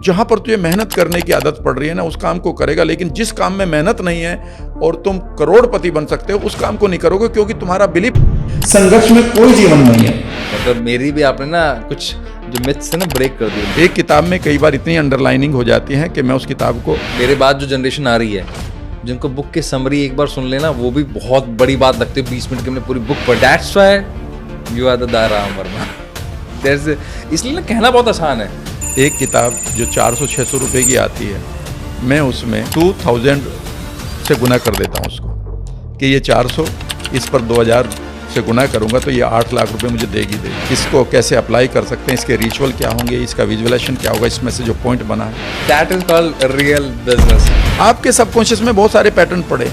जहाँ पर तुझे मेहनत करने की आदत पड़ रही है ना, उस काम को करेगा, लेकिन जिस काम में मेहनत नहीं है और तुम करोड़पति बन सकते हो, उस काम को नहीं करोगे, क्योंकि तुम्हारा बिलीफ संघर्ष में कोई जीवन नहीं है। मतलब मेरी भी आपने ना कुछ जो मिथ्स है ना ब्रेक कर दिए। एक किताब में कई बार इतनी अंडरलाइनिंग हो जाती है कि मैं उस किताब को, मेरे बाद जो जनरेशन आ रही है, जिनको बुक की समरी एक बार सुन लेना, वो भी बहुत बड़ी बात लगती है। 20 मिनट के हमने पूरी बुक पढ़। That's why you are the Ram Verma. इसलिए ना कहना बहुत आसान है। एक किताब जो 400-600 रुपए की आती है, मैं उसमें 2000 से गुना कर देता हूँ उसको, कि ये 400, इस पर 2000 से गुना करूंगा तो ये 8 लाख रुपए मुझे देगी। इसको कैसे अप्लाई कर सकते हैं, इसके रिचुअल क्या होंगे, इसका विजुअलाइजेशन क्या होगा, इसमें से जो पॉइंट बना है, that is called real business. आपके सबकॉन्शियस में बहुत सारे पैटर्न पड़े।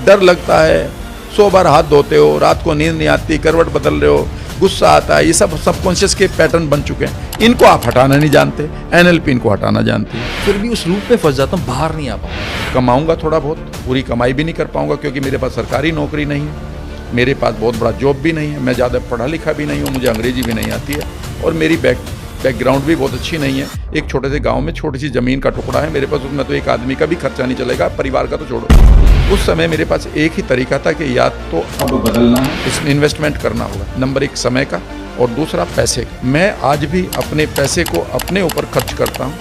डर लगता है, 100 बार हाथ धोते हो, रात को नींद नहीं आती, करवट बदल रहे हो, गुस्सा आता है, ये सब सबकॉन्शियस के पैटर्न बन चुके हैं। इनको आप हटाना नहीं जानते, एनएलपी इनको हटाना जानती है। फिर भी उस लूप पे फंस जाता हूँ, बाहर नहीं आ पाऊँ। कमाऊंगा थोड़ा बहुत, पूरी कमाई भी नहीं कर पाऊंगा, क्योंकि मेरे पास सरकारी नौकरी नहीं है, मेरे पास बहुत बड़ा जॉब भी नहीं है, मैं ज़्यादा पढ़ा लिखा भी नहीं हूँ, मुझे अंग्रेजी भी नहीं आती है, और मेरी बैकग्राउंड भी बहुत अच्छी नहीं है। एक छोटे से गांव में छोटी सी ज़मीन का टुकड़ा है मेरे पास, उसमें तो एक आदमी का भी खर्चा नहीं चलेगा, परिवार का तो छोड़ो। उस समय मेरे पास एक ही तरीका था कि या तो अब बदलना है, इसमें इन्वेस्टमेंट करना होगा, नंबर 1 समय का, और दूसरा पैसे का। मैं आज भी अपने पैसे को अपने ऊपर खर्च करता हूँ,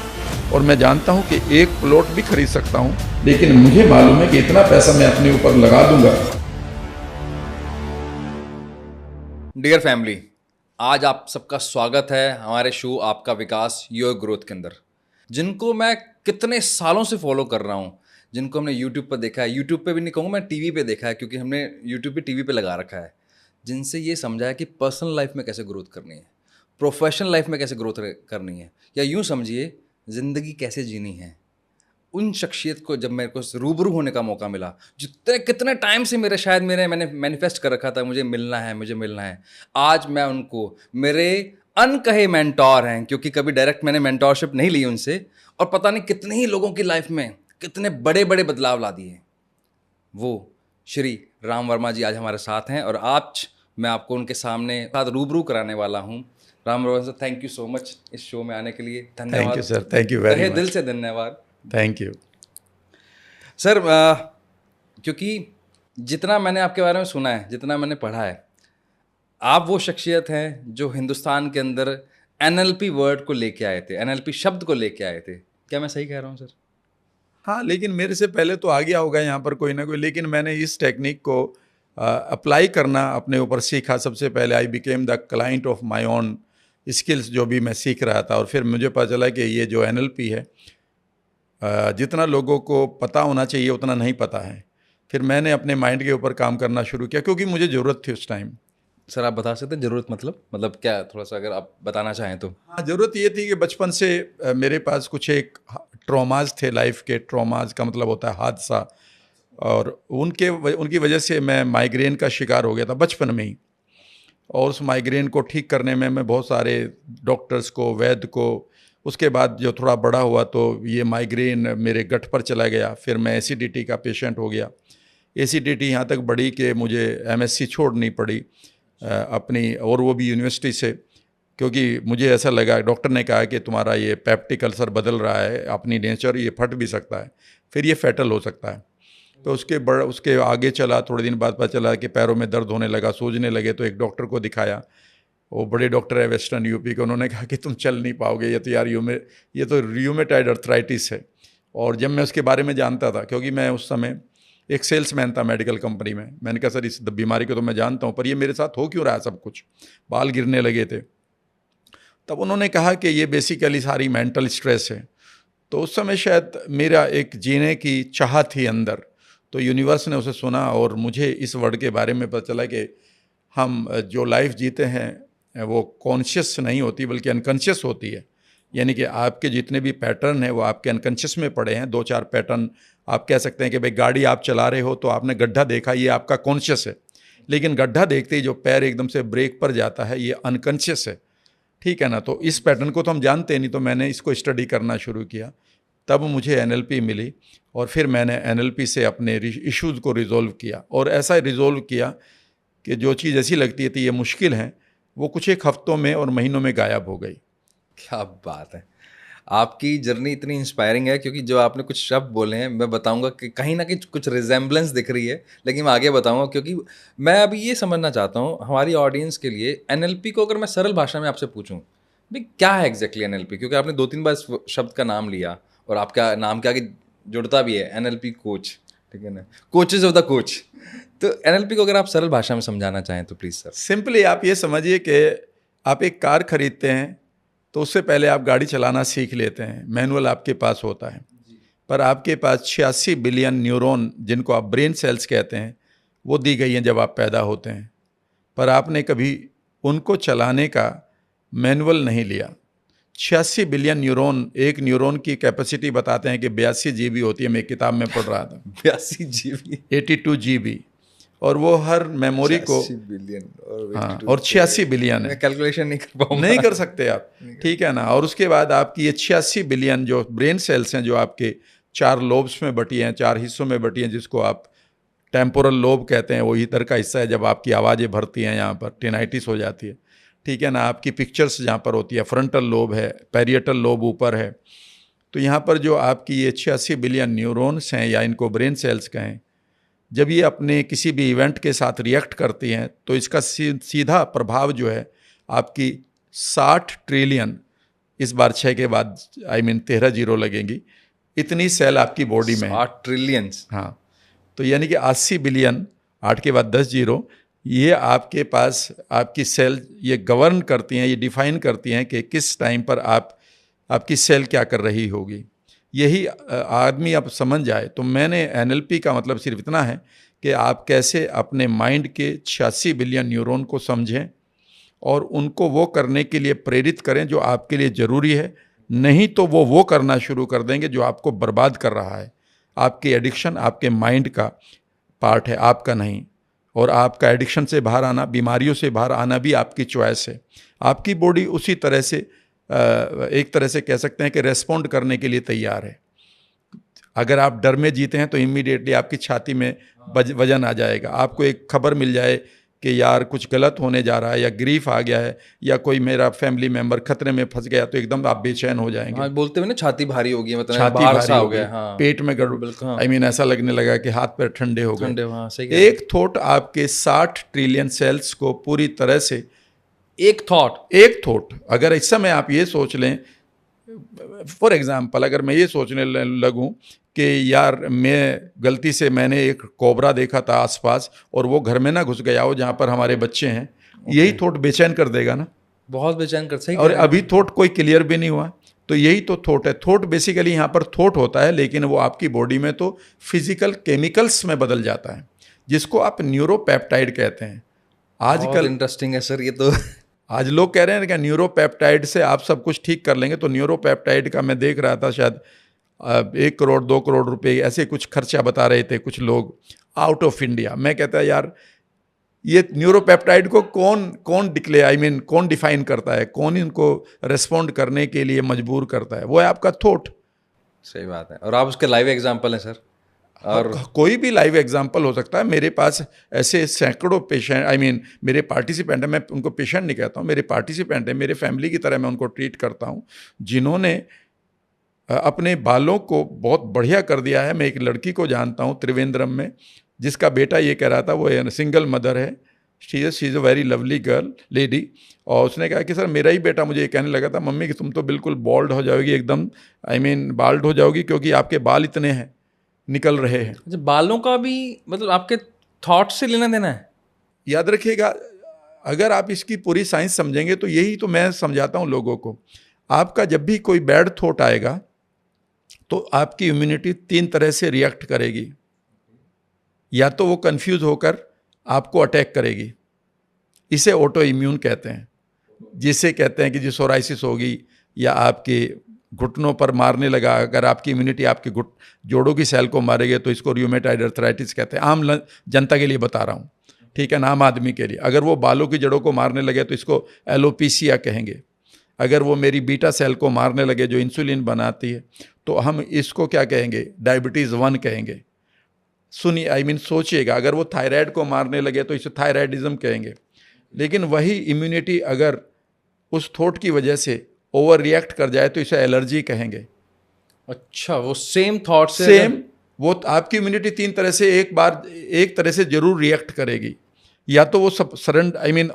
और मैं जानता हूँ कि एक प्लॉट भी खरीद सकता हूँ, लेकिन मुझे मालूम है कि इतना पैसा मैं अपने ऊपर लगा दूंगा। डियर फैमिली, आज आप सबका स्वागत है हमारे शो आपका विकास योर ग्रोथ के अंदर, जिनको मैं कितने सालों से फॉलो कर रहा हूँ, जिनको हमने यूट्यूब पर देखा है, यूट्यूब पे भी नहीं कहूँगा, मैं टीवी पे देखा है, क्योंकि हमने यूट्यूब पे टीवी पे लगा रखा है, जिनसे ये समझा है कि पर्सनल लाइफ में कैसे ग्रोथ करनी है, प्रोफेशनल लाइफ में कैसे ग्रोथ करनी है, या यूँ समझिए ज़िंदगी कैसे जीनी है। उन शख्सियत को जब मेरे को रूबरू होने का मौका मिला, जितने कितने टाइम से मैंने मैनिफेस्ट कर रखा था, मुझे मिलना है, आज मैं उनको, मेरे अनकहे मेंटोर हैं, क्योंकि कभी डायरेक्ट मैंने मेंटोरशिप नहीं ली उनसे, और पता नहीं कितने ही लोगों की लाइफ में कितने बड़े बड़े बदलाव ला दिए। वो श्री राम वर्मा जी आज हमारे साथ हैं, और आज मैं आपको उनके सामने साथ रूबरू कराने वाला हूँ। Ram Verma sir, thank you so much इस शो में आने के लिए। धन्यवाद। Thank you sir, thank you very much, दिल से धन्यवाद। Thank you sir. क्योंकि जितना मैंने आपके बारे में सुना है, जितना मैंने पढ़ा है, आप वो शख्सियत हैं जो हिंदुस्तान के अंदर एनएलपी वर्ड को लेके आए थे, एनएलपी शब्द को लेके आए थे। क्या मैं सही कह रहा हूँ सर? हाँ, लेकिन मेरे से पहले तो आ गया होगा यहाँ पर कोई ना कोई, लेकिन मैंने इस टेक्निक को अप्लाई करना अपने ऊपर सीखा। सबसे पहले I became the client of my own skills, जो भी मैं सीख रहा था, और फिर मुझे पता चला कि ये जो एनएलपी है, जितना लोगों को पता होना चाहिए उतना नहीं पता है। फिर मैंने अपने माइंड के ऊपर काम करना शुरू किया, क्योंकि मुझे ज़रूरत थी उस टाइम। सर आप बता सकते हैं ज़रूरत मतलब क्या, थोड़ा सा अगर आप बताना चाहें तो। हाँ, ज़रूरत ये थी कि बचपन से मेरे पास कुछ एक ट्रॉमाज थे, लाइफ के ट्रॉमाज का मतलब होता है हादसा, और उनकी वजह से मैं माइग्रेन का शिकार हो गया था बचपन में ही। और उस माइग्रेन को ठीक करने में मैं बहुत सारे डॉक्टर्स को, वैद्य को, उसके बाद जो थोड़ा बड़ा हुआ तो ये माइग्रेन मेरे गट पर चला गया। फिर मैं एसिडिटी का पेशेंट हो गया। एसिडिटी यहाँ तक बढ़ी कि मुझे एमएससी छोड़नी पड़ी अपनी, और वो भी यूनिवर्सिटी से, क्योंकि मुझे ऐसा लगा, डॉक्टर ने कहा कि तुम्हारा ये पेप्टिक अल्सर बदल रहा है अपनी नेचर, ये फट भी सकता है, फिर ये फैटल हो सकता है। तो उसके आगे चला, थोड़े दिन बाद पता चला कि पैरों में दर्द होने लगा, सूजने लगे, तो एक डॉक्टर को दिखाया। वो बड़े डॉक्टर है वेस्टर्न यूपी के, उन्होंने कहा कि तुम चल नहीं पाओगे, ये तो यार ये तो र्यूमेटॉइड अर्थराइटिस है। और जब मैं उसके बारे में जानता था, क्योंकि मैं उस समय एक सेल्समैन था मेडिकल कंपनी में, मैंने कहा सर इस बीमारी को तो मैं जानता हूँ, पर ये मेरे साथ हो क्यों रहा है सब कुछ, बाल गिरने लगे थे। तब उन्होंने कहा कि ये बेसिकली सारी मेंटल स्ट्रेस है। तो उस समय शायद मेरा एक जीने की चाह थी अंदर, तो यूनिवर्स ने उसे सुना, और मुझे इस वर्ड के बारे में पता चला कि हम जो लाइफ जीते हैं वो कॉन्शियस नहीं होती बल्कि अनकॉन्शियस होती है। यानी कि आपके जितने भी पैटर्न हैं वो आपके अनकॉन्शियस में पड़े हैं। 2-4 पैटर्न आप कह सकते हैं कि भाई गाड़ी आप चला रहे हो तो आपने गड्ढा देखा, ये आपका कॉन्शियस है, लेकिन गड्ढा देखते ही जो पैर एकदम से ब्रेक पर जाता है, ये अनकॉन्शियस है, ठीक है ना। तो इस पैटर्न को तो हम जानते नहीं, तो मैंने इसको स्टडी करना शुरू किया, तब मुझे एनएलपी मिली, और फिर मैंने एनएलपी से अपने इश्यूज़ को रिजॉल्व किया, और ऐसा रिजॉल्व किया कि जो चीज़ ऐसी लगती थी ये मुश्किल है, वो कुछ एक हफ्तों में और महीनों में गायब हो गई। क्या बात है। आपकी जर्नी इतनी इंस्पायरिंग है क्योंकि जो आपने कुछ शब्द बोले हैं मैं बताऊंगा कि कहीं ना कहीं कुछ रिजेम्बलेंस दिख रही है, लेकिन मैं आगे बताऊंगा क्योंकि मैं अभी ये समझना चाहता हूँ हमारी ऑडियंस के लिए एनएलपी को अगर मैं सरल भाषा में आपसे पूछूं भाई क्या है एग्जैक्टली एनएलपी, क्योंकि आपने 2-3 बार इस शब्द का नाम लिया और आपका नाम के आगे जुड़ता भी है एनएलपी कोच, ठीक है ना, कोचेज ऑफ द कोच। तो एनएलपी को अगर आप सरल भाषा में समझाना चाहें तो प्लीज़ सर। सिंपली आप ये समझिए कि आप एक कार खरीदते हैं तो उससे पहले आप गाड़ी चलाना सीख लेते हैं, मैनुअल आपके पास होता है, पर आपके पास 86 बिलियन न्यूरॉन जिनको आप ब्रेन सेल्स कहते हैं वो दी गई हैं जब आप पैदा होते हैं, पर आपने कभी उनको चलाने का मैनुअल नहीं लिया। 86 बिलियन न्यूरॉन, एक न्यूरॉन की कैपेसिटी बताते हैं कि 82 GB होती है, मैं एक किताब में पढ़ रहा था 82 GB, 82 GB, और वो हर मेमोरी को बिलियन हाँ, और 86 बिलियन है, मैं कैलकुलेशन नहीं कर पाऊंगा। नहीं कर सकते आप, ठीक है ना। और उसके बाद आपकी ये 86 बिलियन जो ब्रेन सेल्स हैं जो आपके 4 लोब्स में बटी हैं, 4 हिस्सों में बटी हैं, जिसको आप टेम्पोरल लोब कहते हैं, वो इधर का हिस्सा है जब आपकी आवाज़ें भरती हैं, यहाँ पर टेनाइटिस हो जाती है, ठीक है ना। आपकी पिक्चर्स जहाँ पर होती है, फ्रंटल लोब है, पैरिएटल लोब ऊपर है। तो यहाँ पर जो आपकी ये 86 बिलियन न्यूरॉन्स हैं या इनको ब्रेन सेल्स कहें, जब ये अपने किसी भी इवेंट के साथ रिएक्ट करती हैं तो इसका सीधा प्रभाव जो है आपकी 60 ट्रिलियन, इस बार 6 के बाद 13 जीरो लगेंगी, इतनी सेल आपकी बॉडी में है। 60 ट्रिलियंस, हाँ, तो यानी कि 80 बिलियन, 8 के बाद 10 जीरो, ये आपके पास आपकी सेल ये गवर्न करती हैं, ये डिफाइन करती हैं कि किस टाइम पर आपकी सेल क्या कर रही होगी। यही आदमी अब समझ जाए तो मैंने एनएलपी का मतलब सिर्फ इतना है कि आप कैसे अपने माइंड के 86 बिलियन न्यूरॉन को समझें और उनको वो करने के लिए प्रेरित करें जो आपके लिए ज़रूरी है, नहीं तो वो करना शुरू कर देंगे जो आपको बर्बाद कर रहा है। आपकी एडिक्शन आपके माइंड का पार्ट है, आपका नहीं, और आपका एडिक्शन से बाहर आना, बीमारियों से बाहर आना भी आपकी चॉइस है। आपकी बॉडी उसी तरह से एक तरह से कह सकते हैं कि रेस्पॉन्ड करने के लिए तैयार है। अगर आप डर में जीते हैं तो इमीडिएटली आपकी छाती में वजन आ जाएगा। आपको एक खबर मिल जाए कि यार कुछ गलत होने जा रहा है या ग्रीफ आ गया है या कोई मेरा फैमिली मेंबर खतरे में फंस गया, तो एकदम आप बेचैन हो जाएंगे। हाँ, बोलते हुए ना छाती भारी होगी, मतलब छाती बाहर भारी सा हो होगी, गया, हाँ, पेट में गड़बड़, ऐसा लगने लगा कि हाथ पैर ठंडे हो गए। हाँ, सही कह रहे हैं। एक थॉट आपके 60 ट्रिलियन सेल्स को पूरी तरह से, एक थॉट अगर इस समय आप ये सोच लें, फॉर एग्जाम्पल अगर मैं ये सोचने लगूं कि यार मैं गलती से मैंने एक कोबरा देखा था आसपास और वो घर में ना घुस गया हो जहाँ पर हमारे बच्चे हैं, यही थॉट बेचैन कर देगा ना, बहुत बेचैन कर, सही। और अभी थॉट कोई क्लियर भी नहीं हुआ, तो यही तो थॉट है। थॉट बेसिकली यहाँ पर थॉट होता है, लेकिन वो आपकी बॉडी में तो फिजिकल केमिकल्स में बदल जाता है, जिसको आप न्यूरोपेप्टाइड कहते हैं। आजकल इंटरेस्टिंग है सर ये तो। आज लोग कह रहे हैं कि न्यूरोपेप्टाइड से आप सब कुछ ठीक कर लेंगे, तो न्यूरोपेप्टाइड का मैं देख रहा था शायद 1 करोड़ 2 करोड़ रुपए ऐसे कुछ खर्चा बता रहे थे कुछ लोग आउट ऑफ इंडिया। मैं कहता है यार ये न्यूरोपेप्टाइड को कौन डिक्लेयर कौन डिफाइन करता है, कौन इनको रेस्पॉन्ड करने के लिए मजबूर करता है, वो है आपका थॉट। सही बात है, और आप उसके लाइव एग्जाम्पल हैं सर, और कोई भी लाइव एग्जाम्पल हो सकता है। मेरे पास ऐसे सैकड़ों पेशेंट, मेरे पार्टिसिपेंट हैं, मैं उनको पेशेंट नहीं कहता हूँ, मेरे पार्टिसिपेंट हैं, मेरे फैमिली की तरह मैं उनको ट्रीट करता हूँ, जिन्होंने अपने बालों को बहुत बढ़िया कर दिया है। मैं एक लड़की को जानता हूँ त्रिवेंद्रम में, जिसका बेटा ये कह रहा था, वो सिंगल मदर है, she is a very lovely girl lady, और उसने कहा कि सर मेरा ही बेटा मुझे ये कहने लगा था, मम्मी कि तुम तो बिल्कुल बॉल्ड हो जाओगी, एकदम बाल्ड हो जाओगी, क्योंकि आपके बाल इतने हैं, निकल रहे हैं। अच्छा, बालों का भी मतलब आपके थॉट से लेना देना है? याद रखिएगा, अगर आप इसकी पूरी साइंस समझेंगे तो यही तो मैं समझाता हूँ लोगों को। आपका जब भी कोई बैड थॉट आएगा तो आपकी इम्यूनिटी 3 तरह से रिएक्ट करेगी। या तो वो कंफ्यूज होकर आपको अटैक करेगी, इसे ऑटो इम्यून कहते हैं, जिसे कहते हैं कि जो सोराइसिस होगी या आपके घुटनों पर मारने लगा, अगर आपकी इम्यूनिटी आपके जोड़ों की सेल को मारेगी तो इसको रूमेटॉइड अर्थराइटिस कहते हैं। आम जनता के लिए बता रहा हूँ, ठीक है ना, आम आदमी के लिए। अगर वो बालों की जड़ों को मारने लगे तो इसको एलोपीसिया कहेंगे। अगर वो मेरी बीटा सेल को मारने लगे जो इंसुलिन बनाती है तो हम इसको क्या कहेंगे, डायबिटीज़ 1 कहेंगे। सुनिए, सोचिएगा, अगर वो थायराइड को मारने लगे तो इसे थायराइडिज्म कहेंगे। लेकिन वही इम्यूनिटी अगर उस थॉट की वजह से ओवर रिएक्ट कर जाए तो इसे एलर्जी कहेंगे। अच्छा, वो सेम थॉट से सेम, वो आपकी इम्यूनिटी 3 तरह से एक तरह से जरूर रिएक्ट करेगी। या तो वो सब सरेंडर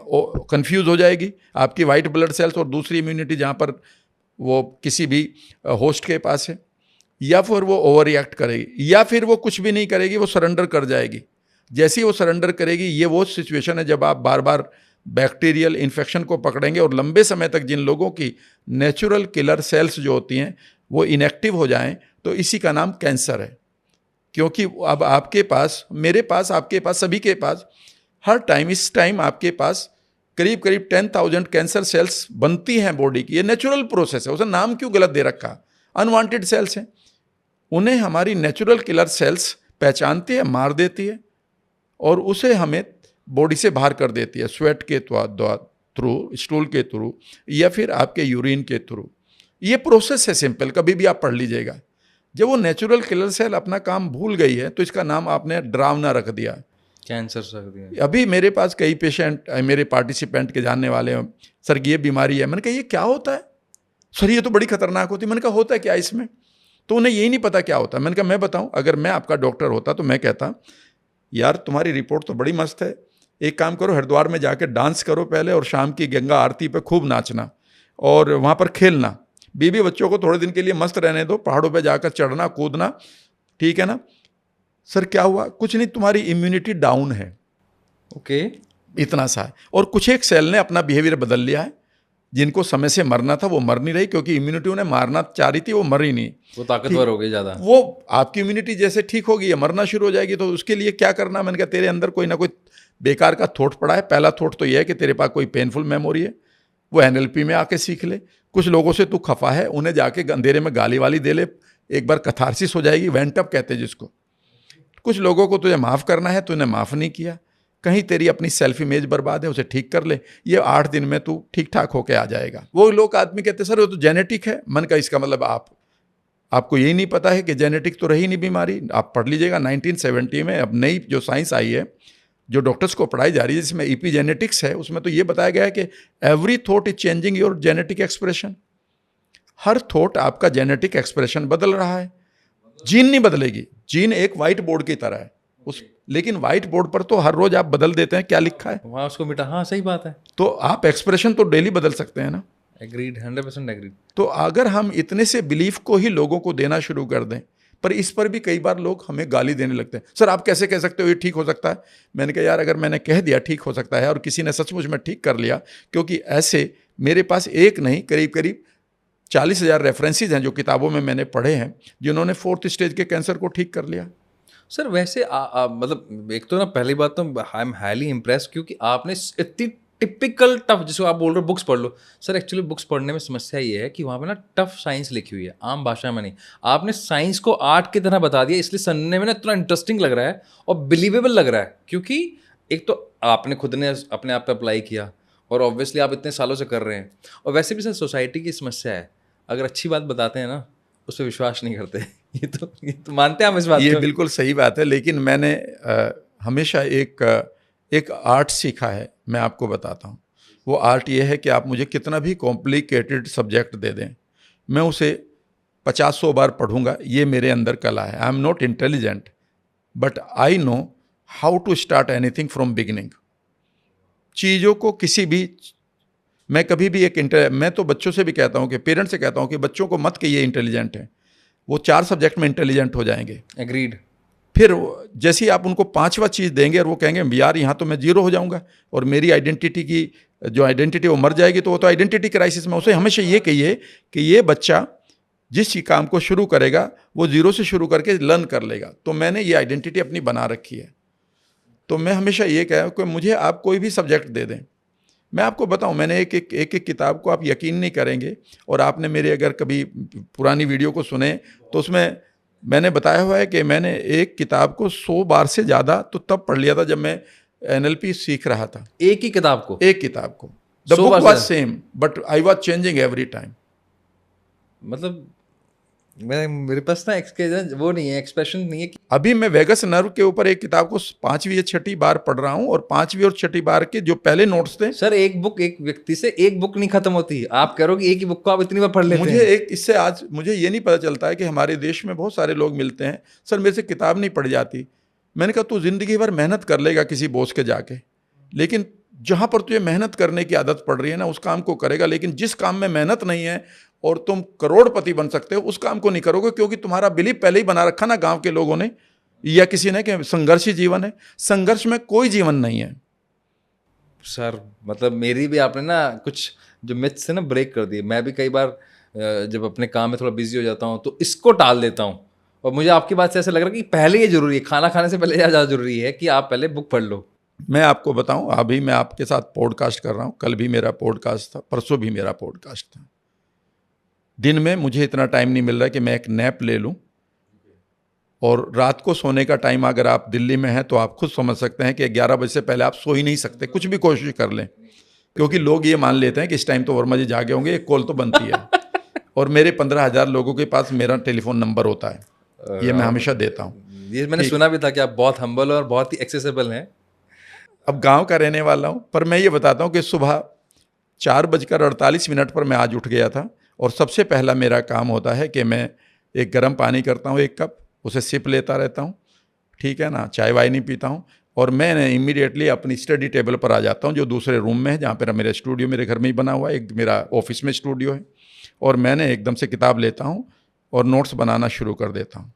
कंफ्यूज हो जाएगी आपकी वाइट ब्लड सेल्स और दूसरी इम्यूनिटी जहाँ पर वो किसी भी होस्ट के पास है, या फिर वो ओवर रिएक्ट करेगी, या फिर वो कुछ भी नहीं करेगी, वो सरेंडर कर जाएगी। जैसे ही वो सरेंडर करेगी, ये वो सिचुएशन है जब आप बार बार बैक्टीरियल इन्फेक्शन को पकड़ेंगे और लंबे समय तक जिन लोगों की नेचुरल किलर सेल्स जो होती हैं वो इनएक्टिव हो जाएं, तो इसी का नाम कैंसर है। क्योंकि अब आपके पास, मेरे पास, आपके पास, सभी के पास हर टाइम, इस टाइम आपके पास करीब करीब 10,000 कैंसर सेल्स बनती हैं बॉडी की। ये नेचुरल प्रोसेस है, उसे नाम क्यों गलत दे रखा? अनवांटेड सेल्स हैं, उन्हें हमारी नेचुरल किलर सेल्स पहचानती है, मार देती है और उसे हमें बॉडी से बाहर कर देती है, स्वेट के थ्रू, स्टूल के थ्रू, या फिर आपके यूरिन के थ्रू। ये प्रोसेस है सिंपल, कभी भी आप पढ़ लीजिएगा। जब वो नेचुरल किलर सेल अपना काम भूल गई है तो इसका नाम आपने डरावना रख दिया, कैंसर रख दिया। अभी मेरे पास कई पेशेंट, मेरे पार्टिसिपेंट के जानने वाले हैं, सर ये बीमारी है। मैंने कहा ये क्या होता है? सर ये तो बड़ी खतरनाक होती है। मैंने कहा होता है क्या इसमें? तो उन्हें यही नहीं पता क्या होता है। मैंने कहा मैं बताऊं, अगर मैं आपका डॉक्टर होता तो मैं कहता यार तुम्हारी रिपोर्ट तो बड़ी मस्त है, एक काम करो हरिद्वार में जाकर डांस करो पहले, और शाम की गंगा आरती पे खूब नाचना और वहाँ पर खेलना, बीवी बच्चों को थोड़े दिन के लिए मस्त रहने दो, पहाड़ों पे जाकर चढ़ना कूदना, ठीक है ना? सर क्या हुआ? कुछ नहीं, तुम्हारी इम्यूनिटी डाउन है। ओके, इतना सा है। और कुछ एक सेल ने अपना बिहेवियर बदल लिया है, जिनको समय से मरना था वो मर नहीं रही, क्योंकि इम्यूनिटी उन्हें मारना चाह रही थी, वो मर ही नहीं। वो ताकतवर हो गई ज़्यादा। वो आपकी इम्यूनिटी जैसे ठीक होगी या मरना शुरू हो जाएगी, तो उसके लिए क्या करना? मैंने कहा तेरे अंदर कोई ना कोई बेकार का थॉट पड़ा है। पहला थॉट तो यह है कि तेरे पास कोई पेनफुल मेमोरी है, वो NLP में आके सीख ले। कुछ लोगों से तू खफा है, उन्हें जाके अंधेरे में गाली वाली दे ले, एक बार कथारसिस हो जाएगी, वेंट अप कहते हैं जिसको। कुछ लोगों को तुझे माफ़ करना है, तूने माफ़ नहीं किया, कहीं तेरी अपनी सेल्फ इमेज बर्बाद है, उसे ठीक कर ले, ये 8 दिन में तू ठीक ठाक होके आ जाएगा। वो लोग आदमी कहते सर वो तो जेनेटिक है। मन का इसका मतलब आपको यही नहीं पता है कि जेनेटिक तो रही नहीं बीमारी। आप पढ़ लीजिएगा 1970 में, अब नई जो साइंस आई है, जो डॉक्टर्स को पढ़ाई जा रही है, जिसमें एपिजेनेटिक्स है, उसमें तो ये बताया गया है कि every thought is changing your genetic expression. Her thought आपका जेनेटिक एक्सप्रेशन बदल रहा है। जीन नहीं बदलेगी, जीन एक व्हाइट बोर्ड की तरह है लेकिन व्हाइट बोर्ड पर तो हर रोज आप बदल देते हैं क्या लिखा है, वहाँ उसको मिटा। हाँ सही बात है। तो आप एक्सप्रेशन तो डेली बदल सकते हैं ना। Agreed, 100% agreed. तो अगर हम इतने से बिलीफ को ही लोगों को देना शुरू कर दें, पर इस पर भी कई बार लोग हमें गाली देने लगते हैं, सर आप कैसे कह सकते हो ये ठीक हो सकता है? मैंने कहा यार अगर मैंने कह दिया ठीक हो सकता है और किसी ने सचमुच में ठीक कर लिया, क्योंकि ऐसे मेरे पास एक नहीं करीब करीब 40,000 रेफरेंसेज हैं जो किताबों में मैंने पढ़े हैं, जिन्होंने 4th स्टेज के कैंसर को ठीक कर लिया। सर वैसे मतलब एक तो ना, पहली बात तो आई एम हाईली इम्प्रेस, क्योंकि आपने इतनी टिपिकल टफ, जिसको आप बोल रहे हो बुक्स पढ़ लो। सर एक्चुअली बुक्स पढ़ने में समस्या ये है कि वहाँ पे ना टफ साइंस लिखी हुई है, आम भाषा में नहीं। आपने साइंस को आर्ट की तरह बता दिया, इसलिए सुनने में ना इतना इंटरेस्टिंग लग रहा है और बिलीवेबल लग रहा है। क्योंकि एक तो आपने खुद ने अपने आप पे अप्लाई किया और ऑब्वियसली आप इतने सालों से कर रहे हैं। और वैसे भी सर सोसाइटी की समस्या है, अगर अच्छी बात बताते हैं ना उस पर विश्वास नहीं करते। ये तो मानते हैं हम इस बात को। ये बिल्कुल सही बात है, लेकिन मैंने हमेशा एक आर्ट सीखा है, मैं आपको बताता हूँ। वो आर्ट ये है कि आप मुझे कितना भी कॉम्प्लिकेटेड सब्जेक्ट दे दें, मैं उसे 50-100 बार पढ़ूंगा। ये मेरे अंदर कला है। I am not intelligent but I know how to start anything from beginning. चीज़ों को किसी भी, मैं कभी भी मैं तो बच्चों से भी कहता हूँ कि पेरेंट्स से कहता हूँ कि बच्चों को मत कहिए इंटेलिजेंट है, वो 4 सब्जेक्ट में इंटेलिजेंट हो जाएंगे। एग्रीड। फिर जैसे ही आप उनको 5वां चीज़ देंगे और वो कहेंगे यार यहाँ तो मैं 0 हो जाऊँगा और मेरी आइडेंटिटी की जो आइडेंटिटी वो मर जाएगी, तो वो तो आइडेंटिटी क्राइसिस में। उसे हमेशा ये कहिए कि ये बच्चा जिस काम को शुरू करेगा वो 0 से शुरू करके लर्न कर लेगा। तो मैंने ये आइडेंटिटी अपनी बना रखी है। तो मैं हमेशा ये कहा कि मुझे आप कोई भी सब्जेक्ट दे दें, मैं आपको बताऊं, मैंने एक किताब को आप यकीन नहीं करेंगे, और आपने मेरे अगर कभी पुरानी वीडियो को सुने तो उसमें मैंने बताया हुआ है कि मैंने एक किताब को 100 बार से ज़्यादा तो तब पढ़ लिया था जब मैं NLP सीख रहा था। एक ही किताब को? एक किताब को। The book was same but I was changing every time. मतलब मेरे पास ना वो नहीं है, एक्सप्रेशन नहीं है कि अभी मैं वेगस नर्व के ऊपर एक किताब को 5वीं या 6ठी बार पढ़ रहा हूँ, और 5वीं और 6ठी बार के जो पहले नोट्स थे, सर एक बुक, एक व्यक्ति से एक बुक नहीं खत्म होती। आप कह रहे हो कि एक ही बुक को आप इतनी बार पढ़ लेते मुझे हैं। एक इससे आज मुझे ये नहीं पता चलता है कि हमारे देश में बहुत सारे लोग मिलते हैं, सर मेरे से किताब नहीं पढ़ी जाती। मैंने कहा तू जिंदगी भर मेहनत कर लेगा किसी बॉस के जाके, लेकिन जहां पर तुझे मेहनत करने की आदत पड़ रही है ना, उस काम को करेगा। लेकिन जिस काम में मेहनत नहीं है और तुम करोड़पति बन सकते हो, उस काम को नहीं करोगे, क्योंकि तुम्हारा बिलीफ पहले ही बना रखा ना गांव के लोगों ने या किसी ने कि संघर्ष ही जीवन है। संघर्ष में कोई जीवन नहीं है। सर मतलब मेरी भी आपने ना कुछ जो मिथ्स से ना ब्रेक कर दिए। मैं भी कई बार जब अपने काम में थोड़ा बिजी हो जाता हूँ तो इसको टाल देता हूँ, और मुझे आपकी बात से ऐसा लग रहा है कि पहले ये जरूरी है, खाना खाने से पहले ज़्यादा जरूरी है कि आप पहले बुक पढ़ लो। मैं आपको बताऊं, अभी मैं आपके साथ पॉडकास्ट कर रहा हूं, कल भी मेरा पॉडकास्ट था, परसों भी मेरा पॉडकास्ट था। दिन में मुझे इतना टाइम नहीं मिल रहा कि मैं एक नैप ले लूं, और रात को सोने का टाइम अगर आप दिल्ली में हैं तो आप खुद समझ सकते हैं कि 11 बजे से पहले आप सो ही नहीं सकते, कुछ भी कोशिश कर लें, क्योंकि लोग ये मान लेते हैं कि इस टाइम तो वर्मा जी जागे होंगे, एक कॉल तो बनती है। और मेरे 15,000 लोगों के पास मेरा टेलीफोन नंबर होता है, ये मैं हमेशा देता हूँ। ये मैंने सुना भी था कि आप बहुत हम्बल और बहुत ही एक्सेसिबल हैं। अब गांव का रहने वाला हूं, पर मैं ये बताता हूं कि सुबह 4:48 पर मैं आज उठ गया था, और सबसे पहला मेरा काम होता है कि मैं एक गर्म पानी करता हूं, 1 कप, उसे सिप लेता रहता हूं, ठीक है ना, चाय वाय नहीं पीता हूं। और मैं इमीडिएटली अपनी स्टडी टेबल पर आ जाता हूं, जो दूसरे रूम में है, जहाँ पर मेरा स्टूडियो मेरे घर में ही बना हुआ है, एक मेरा ऑफिस में स्टूडियो है। और मैंने एकदम से किताब लेता हूँ और नोट्स बनाना शुरू कर देता हूँ।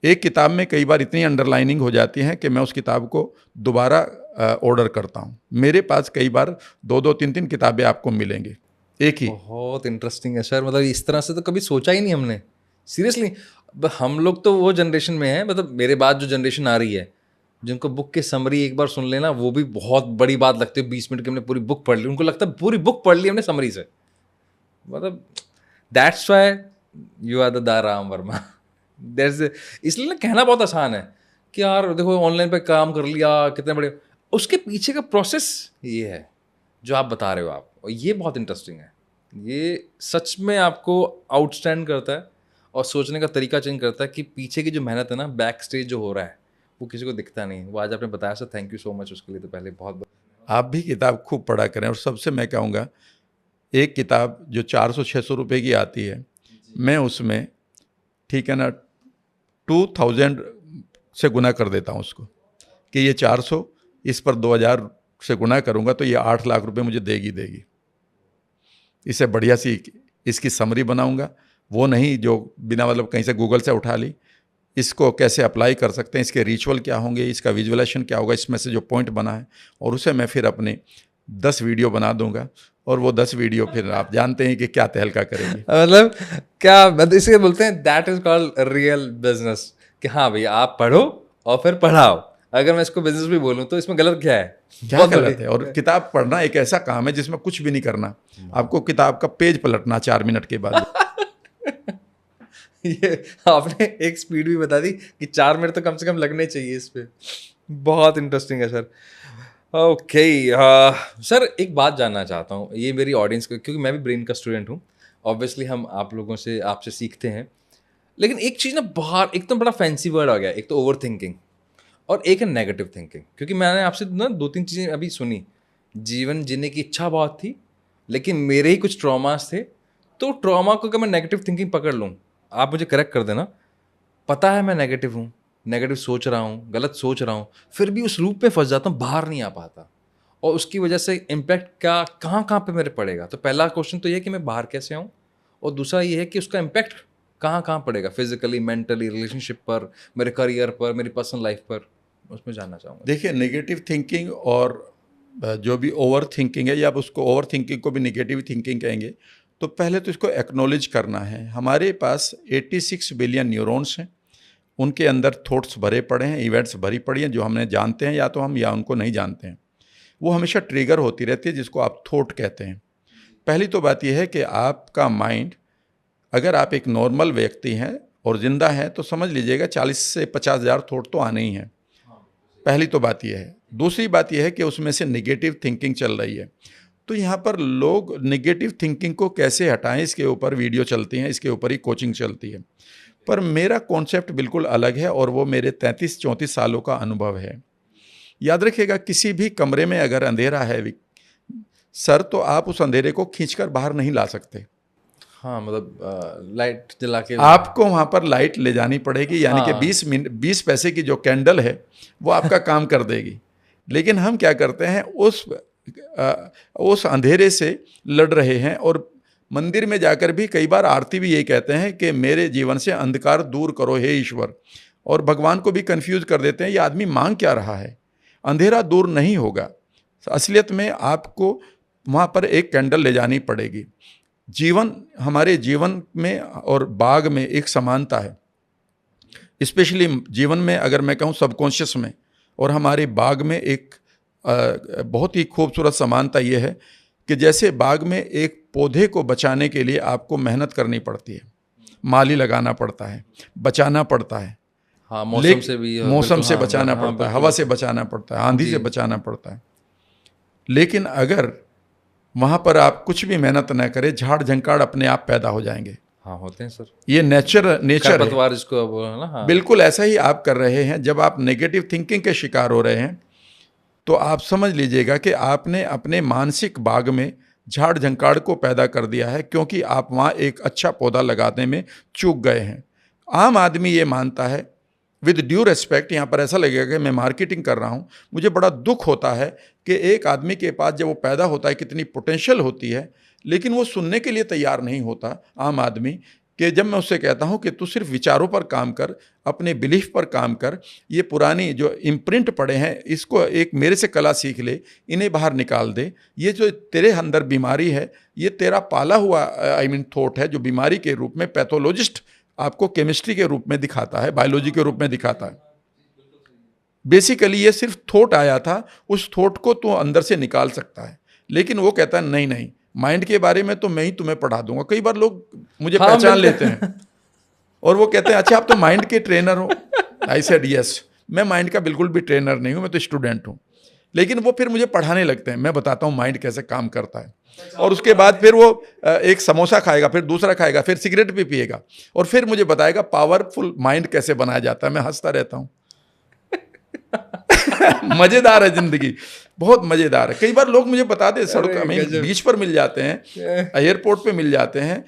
एक किताब में कई बार इतनी अंडरलाइनिंग हो जाती है कि मैं उस किताब को दोबारा ऑर्डर करता हूँ। मेरे पास कई बार 2-2, 3-3 किताबें आपको मिलेंगी एक ही। बहुत इंटरेस्टिंग है सर, मतलब इस तरह से तो कभी सोचा ही नहीं हमने, सीरियसली। हम लोग तो वो जनरेशन में हैं, मतलब मेरे बाद जो जनरेशन आ रही है, जिनको बुक की समरी एक बार सुन लेना वो भी बहुत बड़ी बात लगती है। 20 मिनट की हमने पूरी बुक पढ़ ली, उनको लगता है पूरी बुक पढ़ ली हमने समरी से। मतलब that's why you are the Dharam Verma. इसलिए ना कहना बहुत आसान है कि यार देखो ऑनलाइन पे काम कर लिया कितने बड़े, उसके पीछे का प्रोसेस ये है जो आप बता रहे हो आप, और ये बहुत इंटरेस्टिंग है। ये सच में आपको आउटस्टैंड करता है और सोचने का तरीका चेंज करता है कि पीछे की जो मेहनत है ना, बैक स्टेज जो हो रहा है, वो किसी को दिखता नहीं। वो आज आपने बताया sir, thank you so much उसके लिए। तो पहले बहुत बहुत आप भी किताब खूब पढ़ा करें, और सबसे मैं कहूँगा एक किताब जो 400-600 रुपये की आती है, मैं उसमें, ठीक है ना, 2000 से गुना कर देता हूँ उसको, कि ये 400, इस पर 2000 से गुना करूँगा तो ये 8 लाख रुपए मुझे देगी। इसे बढ़िया सी इसकी समरी बनाऊँगा, वो नहीं जो बिना मतलब कहीं से गूगल से उठा ली। इसको कैसे अप्लाई कर सकते हैं, इसके रिचुअल क्या होंगे, इसका विजुअलाइजेशन क्या होगा, इसमें से जो पॉइंट बना है, और उसे मैं फिर अपने 10 वीडियो बना दूंगा, और वो 10 वीडियो फिर आप जानते हैं कि क्या तहलका करेंगे। मतलब क्या, मतलब इसे बोलते हैं that is called real business, कि हाँ भैया आप पढ़ो और फिर पढ़ाओ। अगर मैं इसको बिजनेस भी बोलूँ तो इसमें गलत क्या है? क्या गलत है? और किताब पढ़ना एक ऐसा काम है जिसमें कुछ भी नहीं करना, आपको किताब का पेज पलटना 4 मिनट के बाद। ये आपने एक स्पीड भी बता दी कि 4 मिनट तो कम से कम लगने चाहिए इस पे। बहुत इंटरेस्टिंग है सर। ओके सर, एक बात जानना चाहता हूँ, ये मेरी ऑडियंस को, क्योंकि मैं भी ब्रेन का स्टूडेंट हूँ, ऑब्वियसली हम आप लोगों से आपसे सीखते हैं। लेकिन एक चीज़ ना बाहर एक तो बड़ा फैंसी वर्ड आ गया, एक तो ओवर थिंकिंग और एक है नेगेटिव थिंकिंग। क्योंकि मैंने आपसे ना 2-3 चीज़ें अभी सुनी, जीवन जीने की इच्छा बहुत थी लेकिन मेरे ही कुछ ट्रॉमास थे, तो ट्रॉमा को अगर मैं नेगेटिव थिंकिंग पकड़ लूँ, आप मुझे करेक्ट कर देना, पता है मैं नेगेटिव हूँ, नेगेटिव सोच रहा हूँ, गलत सोच रहा हूँ, फिर भी उस लूप में फंस जाता हूँ, बाहर नहीं आ पाता, और उसकी वजह से इम्पैक्ट क्या कहाँ कहाँ पे मेरे पड़ेगा। तो पहला क्वेश्चन तो ये है कि मैं बाहर कैसे आऊँ, और दूसरा ये है कि उसका इम्पैक्ट कहाँ कहाँ पड़ेगा, फिजिकली, मेंटली, रिलेशनशिप पर, मेरे करियर पर, मेरी पर्सनल लाइफ पर, उसमें जानना चाहूँगा। देखिए, नेगेटिव थिंकिंग और जो भी ओवर थिंकिंग है, या आप उसको ओवर थिंकिंग को भी नेगेटिव थिंकिंग कहेंगे, तो पहले तो इसको एक्नॉलेज करना है। हमारे पास 86 बिलियन न्यूरॉन्स हैं, उनके अंदर थॉट्स भरे पड़े हैं, इवेंट्स भरी पड़ी हैं, जो हमने जानते हैं या तो हम या उनको नहीं जानते हैं। वो हमेशा ट्रिगर होती रहती है, जिसको आप थॉट कहते हैं। पहली तो बात यह है कि आपका माइंड, अगर आप एक नॉर्मल व्यक्ति हैं और ज़िंदा हैं, तो समझ लीजिएगा 40 से 50 हज़ार थॉट तो आने ही हैं। पहली तो बात यह है। दूसरी बात यह है कि उसमें से नेगेटिव थिंकिंग चल रही है, तो यहाँ पर लोग नेगेटिव थिंकिंग को कैसे हटाएं, इसके ऊपर वीडियो चलती हैं, इसके ऊपर ही कोचिंग चलती है। पर मेरा कॉन्सेप्ट बिल्कुल अलग है और वो मेरे 33-34 सालों का अनुभव है। याद रखिएगा, किसी भी कमरे में अगर अंधेरा है सर, तो आप उस अंधेरे को खींचकर बाहर नहीं ला सकते। हाँ, मतलब लाइट जला के आपको वहाँ पर लाइट ले जानी पड़ेगी, यानी कि 20 पैसे की जो कैंडल है वो आपका काम कर देगी। लेकिन हम क्या करते हैं, उस अंधेरे से लड़ रहे हैं। और मंदिर में जाकर भी कई बार आरती भी यही कहते हैं कि मेरे जीवन से अंधकार दूर करो हे ईश्वर, और भगवान को भी कंफ्यूज कर देते हैं, ये आदमी मांग क्या रहा है। अंधेरा दूर नहीं होगा, असलियत में आपको वहाँ पर एक कैंडल ले जानी पड़ेगी। हमारे जीवन में और बाग में एक समानता है, स्पेशली जीवन में अगर मैं कहूँ सबकॉन्शियस में और हमारे बाग में एक बहुत ही खूबसूरत समानता ये है कि जैसे बाग में एक पौधे को बचाने के लिए आपको मेहनत करनी पड़ती है, माली लगाना पड़ता है, बचाना पड़ता है। हाँ, मौसम से भी, मौसम से बचाना पड़ता है, हवा से बचाना पड़ता है, आंधी से बचाना पड़ता है। लेकिन अगर वहाँ पर आप कुछ भी मेहनत न करें, झाड़ झंकाड़ अपने आप पैदा हो जाएंगे। हाँ, होते हैं सर, ये नेचर है। इसको बोला ना। हाँ। बिल्कुल ऐसा ही आप कर रहे हैं। जब आप नेगेटिव थिंकिंग के शिकार हो रहे हैं तो आप समझ लीजिएगा कि आपने अपने मानसिक बाग में झाड़ झंकाड़ को पैदा कर दिया है, क्योंकि आप वहाँ एक अच्छा पौधा लगाने में चूक गए हैं। आम आदमी ये मानता है, विद ड्यू रेस्पेक्ट, यहाँ पर ऐसा लगेगा कि मैं मार्केटिंग कर रहा हूँ। मुझे बड़ा दुख होता है कि एक आदमी के पास जब वो पैदा होता है कितनी पोटेंशियल होती है, लेकिन वो सुनने के लिए तैयार नहीं होता आम आदमी। कि जब मैं उससे कहता हूँ कि तू सिर्फ विचारों पर काम कर, अपने बिलीफ पर काम कर, ये पुरानी जो इम्प्रिंट पड़े हैं इसको एक मेरे से कला सीख ले, इन्हें बाहर निकाल दे। ये जो तेरे अंदर बीमारी है, ये तेरा पाला हुआ थॉट है, जो बीमारी के रूप में पैथोलॉजिस्ट आपको केमिस्ट्री के रूप में दिखाता है, बायोलॉजी के रूप में दिखाता है। बेसिकली ये सिर्फ थॉट आया था, उस थॉट को तू अंदर से निकाल सकता है। लेकिन वो कहता है नहीं नहीं, माइंड के बारे में तो मैं ही तुम्हें पढ़ा दूंगा। कई बार लोग मुझे पहचान लेते हैं और वो कहते हैं अच्छा आप तो माइंड के ट्रेनर हो। आई सेड यस, मैं माइंड का बिल्कुल भी ट्रेनर नहीं हूँ, मैं तो स्टूडेंट हूँ। लेकिन वो फिर मुझे पढ़ाने लगते हैं, मैं बताता हूँ माइंड कैसे काम करता है। और उसके बाद फिर वो एक समोसा खाएगा, फिर दूसरा खाएगा, फिर सिगरेट भी पिएगा, और फिर मुझे बताएगा पावरफुल माइंड कैसे बनाया जाता है। मैं हंसता रहता हूँ। मजेदार है जिंदगी, बहुत मजेदार है। कई बार लोग मुझे बताते हैं, सड़क में बीच पर मिल जाते हैं, एयरपोर्ट पे मिल जाते हैं,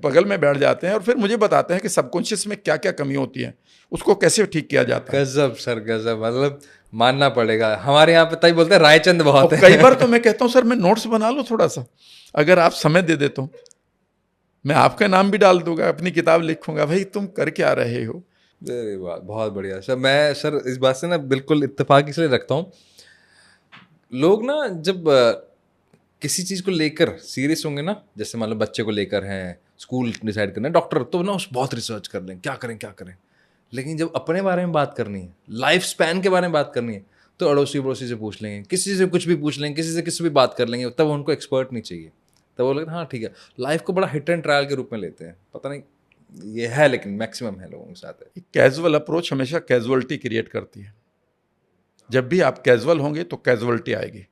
बगल में बैठ जाते हैं, और फिर मुझे बताते हैं कि सबकॉन्शियस में क्या क्या कमी होती है, उसको कैसे ठीक किया जाता है। गजब सर, गजब, मतलब मानना पड़ेगा। हमारे यहाँ पे तभी बोलते हैं रायचंद बहुत है। कई बार तो मैं कहता हूँ सर मैं नोट्स बना लो थोड़ा सा, अगर आप समय दे दे तो मैं आपका नाम भी डाल दूंगा, अपनी किताब लिखूंगा, भाई तुम कर क्या रहे हो। अरे वाह, बहुत बढ़िया सर। मैं सर इस बात से ना बिल्कुल इत्तेफाक इसलिए रखता हूँ, लोग ना जब किसी चीज़ को लेकर सीरियस होंगे ना, जैसे मान लो बच्चे को लेकर हैं, स्कूल डिसाइड करना है, डॉक्टर, तो ना उस बहुत रिसर्च कर लें क्या करें क्या करें। लेकिन जब अपने बारे में बात करनी है, लाइफ स्पैन के बारे में बात करनी है, तो अड़ोसी पड़ोसी से पूछ लेंगे, किसी से कुछ भी पूछ लेंगे, किसी से किसी भी बात कर लेंगे, तब उनको एक्सपर्ट नहीं चाहिए। तब वो लगता है हाँ ठीक है। लाइफ को बड़ा हिट एंड ट्रायल के रूप में लेते हैं, पता नहीं ये है, लेकिन मैक्सिमम है लोगों के साथ है। कैजुअल अप्रोच हमेशा कैजुअलिटी क्रिएट करती है। जब भी आप कैजुअल होंगे तो कैजुअलिटी आएगी।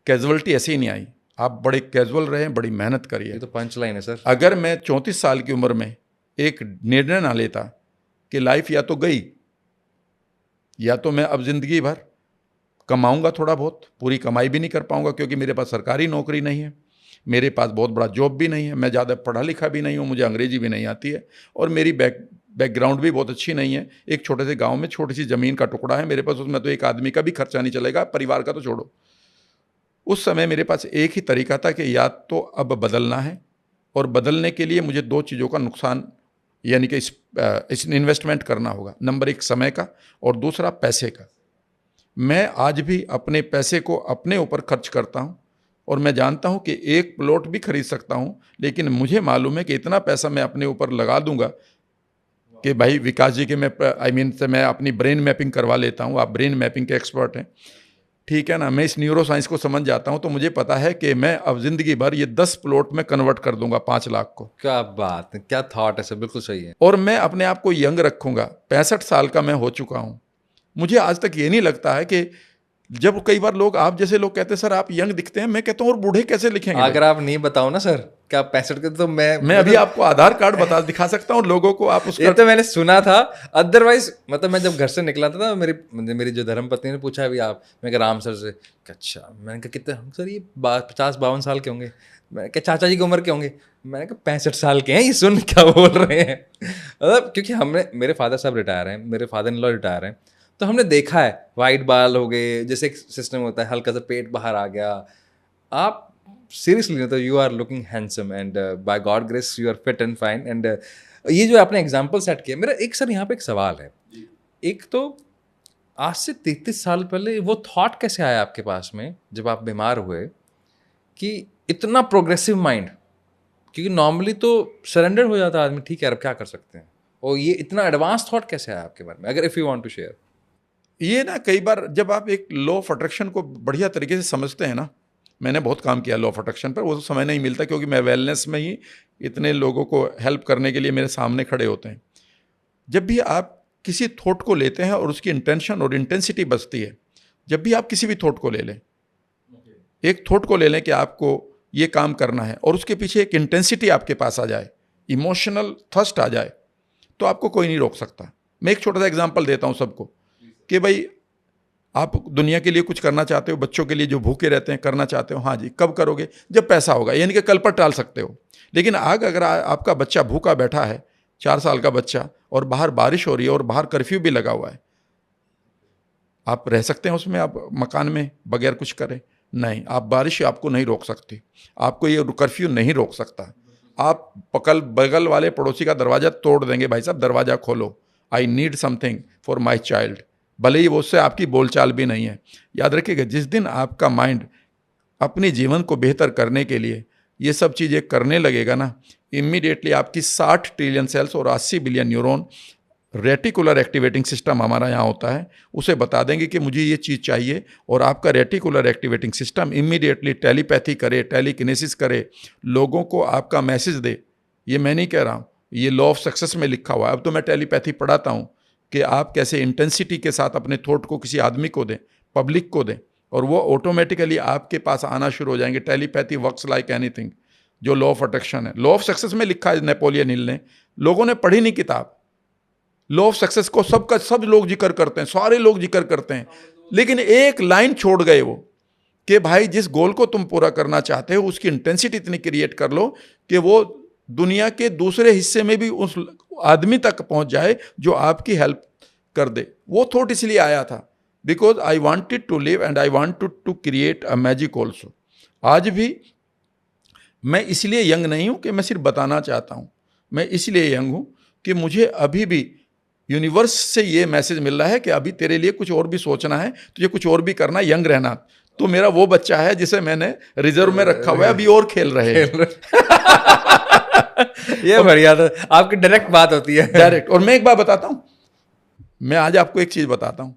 कैजुअलिटी ऐसे ही नहीं आई, आप बड़े कैजुअल रहे, बड़ी मेहनत करिए। ये तो पंच लाइन है सर। अगर मैं 34 साल की उम्र में एक निर्णय ना लेता कि लाइफ या तो गई, या तो मैं अब जिंदगी भर कमाऊंगा थोड़ा बहुत, पूरी कमाई भी नहीं कर पाऊंगा क्योंकि मेरे पास सरकारी नौकरी नहीं है, मेरे पास बहुत बड़ा जॉब भी नहीं है, मैं ज़्यादा पढ़ा लिखा भी नहीं हूँ, मुझे अंग्रेजी भी नहीं आती है, और मेरी बैकग्राउंड भी बहुत अच्छी नहीं है। एक छोटे से गांव में छोटी सी ज़मीन का टुकड़ा है मेरे पास, उसमें तो एक आदमी का भी खर्चा नहीं चलेगा, परिवार का तो छोड़ो। उस समय मेरे पास एक ही तरीका था कि या तो अब बदलना है, और बदलने के लिए मुझे दो चीज़ों का नुकसान यानी कि इस इन्वेस्टमेंट करना होगा। नंबर एक समय का, और दूसरा पैसे का। मैं आज भी अपने पैसे को अपने ऊपर खर्च करता हूँ, और मैं जानता हूँ कि एक प्लॉट भी खरीद सकता हूँ, लेकिन मुझे मालूम है कि इतना पैसा मैं अपने ऊपर लगा दूंगा कि भाई विकास जी के मैं अपनी ब्रेन मैपिंग करवा लेता हूँ। आप ब्रेन मैपिंग के एक्सपर्ट हैं, ठीक है ना। मैं इस न्यूरो साइंस को समझ जाता हूँ, तो मुझे पता है कि मैं अब जिंदगी भर ये 10 प्लॉट में कन्वर्ट कर दूंगा 5 लाख को। क्या बात है, क्या थॉट है सर, बिल्कुल सही है। और मैं अपने आप को यंग रखूंगा। 65 साल का मैं हो चुका हूँ। मुझे आज तक ये नहीं लगता है कि जब कई बार लोग, आप जैसे लोग कहते हैं सर आप यंग दिखते हैं, मैं कहता हूँ और बूढ़े कैसे लिखेंगे भाई? अगर आप नहीं बताओ ना सर क्या 65 के, तो मैं अभी आपको आधार कार्ड दिखा सकता हूँ लोगों को, आप ये उसका तो मैंने सुना था। अदरवाइज मतलब मैं जब घर से निकला था ना, मेरी जो धर्मपत्नी ने पूछा अभी आप, मैं कहा राम सर से। कहा, अच्छा। मैंने कहा कितने सर? ये 50-52 साल के होंगे। मैंने कहा चाचा जी की उम्र के होंगे। मैंने कहा 65 साल के हैं, ये सुन क्या बोल रहे हैं। मतलब क्योंकि हमने, मेरे फादर साहब रिटायर हैं, मेरे फादर इन लॉ रिटायर हैं, तो हमने देखा है वाइट बाल हो गए, जैसे एक सिस्टम होता है, हल्का सा पेट बाहर आ गया। आप सीरियसली तो you are looking handsome and by God grace you are fit and fine and ये जो आपने एग्जांपल सेट किया, मेरा एक सर यहाँ पे एक सवाल है। एक तो आज से 33 साल पहले वो थॉट कैसे आया आपके पास में जब आप बीमार हुए कि इतना प्रोग्रेसिव माइंड? क्योंकि नॉर्मली तो सरेंडर हो जाता है आदमी, ठीक है अब क्या कर सकते हैं, और ये इतना एडवांस थॉट कैसे आया आपके बारे में, अगर if you want to share? ये ना, कई बार जब आप एक लॉ ऑफ अट्रैक्शन को बढ़िया तरीके से समझते हैं ना, मैंने बहुत काम किया लॉ ऑफ अट्रैक्शन पर, वो तो समय नहीं मिलता क्योंकि मैं वेलनेस में ही इतने लोगों को हेल्प करने के लिए मेरे सामने खड़े होते हैं। जब भी आप किसी थॉट को लेते हैं और उसकी इंटेंशन और इंटेंसिटी बचती है, जब भी आप किसी भी थॉट को ले लें, एक थॉट को ले लें कि आपको ये काम करना है और उसके पीछे एक इंटेंसिटी आपके पास आ जाए, इमोशनल थर्स्ट आ जाए, तो आपको कोई नहीं रोक सकता। मैं एक छोटा सा एग्जांपल देता हूँ सबको कि भाई आप दुनिया के लिए कुछ करना चाहते हो, बच्चों के लिए जो भूखे रहते हैं करना चाहते हो, हाँ जी, कब करोगे? जब पैसा होगा, यानी कि कल पर टाल सकते हो। लेकिन अगर आपका बच्चा भूखा बैठा है, 4 साल का बच्चा, और बाहर बारिश हो रही है और बाहर कर्फ्यू भी लगा हुआ है, आप रह सकते हैं उसमें, आप मकान में बगैर कुछ करें? नहीं, आप बारिश आपको नहीं रोक सकती, आपको ये कर्फ्यू नहीं रोक सकता। आप बगल वाले पड़ोसी का दरवाज़ा तोड़ देंगे, भाई साहब दरवाज़ा खोलो, I need something for my child, भले ही वो उससे आपकी बोलचाल भी नहीं है। याद रखिएगा, जिस दिन आपका माइंड अपने जीवन को बेहतर करने के लिए ये सब चीज़ें करने लगेगा ना, इमीडिएटली आपकी 60 ट्रिलियन सेल्स और 80 billion neuron, reticular activating system हमारा यहाँ होता है, उसे बता देंगे कि मुझे ये चीज़ चाहिए, और आपका reticular activating system immediately telepathy करे, टेलीकिनेसिस करे, लोगों को आपका मैसेज दे। ये मैं नहीं कह रहा हूँ, ये लॉ ऑफ सक्सेस में लिखा हुआ है। अब तो मैं टेलीपैथी पढ़ाता हूँ कि आप कैसे इंटेंसिटी के साथ अपने थॉट को किसी आदमी को दें, पब्लिक को दें, और वो ऑटोमेटिकली आपके पास आना शुरू हो जाएंगे। टेलीपैथी वर्क्स लाइक एनीथिंग, जो लॉ ऑफ अट्रैक्शन है, लॉ ऑफ सक्सेस में लिखा है नेपोलियन हिल ने। लोगों ने पढ़ी नहीं किताब। लॉ ऑफ सक्सेस को सब लोग जिक्र करते हैं, सारे लोग जिक्र करते हैं, लेकिन एक लाइन छोड़ गए वो, कि भाई जिस गोल को तुम पूरा करना चाहते हो उसकी इंटेंसिटी इतनी क्रिएट कर लो कि वो दुनिया के दूसरे हिस्से में भी उस आदमी तक पहुंच जाए जो आपकी हेल्प कर दे। वो थॉट इसलिए आया था because I wanted to live and I wanted to create a magic also. आज भी मैं इसलिए यंग नहीं हूं कि मैं सिर्फ बताना चाहता हूं, मैं इसलिए यंग हूं कि मुझे अभी भी यूनिवर्स से ये मैसेज मिल रहा है कि अभी तेरे लिए कुछ और भी सोचना है, तुझे कुछ और भी करना, यंग रहना। तो मेरा वो बच्चा है जिसे मैंने रिजर्व में रखा हुआ है, अभी और खेल रहे हैं। ये बढ़िया था, आपकी डायरेक्ट बात होती है, डायरेक्ट। और मैं एक बात बताता हूँ, मैं आज आपको एक चीज़ बताता हूँ,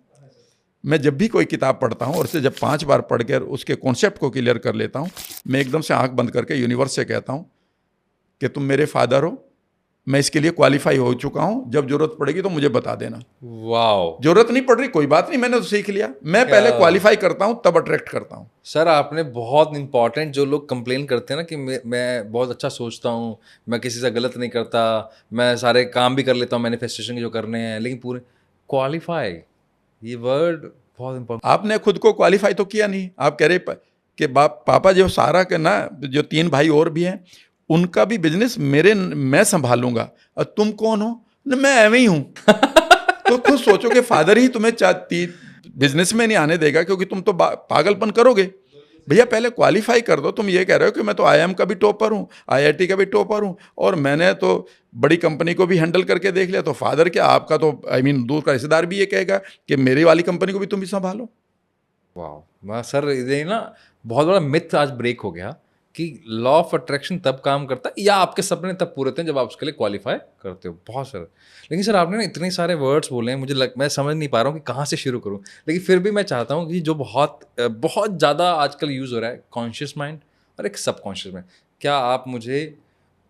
मैं जब भी कोई किताब पढ़ता हूँ और उसे जब 5 बार पढ़कर उसके कॉन्सेप्ट को क्लियर कर लेता हूँ, मैं एकदम से आंख बंद करके यूनिवर्स से कहता हूँ कि तुम मेरे फादर हो, मैं इसके लिए क्वालिफाई हो चुका हूँ, जब जरूरत पड़ेगी तो मुझे बता देना। वाओ, जरूरत नहीं पड़ रही कोई बात नहीं, मैंने तो सीख लिया। मैं पहले क्वालिफाई करता हूँ तब अट्रैक्ट करता हूँ। सर आपने बहुत इंपॉर्टेंट, जो लोग कंप्लेन करते हैं ना कि मैं बहुत अच्छा सोचता हूँ, मैं किसी से गलत नहीं करता, मैं सारे काम भी कर लेता हूँ मैनिफेस्टेशन के जो करने हैं, लेकिन पूरे क्वालिफाई, ये वर्ड बहुत इंपॉर्टेंट। आपने खुद को क्वालिफाई तो किया नहीं। आप कह रहे कि पापा जो सारा के ना, जो 3 भाई और भी हैं, उनका भी बिजनेस मैं संभालूंगा, और तुम कौन हो? मैं एवं ही हूं। तो खुद सोचो कि फादर ही तुम्हें बिजनेस में नहीं आने देगा, क्योंकि तुम तो पागलपन करोगे। भैया पहले क्वालिफाई कर दो। तुम ये कह रहे हो कि मैं तो IIM का भी टॉपर हूँ, IIT का भी टॉपर हूँ, और मैंने तो बड़ी कंपनी को भी हैंडल करके देख लिया, तो फादर क्या, आपका तो दूर का रिश्तेदार भी ये कहेगा कि मेरी वाली कंपनी को भी तुम ही संभालो। वाह सर, ये ना बहुत बड़ा मिथ आज ब्रेक हो गया कि लॉ ऑफ अट्रैक्शन तब काम करता है या आपके सपने तब पूरे होते हैं जब आप उसके लिए क्वालिफाई करते हो। बहुत सर, लेकिन सर आपने ना इतने सारे वर्ड्स बोले हैं, मैं समझ नहीं पा रहा हूँ कि कहाँ से शुरू करूँ। लेकिन फिर भी मैं चाहता हूँ कि जो बहुत बहुत ज़्यादा आजकल यूज़ हो रहा है, कॉन्शियस माइंड और एक सबकॉन्शियस माइंड, क्या आप मुझे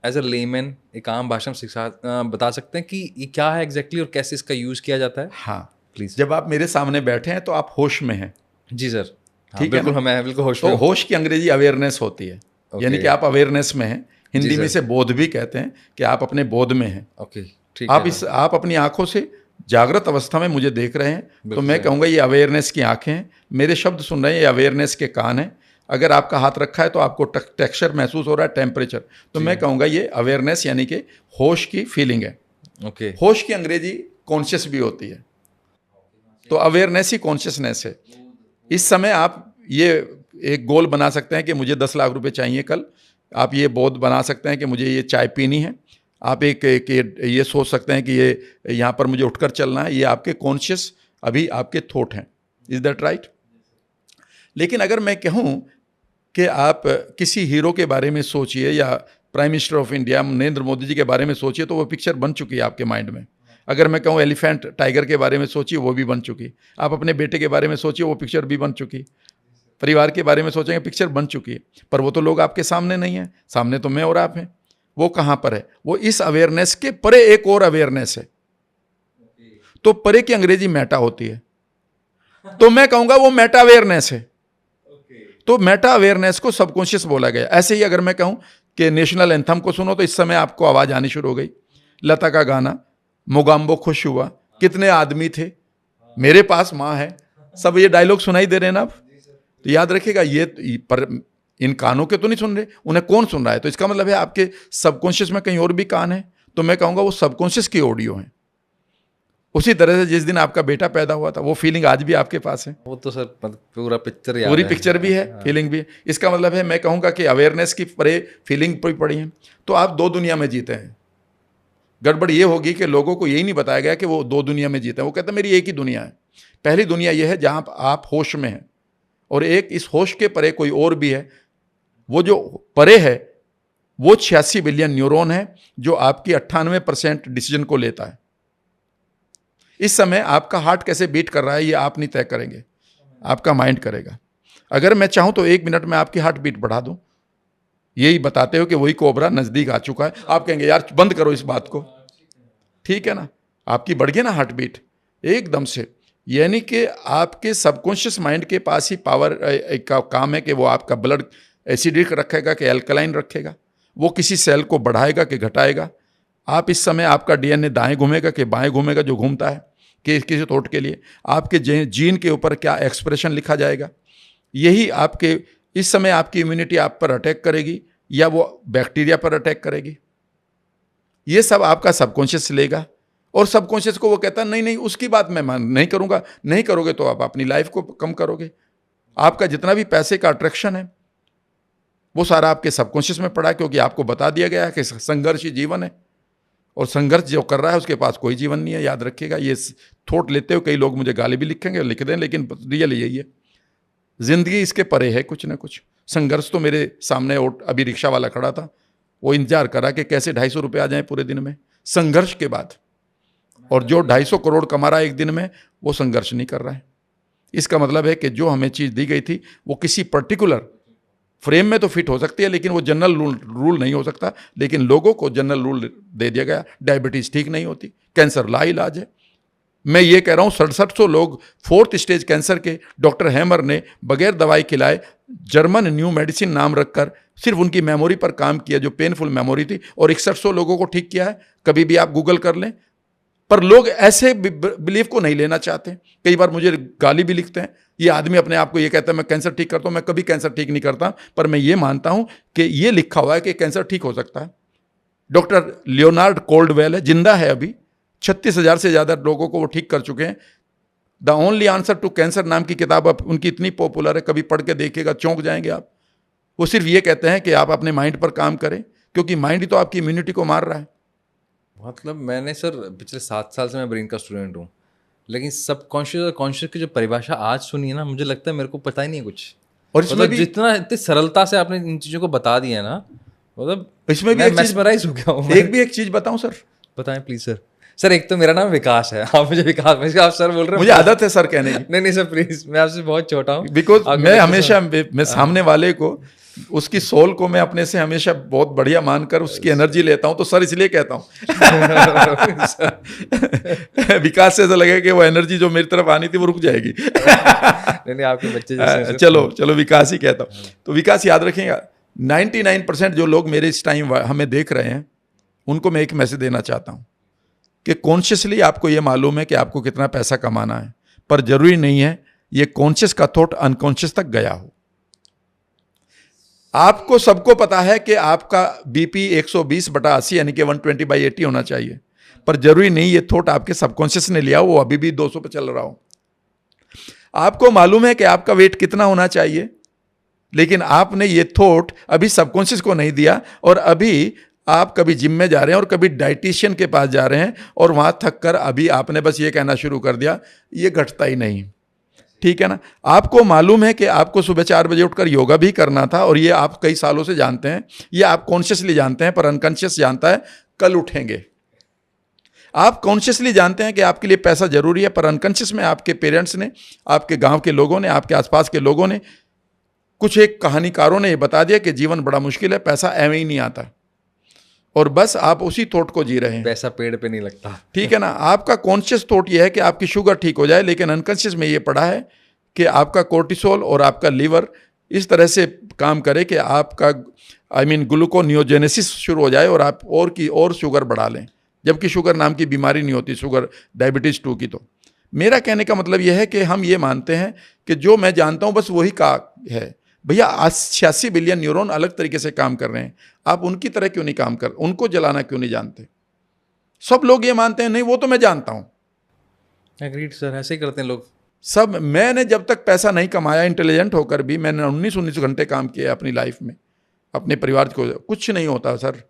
एज अ लेमैन एक आम भाषा में बता सकते हैं कि ये क्या है एग्जैक्टली और कैसे इसका यूज़ किया जाता है? हाँ प्लीज़। जब आप मेरे सामने बैठे हैं तो आप होश में हैं, जी सर। हाँ, ठीक है बिल्कुल, ना? हमें बिल्कुल होश तो में। होश की अंग्रेजी अवेयरनेस होती है, यानी कि आप अवेयरनेस में हैं। हिंदी में इसे बोध भी कहते हैं कि आप अपने बोध में हैं। ओके, ठीक है सर। आप अपनी आंखों से जागृत अवस्था में मुझे देख रहे हैं, तो बिल्कुल मैं सर। कहूँगा ये अवेयरनेस की आंखें हैं। मेरे शब्द सुन रहे हैं, ये अवेयरनेस के कान हैं। अगर आपका हाथ रखा है तो आपको टेक्सचर महसूस हो रहा है, टेम्परेचर, तो मैं कहूँगा ये अवेयरनेस यानी कि होश की फीलिंग है। ओके। होश की अंग्रेजी कॉन्शियस भी होती है, तो अवेयरनेस ही कॉन्शियसनेस है। इस समय आप ये एक गोल बना सकते हैं कि मुझे 10 लाख रुपए चाहिए कल। आप ये बोध बना सकते हैं कि मुझे ये चाय पीनी है। आप एक ये सोच सकते हैं कि ये यहाँ पर मुझे उठकर चलना है। ये आपके कॉन्शियस अभी आपके थॉट हैं। Is that right? लेकिन अगर मैं कहूँ कि आप किसी हीरो के बारे में सोचिए या prime minister of India Narendra Modi ji के बारे में सोचिए, तो वो पिक्चर बन चुकी है आपके माइंड में। अगर मैं कहूँ एलिफेंट टाइगर के बारे में सोचिए, वो भी बन चुकी। आप अपने बेटे के बारे में सोचिए, वो पिक्चर भी बन चुकी। परिवार के बारे में सोचेंगे, पिक्चर बन चुकी है। पर वो तो लोग आपके सामने नहीं है, सामने तो मैं और आप हैं। वो कहाँ पर है? वो इस अवेयरनेस के परे एक और अवेयरनेस है। तो परे की अंग्रेजी मेटा होती है, तो मैं कहूंगा वो मेटा अवेयरनेस है। तो मेटा अवेयरनेस को सबकॉन्शियस बोला गया। ऐसे ही अगर मैं कहूं कि नेशनल एंथम को सुनो, तो इस समय आपको आवाज आनी शुरू हो गई। लता का गाना, मोगाम्बो खुश हुआ, कितने आदमी थे, मेरे पास माँ है, सब ये डायलॉग सुनाई दे रहे हैं ना आप? तो याद रखिएगा, ये पर इन कानों के तो नहीं सुन रहे, उन्हें कौन सुन रहा है? तो इसका मतलब है आपके सबकॉन्शियस में कहीं और भी कान है। तो मैं कहूँगा वो सबकॉन्शियस की ऑडियो है। उसी तरह से जिस दिन आपका बेटा पैदा हुआ था, वो फीलिंग आज भी आपके पास है। वो तो सर पूरा पिक्चर याद पूरी है। पिक्चर भी है, फीलिंग भी है। इसका मतलब है मैं कहूँगा कि अवेयरनेस की परे फीलिंग भी पड़ी है। तो आप दो दुनिया में जीते हैं। गड़बड़ ये होगी कि लोगों को यही नहीं बताया गया कि वो दो दुनिया में जीते हैं। वो कहते हैं मेरी एक ही दुनिया है। पहली दुनिया ये है जहाँ आप होश में हैं, और एक इस होश के परे कोई और भी है। वो जो परे है वो 86 बिलियन न्यूरॉन है, जो आपकी 98% डिसीजन को लेता है। इस समय आपका हार्ट कैसे बीट कर रहा है ये आप नहीं तय करेंगे, आपका माइंड करेगा। अगर मैं चाहूं तो 1 मिनट में आपकी हार्ट बीट बढ़ा दूं, यही बताते हो कि वही कोबरा नजदीक आ चुका है। आप कहेंगे यार बंद करो इस बात को, ठीक है ना? आपकी बढ़ गई ना हार्ट बीट एकदम से। यानी कि आपके सबकॉन्शियस माइंड के पास ही पावर का काम है कि वो आपका ब्लड एसिडिक रखेगा कि अल्कलाइन रखेगा, वो किसी सेल को बढ़ाएगा कि घटाएगा। आप इस समय आपका डीएनए दाएं घूमेगा कि बाएं घूमेगा, जो घूमता है कि किसी थॉट के लिए आपके जीन के ऊपर क्या एक्सप्रेशन लिखा जाएगा, यही आपके इस समय आपकी इम्यूनिटी आप पर अटैक करेगी या वो बैक्टीरिया पर अटैक करेगी। ये सब आपका सबकॉन्शियस लेगा, और सबकॉन्शियस को वो कहता है नहीं नहीं उसकी बात मैं मान नहीं करूंगा। नहीं करोगे तो आप अपनी लाइफ को कम करोगे। आपका जितना भी पैसे का अट्रैक्शन है वो सारा आपके सबकॉन्शियस में पड़ा है, क्योंकि आपको बता दिया गया है कि संघर्ष ही जीवन है, और संघर्ष जो कर रहा है उसके पास कोई जीवन नहीं है। याद रखिएगा, ये थॉट लेते हो कई लोग मुझे गाली भी लिखेंगे, लिख दें, लेकिन रियल यही है। जिंदगी इसके परे है कुछ ना कुछ। संघर्ष तो मेरे सामने अभी रिक्शा वाला खड़ा था, वो इंतजार करा कि कैसे 250 रुपये आ जाएं पूरे दिन में, संघर्ष के बाद। और जो 250 करोड़ कमा रहा है एक दिन में, वो संघर्ष नहीं कर रहा है। इसका मतलब है कि जो हमें चीज़ दी गई थी वो किसी पर्टिकुलर फ्रेम में तो फिट हो सकती है, लेकिन वो जनरल रूल नहीं हो सकता। लेकिन लोगों को जनरल रूल दे दिया गया। डायबिटीज़ ठीक नहीं होती, कैंसर लाइलाज है। मैं ये कह रहा हूँ 6700 लोग 4th स्टेज कैंसर के डॉक्टर हैमर ने बगैर दवाई खिलाए जर्मन न्यू मेडिसिन नाम रखकर सिर्फ उनकी मेमोरी पर काम किया, जो पेनफुल मेमोरी थी, और 6100 लोगों को ठीक किया है। कभी भी आप गूगल कर लें। पर लोग ऐसे बिलीफ को नहीं लेना चाहते। कई बार मुझे गाली भी लिखते हैं। ये आदमी अपने आप को ये कहता है मैं कैंसर ठीक करता हूँ। मैं कभी कैंसर ठीक नहीं करता, पर मैं ये मानता हूँ कि ये लिखा हुआ है कि कैंसर ठीक हो सकता है। डॉक्टर लियोनार्ड कोल्डवेल है, जिंदा है अभी, 36,000 से ज़्यादा लोगों को वो ठीक कर चुके हैं। The only answer to cancer नाम की किताब अब उनकी इतनी पॉपुलर है, कभी पढ़ के देखिएगा, चौंक जाएंगे आप। वो सिर्फ ये कहते हैं कि आप अपने माइंड पर काम करें, क्योंकि माइंड ही तो आपकी इम्यूनिटी को मार रहा है। मतलब मैंने सर पिछले 7 साल से मैं ब्रेन का स्टूडेंट हूँ, लेकिन सबकॉन्शियस और कॉन्शियस की जो परिभाषा आज सुनी है ना, मुझे लगता है मेरे को पता ही नहीं कुछ। और इसमें मतलब भी जितना इतनी सरलता से आपने इन चीज़ों को बता दिया ना, मतलब इसमें भी मैं एक चीज mesmerize हो गया हूँ। एक चीज बताऊं सर, बताएं प्लीज सर। सर एक तो मेरा नाम विकास है, आप मुझे विकास, मैं आप सर बोल रहे हो। मुझे आदत है सर कहने की। नहीं नहीं सर प्लीज, मैं आपसे बहुत छोटा हूँ। बिकॉज आपके मैं बच्चे हमेशा सर- मैं सामने वाले को, उसकी सोल को मैं अपने से हमेशा बहुत बढ़िया मानकर उसकी एनर्जी लेता हूँ, तो सर इसलिए कहता हूँ। विकास से ऐसा लगे कि वो एनर्जी जो मेरी तरफ आनी थी वो रुक जाएगी। नहीं नहीं, आपके बच्चे जैसे हैं सर। चलो चलो विकास ही कहता हूँ। तो विकास याद रखेंगे, 99% जो लोग मेरे इस टाइम हमें देख रहे हैं, उनको मैं एक मैसेज देना चाहता हूँ कि कॉन्शियसली आपको ये मालूम है कि आपको कितना पैसा कमाना है, पर जरूरी नहीं है ये कॉन्शियस का थॉट अनकॉन्शियस तक गया हो। आपको सबको पता है कि आपका बीपी 120/80 यानी कि 120/80 होना चाहिए, पर जरूरी नहीं ये थॉट आपके सबकॉन्शियस ने लिया हो, वो अभी भी 200 पे चल रहा हो। आपको मालूम है कि आपका वेट कितना होना चाहिए, लेकिन आपने ये थॉट अभी सबकॉन्शियस को नहीं दिया, और अभी आप कभी जिम में जा रहे हैं और कभी डाइटिशियन के पास जा रहे हैं, और वहां थक कर अभी आपने बस ये कहना शुरू कर दिया ये घटता ही नहीं। ठीक है ना? आपको मालूम है कि आपको सुबह 4 बजे उठकर योगा भी करना था, और ये आप कई सालों से जानते हैं, ये आप कॉन्शियसली जानते हैं, पर अनकॉन्शियस जानता है कल उठेंगे। आप कॉन्शियसली जानते हैं कि आपके लिए पैसा जरूरी है, पर अनकॉन्शियस में आपके पेरेंट्स ने, आपके गांव के लोगों ने, आपके आसपास के लोगों ने, कुछ एक कहानीकारों ने ये बता दिया कि जीवन बड़ा मुश्किल है, पैसा एवं ही नहीं आता, और बस आप उसी थॉट को जी रहे हैं। पैसा पेड़ पे नहीं लगता। ठीक है ना? आपका कॉन्शियस थॉट ये है कि आपकी शुगर ठीक हो जाए, लेकिन अनकॉन्शियस में ये पड़ा है कि आपका कोर्टिसोल और आपका लीवर इस तरह से काम करे कि आपका ग्लूकोनियोजेनेसिस शुरू हो जाए, और आप और शुगर बढ़ा लें, जबकि शुगर नाम की बीमारी नहीं होती, शुगर डायबिटीज 2 की। तो मेरा कहने का मतलब यह है कि हम ये मानते हैं कि जो मैं जानता हूं बस वही का है। भैया 86 बिलियन न्यूरॉन अलग तरीके से काम कर रहे हैं, आप उनकी तरह क्यों नहीं काम कर, उनको जलाना क्यों नहीं जानते? सब लोग ये मानते हैं नहीं वो तो मैं जानता हूं। एग्रीड सर, ऐसे ही करते हैं लोग सब, मैंने जब तक पैसा नहीं कमाया इंटेलिजेंट होकर भी, मैंने 19 घंटे काम किया अपनी लाइफ में, अपने परिवार को कुछ नहीं होता सर।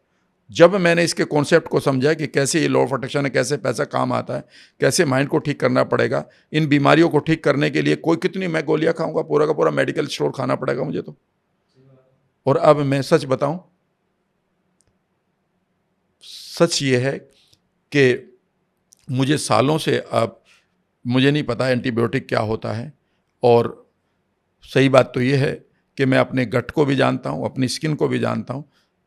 जब मैंने इसके कॉन्सेप्ट को समझा कि कैसे ये लॉ ऑफ अट्रैक्शन है, कैसे पैसा काम आता है, कैसे माइंड को ठीक करना पड़ेगा, इन बीमारियों को ठीक करने के लिए कोई कितनी मैं गोलियां खाऊंगा, पूरा का पूरा मेडिकल स्टोर खाना पड़ेगा मुझे तो। और अब मैं सच बताऊं, सच ये है कि मुझे सालों से अब मुझे नहीं पता एंटीबायोटिक क्या होता है, और सही बात तो ये है कि मैं अपने गट को भी जानता हूँ, अपनी स्किन को भी जानता हूँ।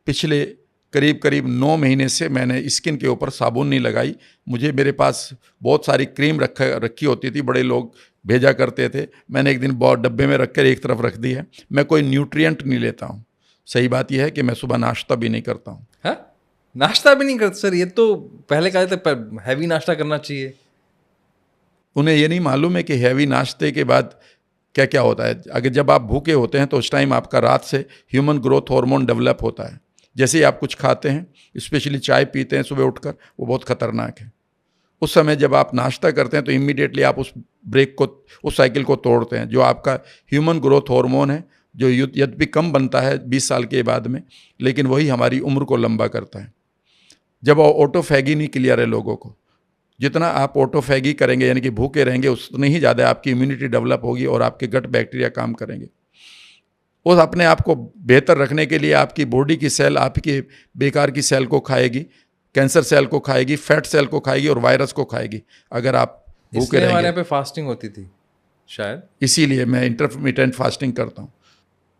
पिछले करीब 9 महीने से मैंने स्किन के ऊपर साबुन नहीं लगाई। मुझे मेरे पास बहुत सारी क्रीम रखी होती थी, बड़े लोग भेजा करते थे, मैंने एक दिन बहुत डब्बे में रख कर एक तरफ रख दी है। मैं कोई न्यूट्रिएंट नहीं लेता हूँ। सही बात यह है कि मैं सुबह नाश्ता भी नहीं करता हूँ। है, नाश्ता भी नहीं करते सर? ये तो पहले कहा था हैवी नाश्ता करना चाहिए। उन्हें ये नहीं मालूम है कि हैवी नाश्ते के बाद क्या क्या होता है। अगर जब आप भूखे होते हैं तो उस टाइम आपका रात से ह्यूमन ग्रोथ हार्मोन डेवलप होता है। जैसे ही आप कुछ खाते हैं, स्पेशली चाय पीते हैं सुबह उठकर, वो बहुत खतरनाक है। उस समय जब आप नाश्ता करते हैं तो इमीडिएटली आप उस ब्रेक को, उस साइकिल को तोड़ते हैं। जो आपका ह्यूमन ग्रोथ हार्मोन है, जो यद्यपि कम बनता है 20 साल के बाद में, लेकिन वही हमारी उम्र को लंबा करता है। जब ऑटोफैगी नहीं क्लियर है लोगों को, जितना आप ऑटोफैगी करेंगे यानी कि भूखे रहेंगे, उतनी ही ज़्यादा आपकी इम्यूनिटी डेवलप होगी और आपके गट बैक्टीरिया काम करेंगे। उस अपने आप को बेहतर रखने के लिए आपकी बॉडी की सेल आपकी बेकार की सेल को खाएगी, कैंसर सेल को खाएगी, फैट सेल को खाएगी और वायरस को खाएगी अगर आप भूखे रहेंगे। हमारे यहाँ पे फास्टिंग होती थी शायद, इसीलिए मैं इंटरमिटेंट फास्टिंग करता हूँ।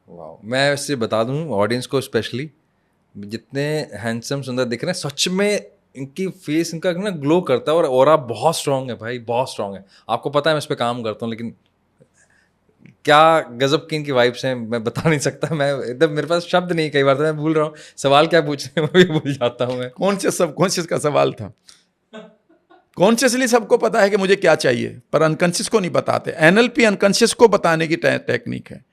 वाह, मैं इससे बता दूं ऑडियंस को, स्पेशली जितने हैंडसम सुंदर दिख रहे हैं, सच में इनकी फेस, इनका ना ग्लो करता है, और ऑरा बहुत स्ट्रांग है भाई, बहुत स्ट्रांग है। आपको पता है मैं इस पर काम करता हूँ, लेकिन क्या गजब की इनकी वाइब्स हैं, मैं बता नहीं सकता। मैं एकदम, मेरे पास शब्द नहीं, कई बार तो मैं भूल रहा हूँ सवाल क्या पूछ रहे हैं, मैं भी भूल जाता हूँ। मैं कॉन्शियस का सवाल था। कॉन्शियसली सबको पता है कि मुझे क्या चाहिए, पर अनकॉन्शियस को नहीं बताते। एनएलपी अनकॉन्शियस को बताने की टेक्निक है।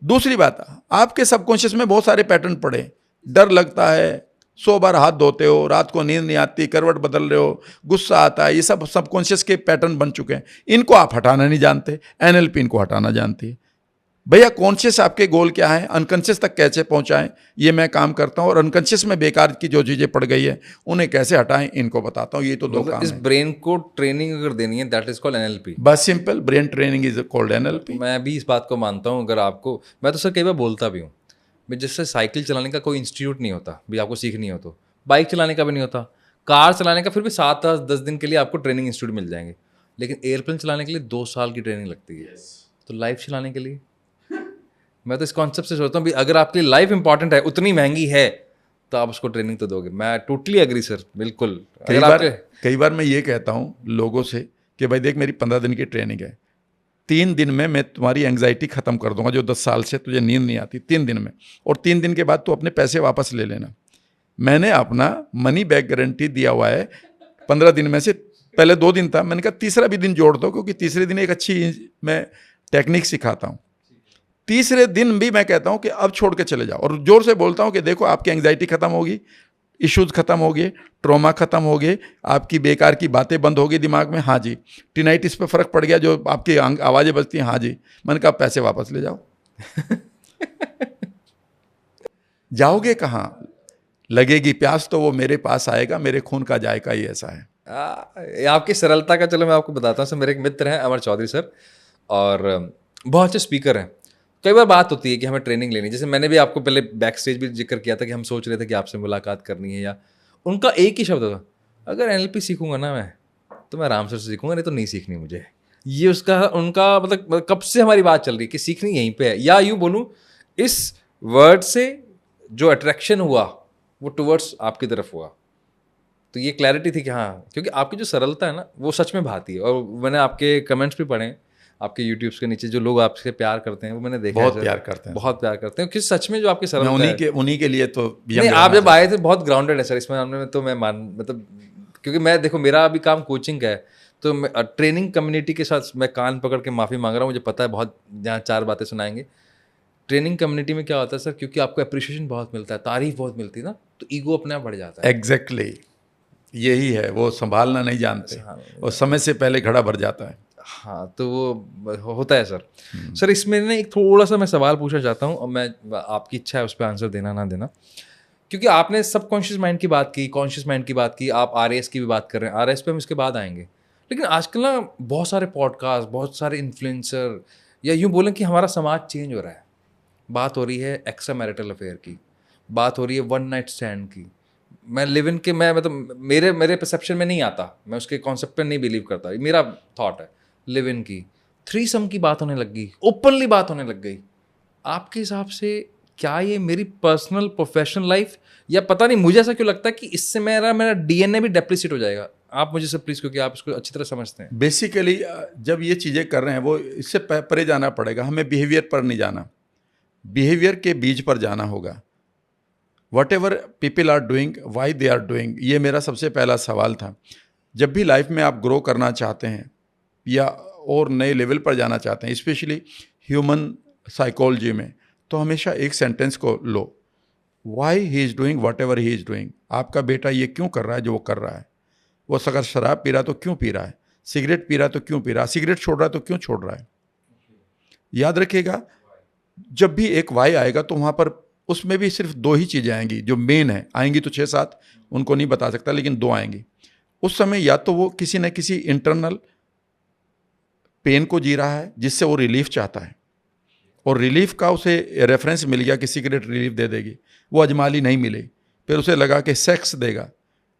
दूसरी बात, आपके सबकॉन्शियस में बहुत सारे पैटर्न पड़े। डर लगता है, 100 बार हाथ धोते हो, रात को नींद नहीं आती, करवट बदल रहे हो, गुस्सा आता है, ये सब सबकॉन्शियस के पैटर्न बन चुके हैं। इनको आप हटाना नहीं जानते, एनएलपी इनको हटाना जानती है। भैया कॉन्शियस आपके गोल क्या है, अनकॉन्शियस तक कैसे पहुंचाएं, ये मैं काम करता हूं। और अनकॉन्शियस में बेकार की जो चीजें पड़ गई है उन्हें कैसे हटाएं, इनको बताता हूं। ये तो दो काम इस है। ब्रेन को ट्रेनिंग अगर देनी है, दैट इज कॉल्ड एनएलपी। बस simple, brain training is called NLP. मैं भी इस बात को मानता हूँ। अगर आपको, मैं तो सर कई बार बोलता भी हूँ, मैं जैसे साइकिल चलाने का कोई इंस्टीट्यूट नहीं होता भी, आपको सीखनी हो तो बाइक चलाने का भी नहीं होता, कार चलाने का फिर भी 7-10 दिन के लिए आपको ट्रेनिंग इंस्टीट्यूट मिल जाएंगे, लेकिन एयरप्लेन चलाने के लिए 2 साल की ट्रेनिंग लगती है। तो लाइफ चलाने के लिए मैं तो इस कॉन्सेप्ट से सोचता हूँ भी अगर आपके लिए लाइफ इंपॉर्टेंट है, उतनी महंगी है, तो आप उसको ट्रेनिंग तो दोगे। मैं टोटली एग्री सर, बिल्कुल। कई बार मैं ये कहता हूँ लोगों से कि भाई देख, मेरी 15 दिन की ट्रेनिंग है, 3 दिन में मैं तुम्हारी एंग्जाइटी खत्म कर दूंगा, जो 10 साल से तुझे नींद नहीं आती, 3 दिन में, और 3 दिन के बाद तू अपने पैसे वापस ले लेना। मैंने अपना मनी बैक गारंटी दिया हुआ है 15 दिन में से। पहले 2 दिन था, मैंने कहा तीसरा भी दिन जोड़ दो, क्योंकि तीसरे दिन एक अच्छी मैं टेक्निक सिखाता हूँ। तीसरे दिन भी मैं कहता हूँ कि अब छोड़ के चले जाओ, और जोर से बोलता हूँ कि देखो आपकी एंग्जाइटी खत्म होगी, इश्यूज खत्म हो गए, ट्रॉमा खत्म हो गए, आपकी बेकार की बातें बंद होगी दिमाग में। हाँ जी, टिनाइटिस पे फर्क पड़ गया, जो आपकी आवाज़ें बजती हैं, हाँ जी। मैंने कहा पैसे वापस ले जाओ। जाओगे कहाँ? लगेगी प्यास तो वो मेरे पास आएगा, मेरे खून का जायका ही ऐसा है। आपकी सरलता का, चलो मैं आपको बताता हूँ सर। मेरे एक मित्र हैं अमर चौधरी सर, और बहुत अच्छे स्पीकर हैं। कई बार बात होती है कि हमें ट्रेनिंग लेनी, जैसे मैंने भी आपको पहले बैक स्टेज भी जिक्र किया था कि हम सोच रहे थे कि आपसे मुलाकात करनी है, या उनका एक ही शब्द था, अगर NLP सीखूंगा ना मैं, तो मैं राम सर से सीखूंगा, नहीं तो नहीं सीखनी मुझे। ये उनका मतलब कब से हमारी बात चल रही है कि सीखनी यहीं पे है। या यूँ बोलूँ, इस वर्ड से जो अट्रैक्शन हुआ वो टुवर्ड्स आपकी तरफ हुआ। तो ये क्लैरिटी थी कि हाँ, क्योंकि आपकी जो सरलता है ना, वो सच में भाती है। और मैंने आपके कमेंट्स भी पढ़े, आपके यूट्यूब्स के नीचे जो लोग आपसे प्यार करते हैं, वो मैंने देखा बहुत प्यार करते हैं, बहुत प्यार करते हैं, कि सच में जो आपकी सरलता है। उन्हीं के लिए तो नहीं, आप जब आए थे बहुत ग्राउंडेड है सर इसमें में, तो मैं मतलब क्योंकि मैं देखो, मेरा अभी काम कोचिंग का है, तो ट्रेनिंग कम्युनिटी के साथ मैं कान पकड़ के माफ़ी मांग रहा हूँ। मुझे पता है बहुत जहाँ 4 बातें सुनाएंगे। ट्रेनिंग कम्युनिटी में क्या होता है सर, क्योंकि आपको अप्रिशिएशन बहुत मिलता है, तारीफ बहुत मिलती है ना, तो ईगो अपने आप बढ़ जाता है। एग्जैक्टली यही है, वो संभालना नहीं जानते, और समय से पहले घड़ा भर जाता है। हाँ, तो वो होता है सर। सर इसमें ना एक थोड़ा सा मैं सवाल पूछना चाहता हूँ, और मैं, आपकी इच्छा है उस पर आंसर देना ना देना, क्योंकि आपने सबकॉन्शियस माइंड की बात की, कॉन्शियस माइंड की बात की, आप RAS की भी बात कर रहे हैं। RAS पे हम इसके बाद आएंगे। लेकिन आजकल ना बहुत सारे पॉडकास्ट, बहुत सारे इन्फ्लुएंसर, या यूँ बोलें कि हमारा समाज चेंज हो रहा है। बात हो रही है एक्स्ट्रा मैरिटल अफेयर की, बात हो रही है वन नाइट स्टैंड की। मैं लिव इन के, मैं मतलब मेरे परसेप्शन में नहीं आता, मैं उसके कॉन्सेप्ट पे नहीं बिलीव करता। मेरा थॉट है लिव इन की, थ्रीसम की बात होने लग गई, ओपनली बात होने लग गई। आपके हिसाब से क्या ये मेरी पर्सनल प्रोफेशनल लाइफ, या पता नहीं, मुझे ऐसा क्यों लगता है कि इससे मेरा DNA भी डेप्रिसिएट हो जाएगा। आप मुझे से प्लीज़, क्योंकि आप इसको अच्छी तरह समझते हैं। बेसिकली जब ये चीज़ें कर रहे हैं, वो इससे परे जाना पड़ेगा, हमें बिहेवियर पर नहीं जाना, बिहेवियर के बीज पर जाना होगा। Whatever people are doing, why they are doing, ये मेरा सबसे पहला सवाल था। जब भी लाइफ में आप ग्रो करना चाहते हैं या और नए लेवल पर जाना चाहते हैं, स्पेशली ह्यूमन साइकोलॉजी में, तो हमेशा एक सेंटेंस को लो, why he is doing whatever he is doing. आपका बेटा ये क्यों कर रहा है जो वो कर रहा है? वो अगर शराब पी रहा है तो क्यों पी रहा है? सिगरेट पी रहा है तो क्यों पी रहा है? सिगरेट छोड़ रहा है तो क्यों छोड़ रहा है? याद रखिएगा, जब भी एक वाई आएगा तो वहाँ पर उसमें भी सिर्फ 2 ही चीज़ें आएंगी जो मेन है। आएंगी तो 6-7 उनको नहीं बता सकता, लेकिन 2 आएंगी उस समय। या तो वो किसी न किसी इंटरनल पेन को जी रहा है जिससे वो रिलीफ चाहता है, और रिलीफ का उसे रेफरेंस मिल गया कि सिगरेट रिलीफ दे देगी, वो अजमाली नहीं मिली, फिर उसे लगा कि सेक्स देगा,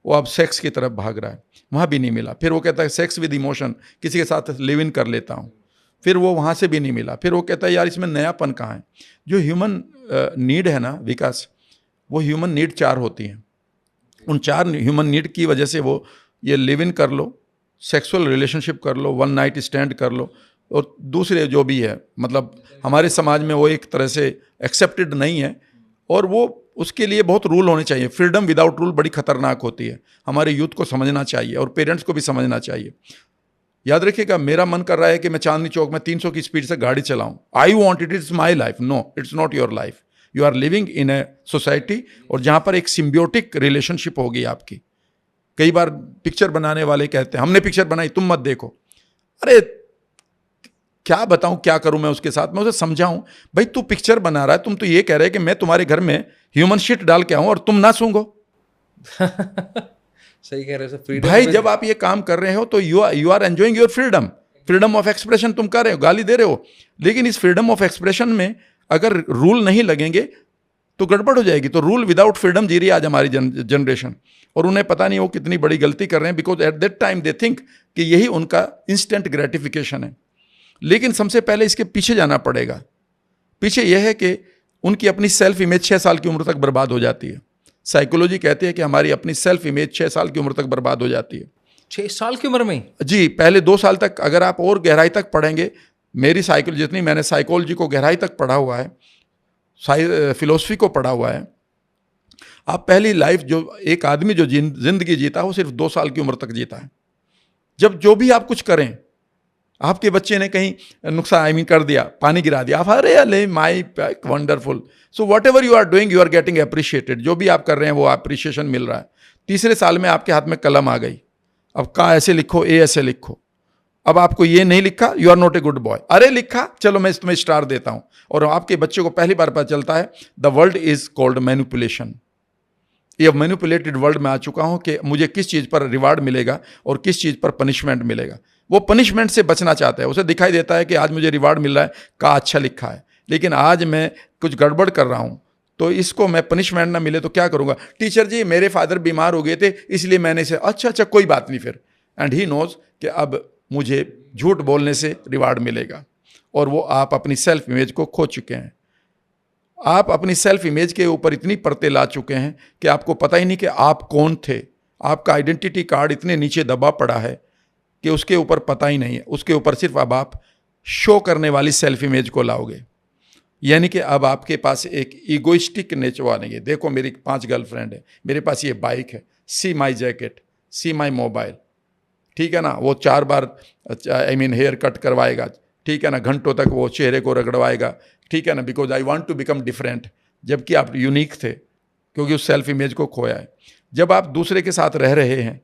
वो अब सेक्स की तरफ भाग रहा है, वहाँ भी नहीं मिला, फिर वो कहता है सेक्स विद इमोशन, किसी के साथ लिव इन कर लेता हूँ, फिर वो वहाँ से भी नहीं मिला, फिर वो कहता है यार इसमें नयापन कहाँ है। जो ह्यूमन नीड है ना विकास, वो ह्यूमन नीड 4 होती हैं। उन 4 ह्यूमन नीड की वजह से वो ये लिव इन कर लो, सेक्सुअल रिलेशनशिप कर लो, वन नाइट स्टैंड कर लो, और दूसरे जो भी है, मतलब हमारे समाज में वो एक तरह से एक्सेप्टेड नहीं है, और वो उसके लिए बहुत रूल होने चाहिए। फ्रीडम विदाउट रूल बड़ी खतरनाक होती है। हमारे यूथ को समझना चाहिए और पेरेंट्स को भी समझना चाहिए। याद रखिएगा, मेरा मन कर रहा है कि मैं चांदनी चौक में 300 की स्पीड से गाड़ी चलाऊं, I want it, it's my life. No, it's not your life. You are living in a society, और जहाँ पर एक सिम्बियोटिक रिलेशनशिप होगी आपकी। कई बार पिक्चर बनाने वाले कहते हैं हमने पिक्चर बनाई तुम मत देखो। अरे क्या बताऊं, क्या करूं मैं उसके साथ? मैं उसे समझाऊं, भाई तू पिक्चर बना रहा है, तुम तो ये कह रहे हैं कि मैं तुम्हारे घर में ह्यूमन शिट डाल के आऊं और तुम ना सूंघो। सही कह रहे हो फ्रीडम। भाई जब आप ये काम कर रहे हो तो you are enjoying your freedom. Freedom of expression तुम कर रहे हो, गाली दे रहे हो, लेकिन इस फ्रीडम ऑफ एक्सप्रेशन में अगर रूल नहीं लगेंगे तो गड़बड़ हो जाएगी। तो रूल विदाउट फ्रीडम जी रही है आज हमारी जनरेशन, और उन्हें पता नहीं वो कितनी बड़ी गलती कर रहे हैं, because at that time they think कि यही उनका इंस्टेंट ग्रेटिफिकेशन है। लेकिन सबसे पहले इसके पीछे जाना पड़ेगा। पीछे यह है कि उनकी अपनी सेल्फ इमेज 6 साल की उम्र तक बर्बाद हो जाती है। साइकोलॉजी कहती है कि हमारी अपनी सेल्फ इमेज 6 साल की उम्र तक बर्बाद हो जाती है। 6 साल की उम्र में? जी, पहले 2 साल तक अगर आप और गहराई तक पढ़ेंगे, मेरी साइकोलॉजी जितनी मैंने साइकोलॉजी को गहराई तक पढ़ा हुआ है, फिलोसफी को पढ़ा हुआ है, आप पहली लाइफ जो एक आदमी जो जिंदगी जीता है वो सिर्फ 2 साल की उम्र तक जीता है। जब जो भी आप कुछ करें, आपके बच्चे ने कहीं नुकसान कर दिया, पानी गिरा दिया, आप अरे अले my wonderful, so whatever you are doing you are getting appreciated. जो भी आप कर रहे हैं वो अप्रिशिएशन मिल रहा है। तीसरे साल में आपके हाथ में कलम आ गई, अब का ऐसे लिखो, ए ऐसे लिखो। अब आपको ये नहीं लिखा, you are not a good boy. अरे लिखा, चलो मैं तुम्हें स्टार देता हूं। और आपके बच्चे को पहली बार पता चलता है the world is called manipulation. ये मैनिपुलेटेड वर्ल्ड में आ चुका हूं कि मुझे किस चीज पर रिवार्ड मिलेगा और किस चीज पर पनिशमेंट मिलेगा। वो पनिशमेंट से बचना चाहता है। उसे दिखाई देता है कि आज मुझे रिवार्ड मिल रहा है, का अच्छा लिखा है, लेकिन आज मैं कुछ गड़बड़ कर रहा हूं, तो इसको मैं पनिशमेंट ना मिले तो क्या करूंगा। टीचर जी मेरे फादर बीमार हो गए थे इसलिए मैंने इसे, अच्छा कोई बात नहीं फिर। एंड ही नोज कि अब मुझे झूठ बोलने से रिवार्ड मिलेगा। और वो आप अपनी सेल्फ इमेज को खो चुके हैं। आप अपनी सेल्फ इमेज के ऊपर इतनी परतें ला चुके हैं कि आपको पता ही नहीं कि आप कौन थे। आपका आइडेंटिटी कार्ड इतने नीचे दबा पड़ा है कि उसके ऊपर पता ही नहीं है। उसके ऊपर सिर्फ अब आप शो करने वाली सेल्फ इमेज को लाओगे। यानी कि अब आपके पास एक ईगोइस्टिक नेचर आ नहीं है। देखो मेरी 5 गर्लफ्रेंड है, मेरे पास ये बाइक है, सी माई जैकेट, सी माई मोबाइल, ठीक है ना। वो 4 बार हेयर कट करवाएगा, ठीक है ना, घंटों तक वो चेहरे को रगड़वाएगा, ठीक है ना, because I want to become different. जबकि आप यूनिक थे, क्योंकि उस सेल्फ इमेज को खोया है। जब आप दूसरे के साथ रह रहे हैं,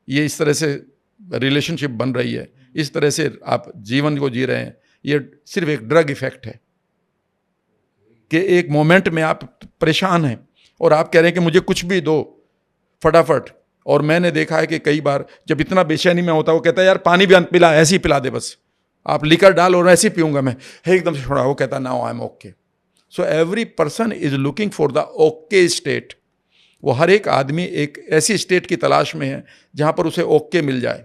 ये इस तरह से रिलेशनशिप बन रही है, इस तरह से आप जीवन को जी रहे हैं, ये सिर्फ एक ड्रग इफेक्ट है कि एक मोमेंट में आप परेशान हैं और आप कह रहे हैं कि मुझे कुछ भी दो फटाफट। और मैंने देखा है कि कई बार जब इतना बेचैनी में होता है, वो कहता है यार पानी भी पिला, ऐसे ही पिला दे बस, आप लिकर डाल और ऐसे ही पीऊंगा मैं, एकदम से छोड़ा। वो कहता now I am okay. So every person is looking for the okay state. वो हर एक आदमी एक ऐसी स्टेट की तलाश में है जहां पर उसे ओके मिल जाए,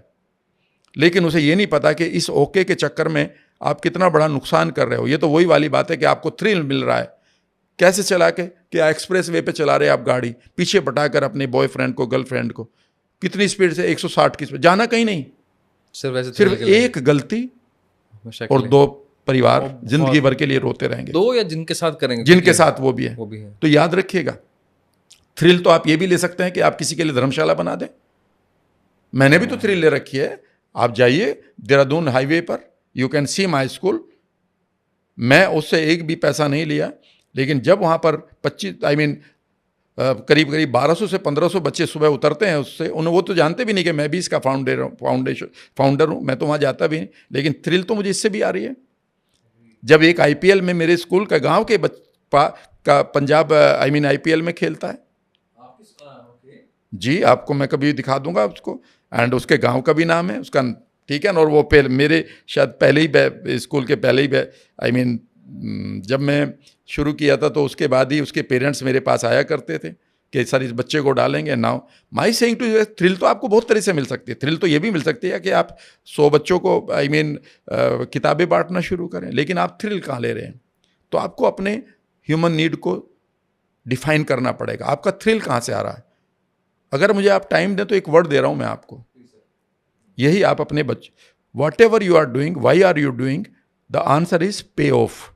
लेकिन उसे ये नहीं पता कि इस ओके के चक्कर में आप कितना बड़ा नुकसान कर रहे हो। ये तो वही वाली बात है कि आपको थ्रिल मिल रहा है, कैसे चला के, क्या एक्सप्रेस वे पे चला रहे आप गाड़ी, पीछे बटाकर अपने बॉयफ्रेंड को, गर्लफ्रेंड को, कितनी स्पीड से, 160 की स्पीड, जाना कहीं नहीं, सिर्फ एक गलती और 2 परिवार जिंदगी भर के लिए रोते रहेंगे। 2 या जिनके साथ करेंगे, जिनके साथ वो भी है। है। तो याद रखिएगा, थ्रिल तो आप ये भी ले सकते हैं कि आप किसी के लिए धर्मशाला बना दें। मैंने भी तो थ्रिल ले रखी है। आप जाइए देहरादून हाईवे पर, you can see my school. मैं उससे एक भी पैसा नहीं लिया, लेकिन जब वहाँ पर 25 करीब 1200 से 1500 बच्चे सुबह उतरते हैं उससे, उन्हें वो तो जानते भी नहीं कि मैं भी इसका फाउंडर हूँ। मैं तो वहाँ जाता भी नहीं, लेकिन थ्रिल तो मुझे इससे भी आ रही है। जब एक IPL में मेरे स्कूल का गांव के का पंजाब IPL में खेलता है, जी आपको मैं कभी दिखा दूंगा उसको, एंड उसके गांव का भी नाम है उसका, ठीक है ना। और वो मेरे शायद पहले ही स्कूल के पहले ही जब मैं शुरू किया था तो उसके बाद ही उसके पेरेंट्स मेरे पास आया करते थे कि सर इस बच्चे को डालेंगे। Now my saying to you, thrill तो आपको बहुत तरह से मिल सकती है। थ्रिल तो ये भी मिल सकती है कि आप 100 बच्चों को किताबें बांटना शुरू करें, लेकिन आप थ्रिल कहाँ ले रहे हैं? तो आपको अपने ह्यूमन नीड को डिफाइन करना पड़ेगा। आपका थ्रिल कहाँ से आ रहा है? अगर मुझे आप टाइम दें तो एक वर्ड दे रहा हूं मैं आपको, यही आप अपने बच्चे, whatever you are doing, why are you doing, the answer is pay off.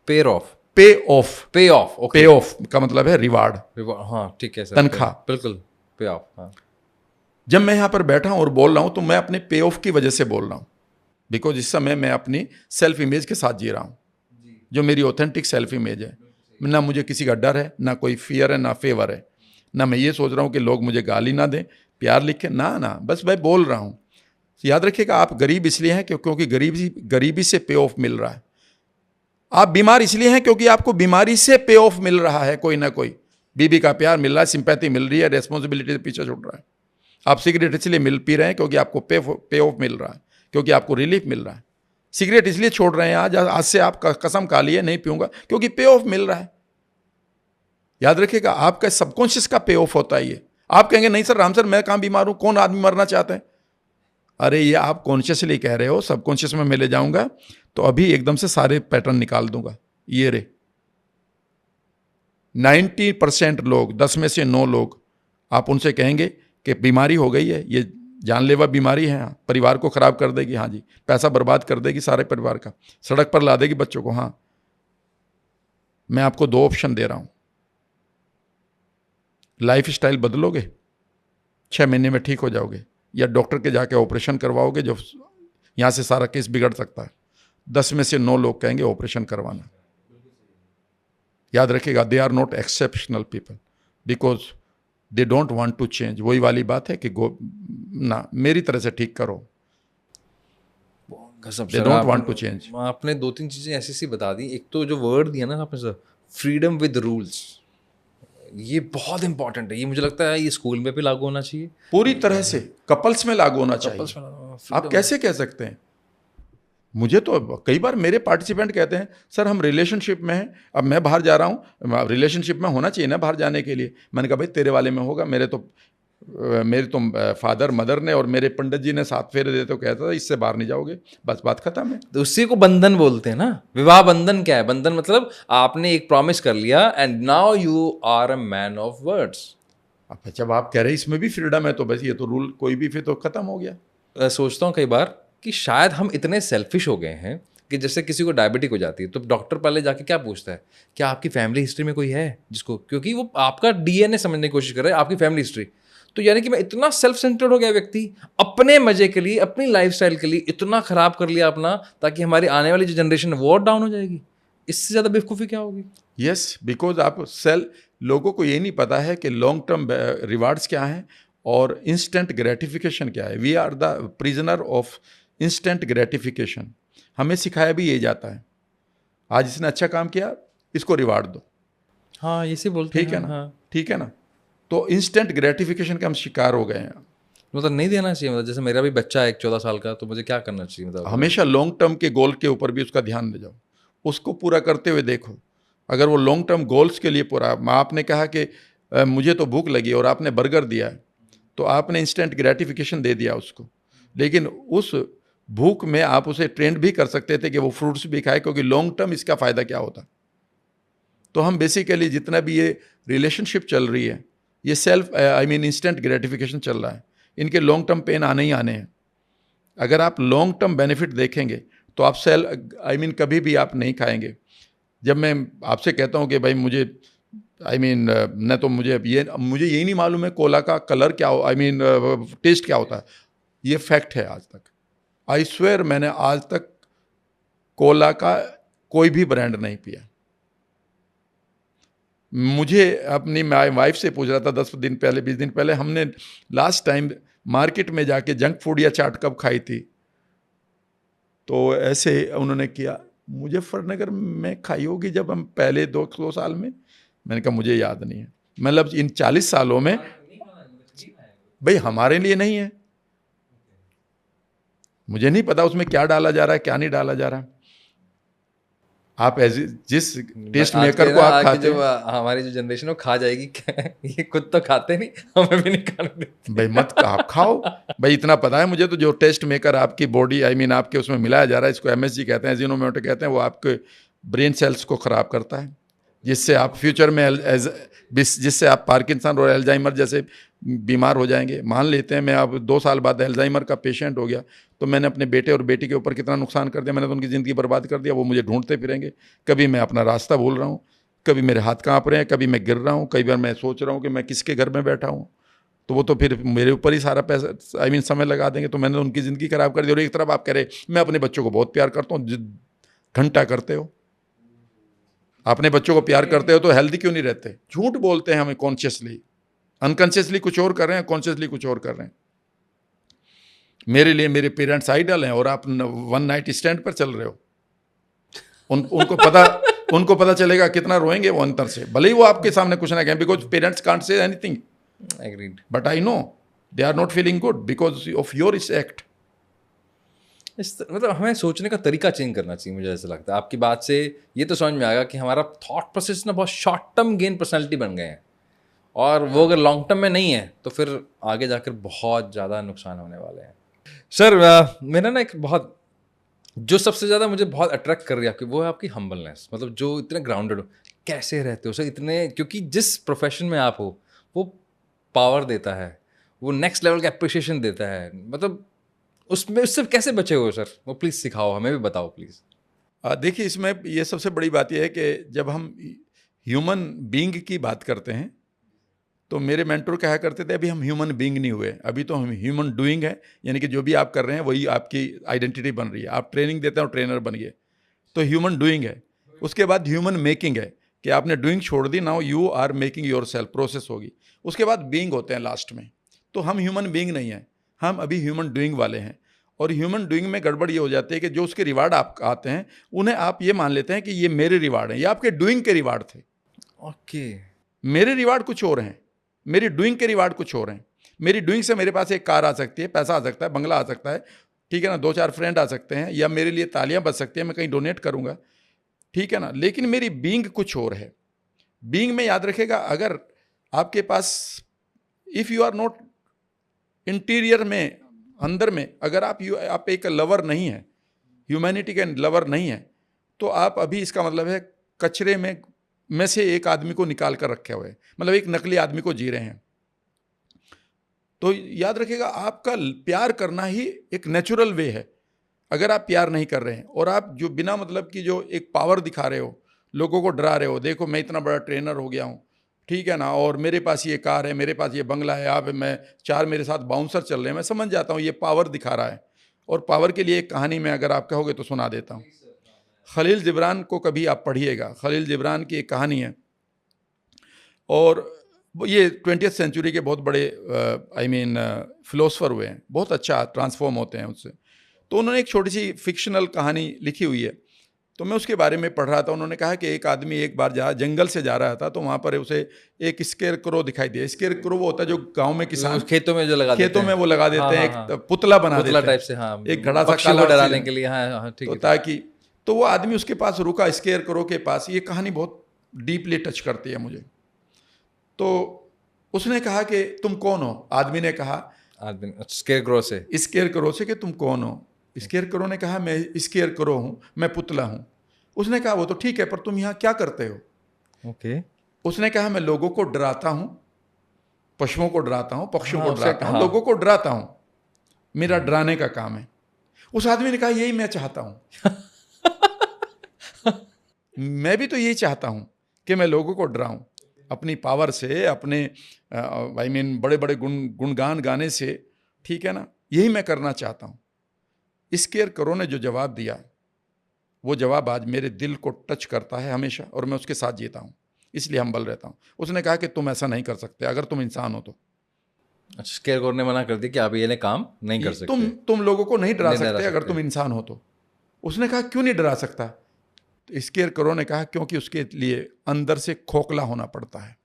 Pay off, pay off, pay off, pay off का मतलब है रिवार्ड। हाँ ठीक है सर, तनख्वाह, बिल्कुल पे ऑफ। हाँ। जब मैं यहां पर बैठा हूं और बोल रहा हूं तो मैं अपने पे ऑफ की वजह से बोल रहा हूं, बिकॉज इस समय मैं अपनी सेल्फ इमेज के साथ जी रहा हूं, जो मेरी ऑथेंटिक सेल्फ इमेज है। ना मुझे किसी का डर है, ना कोई फियर है, ना फेवर है, ना मैं ये सोच रहा हूं कि लोग मुझे गाली ना दें, प्यार लिखें, ना, बस मैं बोल रहा हूं। याद रखिएगा, आप गरीब इसलिए हैं क्योंकि गरीबी से पे ऑफ मिल रहा है। आप बीमार इसलिए हैं क्योंकि आपको बीमारी से पे ऑफ मिल रहा है, कोई ना कोई बीबी का प्यार मिल रहा है, सिंपैथी मिल रही है, रेस्पॉन्सिबिलिटी से पीछे छूट रहा है। आप सिगरेट इसलिए पी रहे हैं क्योंकि आपको पे ऑफ मिल रहा है, क्योंकि आपको रिलीफ मिल रहा है। सिगरेट इसलिए छोड़ रहे हैं आज से आप कसम खा लिए नहीं पीऊंगा, क्योंकि पे ऑफ मिल रहा है। याद रखिएगा, आपका सबकॉन्शियस का पे ऑफ होता है ये। आप कहेंगे नहीं सर, राम सर मैं कहाँ बीमार हूँ, कौन आदमी मरना चाहता है? अरे ये आप कॉन्शियसली कह रहे हो, सबकॉन्शियस में मैं ले जाऊंगा तो अभी एकदम से सारे पैटर्न निकाल दूंगा। ये रे 90% लोग, 10 में से 9 लोग, आप उनसे कहेंगे कि बीमारी हो गई है, ये जानलेवा बीमारी है, हाँ, परिवार को खराब कर देगी, हाँ जी, पैसा बर्बाद कर देगी सारे परिवार का, सड़क पर ला देगी बच्चों को, हाँ, मैं आपको 2 ऑप्शन दे रहा हूं, लाइफ स्टाइल बदलोगे 6 महीने में ठीक हो जाओगे, या डॉक्टर के जाके ऑपरेशन करवाओगे जो यहां से सारा केस बिगड़ सकता है। 10 में से 9 लोग कहेंगे ऑपरेशन करवाना। याद रखिएगा, they are not exceptional people because they don't want to change. वही वाली बात है कि ना मेरी तरह से ठीक करो, they don't want to change. आपने 2-3 चीजें ऐसी सी बता दी। एक तो जो वर्ड दिया ना आपने सर, फ्रीडम विद रूल्स, ये बहुत इंपॉर्टेंट है। ये मुझे लगता है ये स्कूल में भी लागू होना चाहिए, पूरी तरह से कपल्स में लागू होना चाहिए। आप कैसे कह सकते हैं? मुझे तो कई बार मेरे पार्टिसिपेंट कहते हैं सर हम रिलेशनशिप में हैं, अब मैं बाहर जा रहा हूँ, रिलेशनशिप में होना चाहिए ना बाहर जाने के लिए। मैंने कहा भाई तेरे वाले में होगा, मेरे तो फादर मदर ने और मेरे पंडित जी ने 7 फेरे देते तो कहता था इससे बाहर नहीं जाओगे, बस बात खत्म है। तो उसी को बंधन बोलते हैं ना। विवाह बंधन क्या है? बंधन मतलब आपने एक प्रॉमिस कर लिया and now you are a man of words. अब जब आप कह रहे हैं इसमें भी फ्रीडम है तो बस ये तो रूल कोई भी फिर तो खत्म हो गया। सोचता हूँ कई बार कि शायद हम इतने सेल्फिश हो गए हैं कि जैसे किसी को डायबिटिक हो जाती है तो डॉक्टर पहले जाके क्या पूछता है, क्या आपकी फैमिली हिस्ट्री में कोई है जिसको, क्योंकि वो आपका डीएनए समझने की कोशिश कर रहा है, आपकी फैमिली हिस्ट्री। तो यानी कि मैं इतना सेल्फ सेंटर्ड हो गया व्यक्ति, अपने मजे के लिए, अपनी लाइफस्टाइल के लिए इतना खराब कर लिया अपना, ताकि हमारी आने वाली जो जनरेशन है वो और डाउन हो जाएगी। इससे ज्यादा बेवकूफ़ी क्या होगी? यस, बिकॉज आप लोगों को ये नहीं पता है कि लॉन्ग टर्म रिवार्ड्स क्या हैं और इंस्टेंट ग्रेटिफिकेशन क्या है। We are the prisoner of instant gratification. हमें सिखाया भी यही जाता है, आज इसने अच्छा काम किया इसको रिवार्ड दो, हाँ इसे बोलते हैं, ठीक है ना, हाँ। ठीक है ना। तो इंस्टेंट ग्रेटिफिकेशन के हम शिकार हो गए हैं। मतलब नहीं देना चाहिए। मतलब जैसे मेरा भी बच्चा है एक 14 साल का, तो मुझे क्या करना चाहिए? मतलब हमेशा लॉन्ग टर्म के गोल के ऊपर भी उसका ध्यान दे जाओ, उसको पूरा करते हुए देखो। अगर वो लॉन्ग टर्म गोल्स के लिए पूरा, आपने कहा कि मुझे तो भूख लगी और आपने बर्गर दिया है, तो आपने इंस्टेंट ग्रेटिफिकेशन दे दिया उसको, लेकिन उस भूख में आप उसे ट्रेंड भी कर सकते थे कि वो फ्रूट्स भी खाए, क्योंकि लॉन्ग टर्म इसका फ़ायदा क्या होता। तो हम बेसिकली जितना भी ये रिलेशनशिप चल रही है, ये इंस्टेंट ग्रेटिफिकेशन चल रहा है, इनके लॉन्ग टर्म पेन आने ही आने हैं। अगर आप लॉन्ग टर्म बेनिफिट देखेंगे तो आप कभी भी आप नहीं खाएंगे। जब मैं आपसे कहता हूँ कि भाई मुझे न तो मुझे यही नहीं मालूम है कोला का कलर क्या हो, टेस्ट क्या होता है, ये फैक्ट है। आज तक आई स्वेयर मैंने आज तक कोला का कोई भी ब्रांड नहीं पिया। मुझे अपनी वाइफ से पूछ रहा था 10 दिन पहले, 20 दिन पहले, हमने लास्ट टाइम मार्केट में जाके जंक फूड या चाट कब खाई थी, तो ऐसे उन्होंने किया, मुजफ्फरनगर में खाई होगी जब हम पहले 2 साल में। मैंने कहा मुझे याद नहीं है। मतलब इन 40 सालों में भाई हमारे लिए नहीं है, मुझे नहीं पता उसमें क्या डाला जा रहा है क्या नहीं डाला जा रहा। आप जिस टेस्ट मेकर को आप खाते हैं, हमारी जो जनरेशन है वो खा जाएगी क्या? ये खुद तो खाते नहीं, हमें भी नहीं खाने देते। भाई मत आप खाओ भाई, इतना पता है मुझे तो जो टेस्ट मेकर आपकी बॉडी आपके उसमें मिलाया जा रहा है, इसको MSG कहते हैं, एजिनोमोटो कहते हैं, वो आपके ब्रेन सेल्स को ख़राब करता है, जिससे आप फ्यूचर में जिससे आप पार्किंसन और एल्जाइमर जैसे बीमार हो जाएंगे। मान लेते हैं मैं अब 2 साल बाद एल्जाइमर का पेशेंट हो गया, तो मैंने अपने बेटे और बेटी के ऊपर कितना नुकसान कर दिया, मैंने तो उनकी ज़िंदगी बर्बाद कर दिया। वो मुझे ढूंढते फिरेंगे, कभी मैं अपना रास्ता भूल रहा हूँ, कभी मेरे हाथ काँप रहे हैं, कभी मैं गिर रहा हूँ, कई बार मैं सोच रहा हूँ कि मैं किसके घर में बैठा हूँ, तो वो तो फिर मेरे ऊपर ही सारा पैसा समय लगा देंगे। तो मैंने उनकी ज़िंदगी खराब कर दी। और एक तरफ आप कह रहे मैं अपने बच्चों को बहुत प्यार करता हूँ, घंटा करते हो, अपने बच्चों को प्यार करते हो तो हेल्दी क्यों नहीं रहते? झूठ बोलते हैं हमें कॉन्शियसली, अनकॉन्शियसली कुछ और कर रहे हैं, कॉन्शियसली कुछ और कर रहे हैं। मेरे लिए मेरे पेरेंट्स आइडल हैं और आप 1 नाइट स्टैंड पर चल रहे हो। उनको पता चलेगा कितना रोएंगे वो अंतर से, भले ही वो आपके सामने कुछ ना कहें, because parents can't say anything, agreed, but I know they are not feeling good because of your इस एक्ट। मतलब हमें सोचने का तरीका चेंज करना चाहिए, मुझे ऐसा लगता है। आपकी बात से ये तो समझ में आएगा कि हमारा थॉट प्रोसेस ना बहुत शॉर्ट टर्म गेन पर्सनैलिटी बन गए हैं, और वो अगर लॉन्ग टर्म में नहीं है तो फिर आगे जाकर बहुत ज़्यादा नुकसान होने वाले हैं। सर मेरा ना एक बहुत, जो सबसे ज़्यादा मुझे बहुत अट्रैक्ट कर रही है आपकी, वो है आपकी हम्बलनेस। मतलब जो इतने ग्राउंडेड हो, कैसे रहते हो सर इतने, क्योंकि जिस प्रोफेशन में आप हो वो पावर देता है, वो नेक्स्ट लेवल का अप्रिसिएशन देता है। मतलब उसमें उससे कैसे बचे हो सर, वो प्लीज़ सिखाओ, हमें भी बताओ प्लीज़। देखिए, इसमें ये सबसे बड़ी बात यह है कि जब हम ह्यूमन बीइंग की बात करते हैं तो मेरे मेंटर कहा करते थे अभी हम ह्यूमन बीइंग नहीं हुए, अभी तो हम ह्यूमन डूइंग है। यानी कि जो भी आप कर रहे हैं वही आपकी आइडेंटिटी बन रही है। आप ट्रेनिंग देते हैं और ट्रेनर बन गए, तो ह्यूमन डूइंग है। उसके बाद ह्यूमन मेकिंग है कि आपने डूइंग छोड़ दी, now you are making yourself, process होगी। उसके बाद बीइंग होते हैं लास्ट में। तो हम ह्यूमन बीइंग नहीं हैं, हम अभी ह्यूमन डूइंग वाले हैं। और ह्यूमन डूइंग में गड़बड़ ये हो जाती है कि जो उसके रिवार्ड आप आते हैं उन्हें आप ये मान लेते हैं कि ये मेरे रिवार्ड हैं, ये आपके डूइंग के रिवार्ड थे। ओके। मेरे रिवार्ड कुछ और हैं, मेरी डूइंग के रिवार्ड कुछ और हैं। मेरी डूइंग से मेरे पास एक कार आ सकती है, पैसा आ सकता है, बंगला आ सकता है, ठीक है ना, 2-4 फ्रेंड आ सकते हैं, या मेरे लिए तालियां बज सकती हैं, मैं कहीं डोनेट करूंगा, ठीक है ना। लेकिन मेरी बीइंग कुछ और है। बीइंग में याद रखेगा, अगर आपके पास, if you are not interior में, अंदर में, अगर आप एक लवर नहीं है, ह्यूमैनिटी के लवर नहीं है, तो आप अभी, इसका मतलब है कचरे में से एक आदमी को निकाल कर रखे हुए, मतलब एक नकली आदमी को जी रहे हैं। तो याद रखिएगा, आपका प्यार करना ही एक नेचुरल वे है। अगर आप प्यार नहीं कर रहे हैं और आप जो बिना मतलब की जो एक पावर दिखा रहे हो, लोगों को डरा रहे हो, देखो मैं इतना बड़ा ट्रेनर हो गया हूँ, ठीक है ना, और मेरे पास ये कार है, मेरे पास ये बंगला है, आप मैं 4 मेरे साथ बाउंसर चल रहे हैं, मैं समझ जाता हूँ ये पावर दिखा रहा है। और पावर के लिए एक कहानी में अगर आप कहोगे तो सुना देता हूँ। खलील जिब्रान को कभी आप पढ़िएगा, खलील जिब्रान की एक कहानी है, और ये 20th सेंचुरी के बहुत बड़े फिलोसफर हुए हैं, बहुत अच्छा ट्रांसफॉर्म होते हैं उससे। तो उन्होंने एक छोटी सी फिक्शनल कहानी लिखी हुई है, तो मैं उसके बारे में पढ़ रहा था। उन्होंने कहा कि एक आदमी एक बार जंगल से जा रहा था, तो वहाँ पर उसे एक स्केयर क्रो दिखाई दिया। स्केयर क्रो वो होता है जो गांव में किसान खेतों में जो लगा देते खेतों हैं, में वो लगा देते हैं, एक पुतला बना देते हैं, टाइप से, हाँ, एक घड़ा सा पक्षियों काला को डराने के लिए। हाँ हाँ, ठीक तो है। ताकि, तो वो आदमी उसके पास रुका, स्केयर क्रो के पास। ये कहानी बहुत डीपली टच करती है मुझे। तो उसने कहा कि तुम कौन हो? आदमी ने कहा, आदमी स्केयर क्रो से, स्केयर करो से, कि तुम कौन हो? स्केयर करो ने कहा, मैं स्केयर करो हूँ, मैं पुतला हूँ। उसने कहा, वो तो ठीक है, पर तुम यहाँ क्या करते हो? ओके। उसने कहा, मैं लोगों को डराता हूँ, पशुओं को डराता हूँ, पक्षियों को डराता हूँ, हाँ। लोगों को डराता हूँ, मेरा डराने का काम है। उस आदमी ने कहा, यही मैं चाहता हूँ। मैं भी तो यही चाहता हूँ कि मैं लोगों को डराऊं अपनी पावर से, अपने बड़े बड़े गुणगान गाने से, ठीक है ना, यही मैं करना चाहता हूँ। स्केयर करो ने जो जवाब दिया, वो जवाब आज मेरे दिल को टच करता है हमेशा, और मैं उसके साथ जीता हूँ, इसलिए हम्बल रहता हूँ। उसने कहा कि तुम ऐसा नहीं कर सकते अगर तुम इंसान हो तो। अच्छा, स्केयर करो ने मना कर दिया कि आप ये काम नहीं कर सकते, तुम लोगों को नहीं डरा नहीं डरा सकते अगर तुम इंसान हो तो। उसने कहा, क्यों नहीं डरा सकता? तो स्केयर करो ने कहा, क्योंकि उसके लिए अंदर से खोखला होना पड़ता है।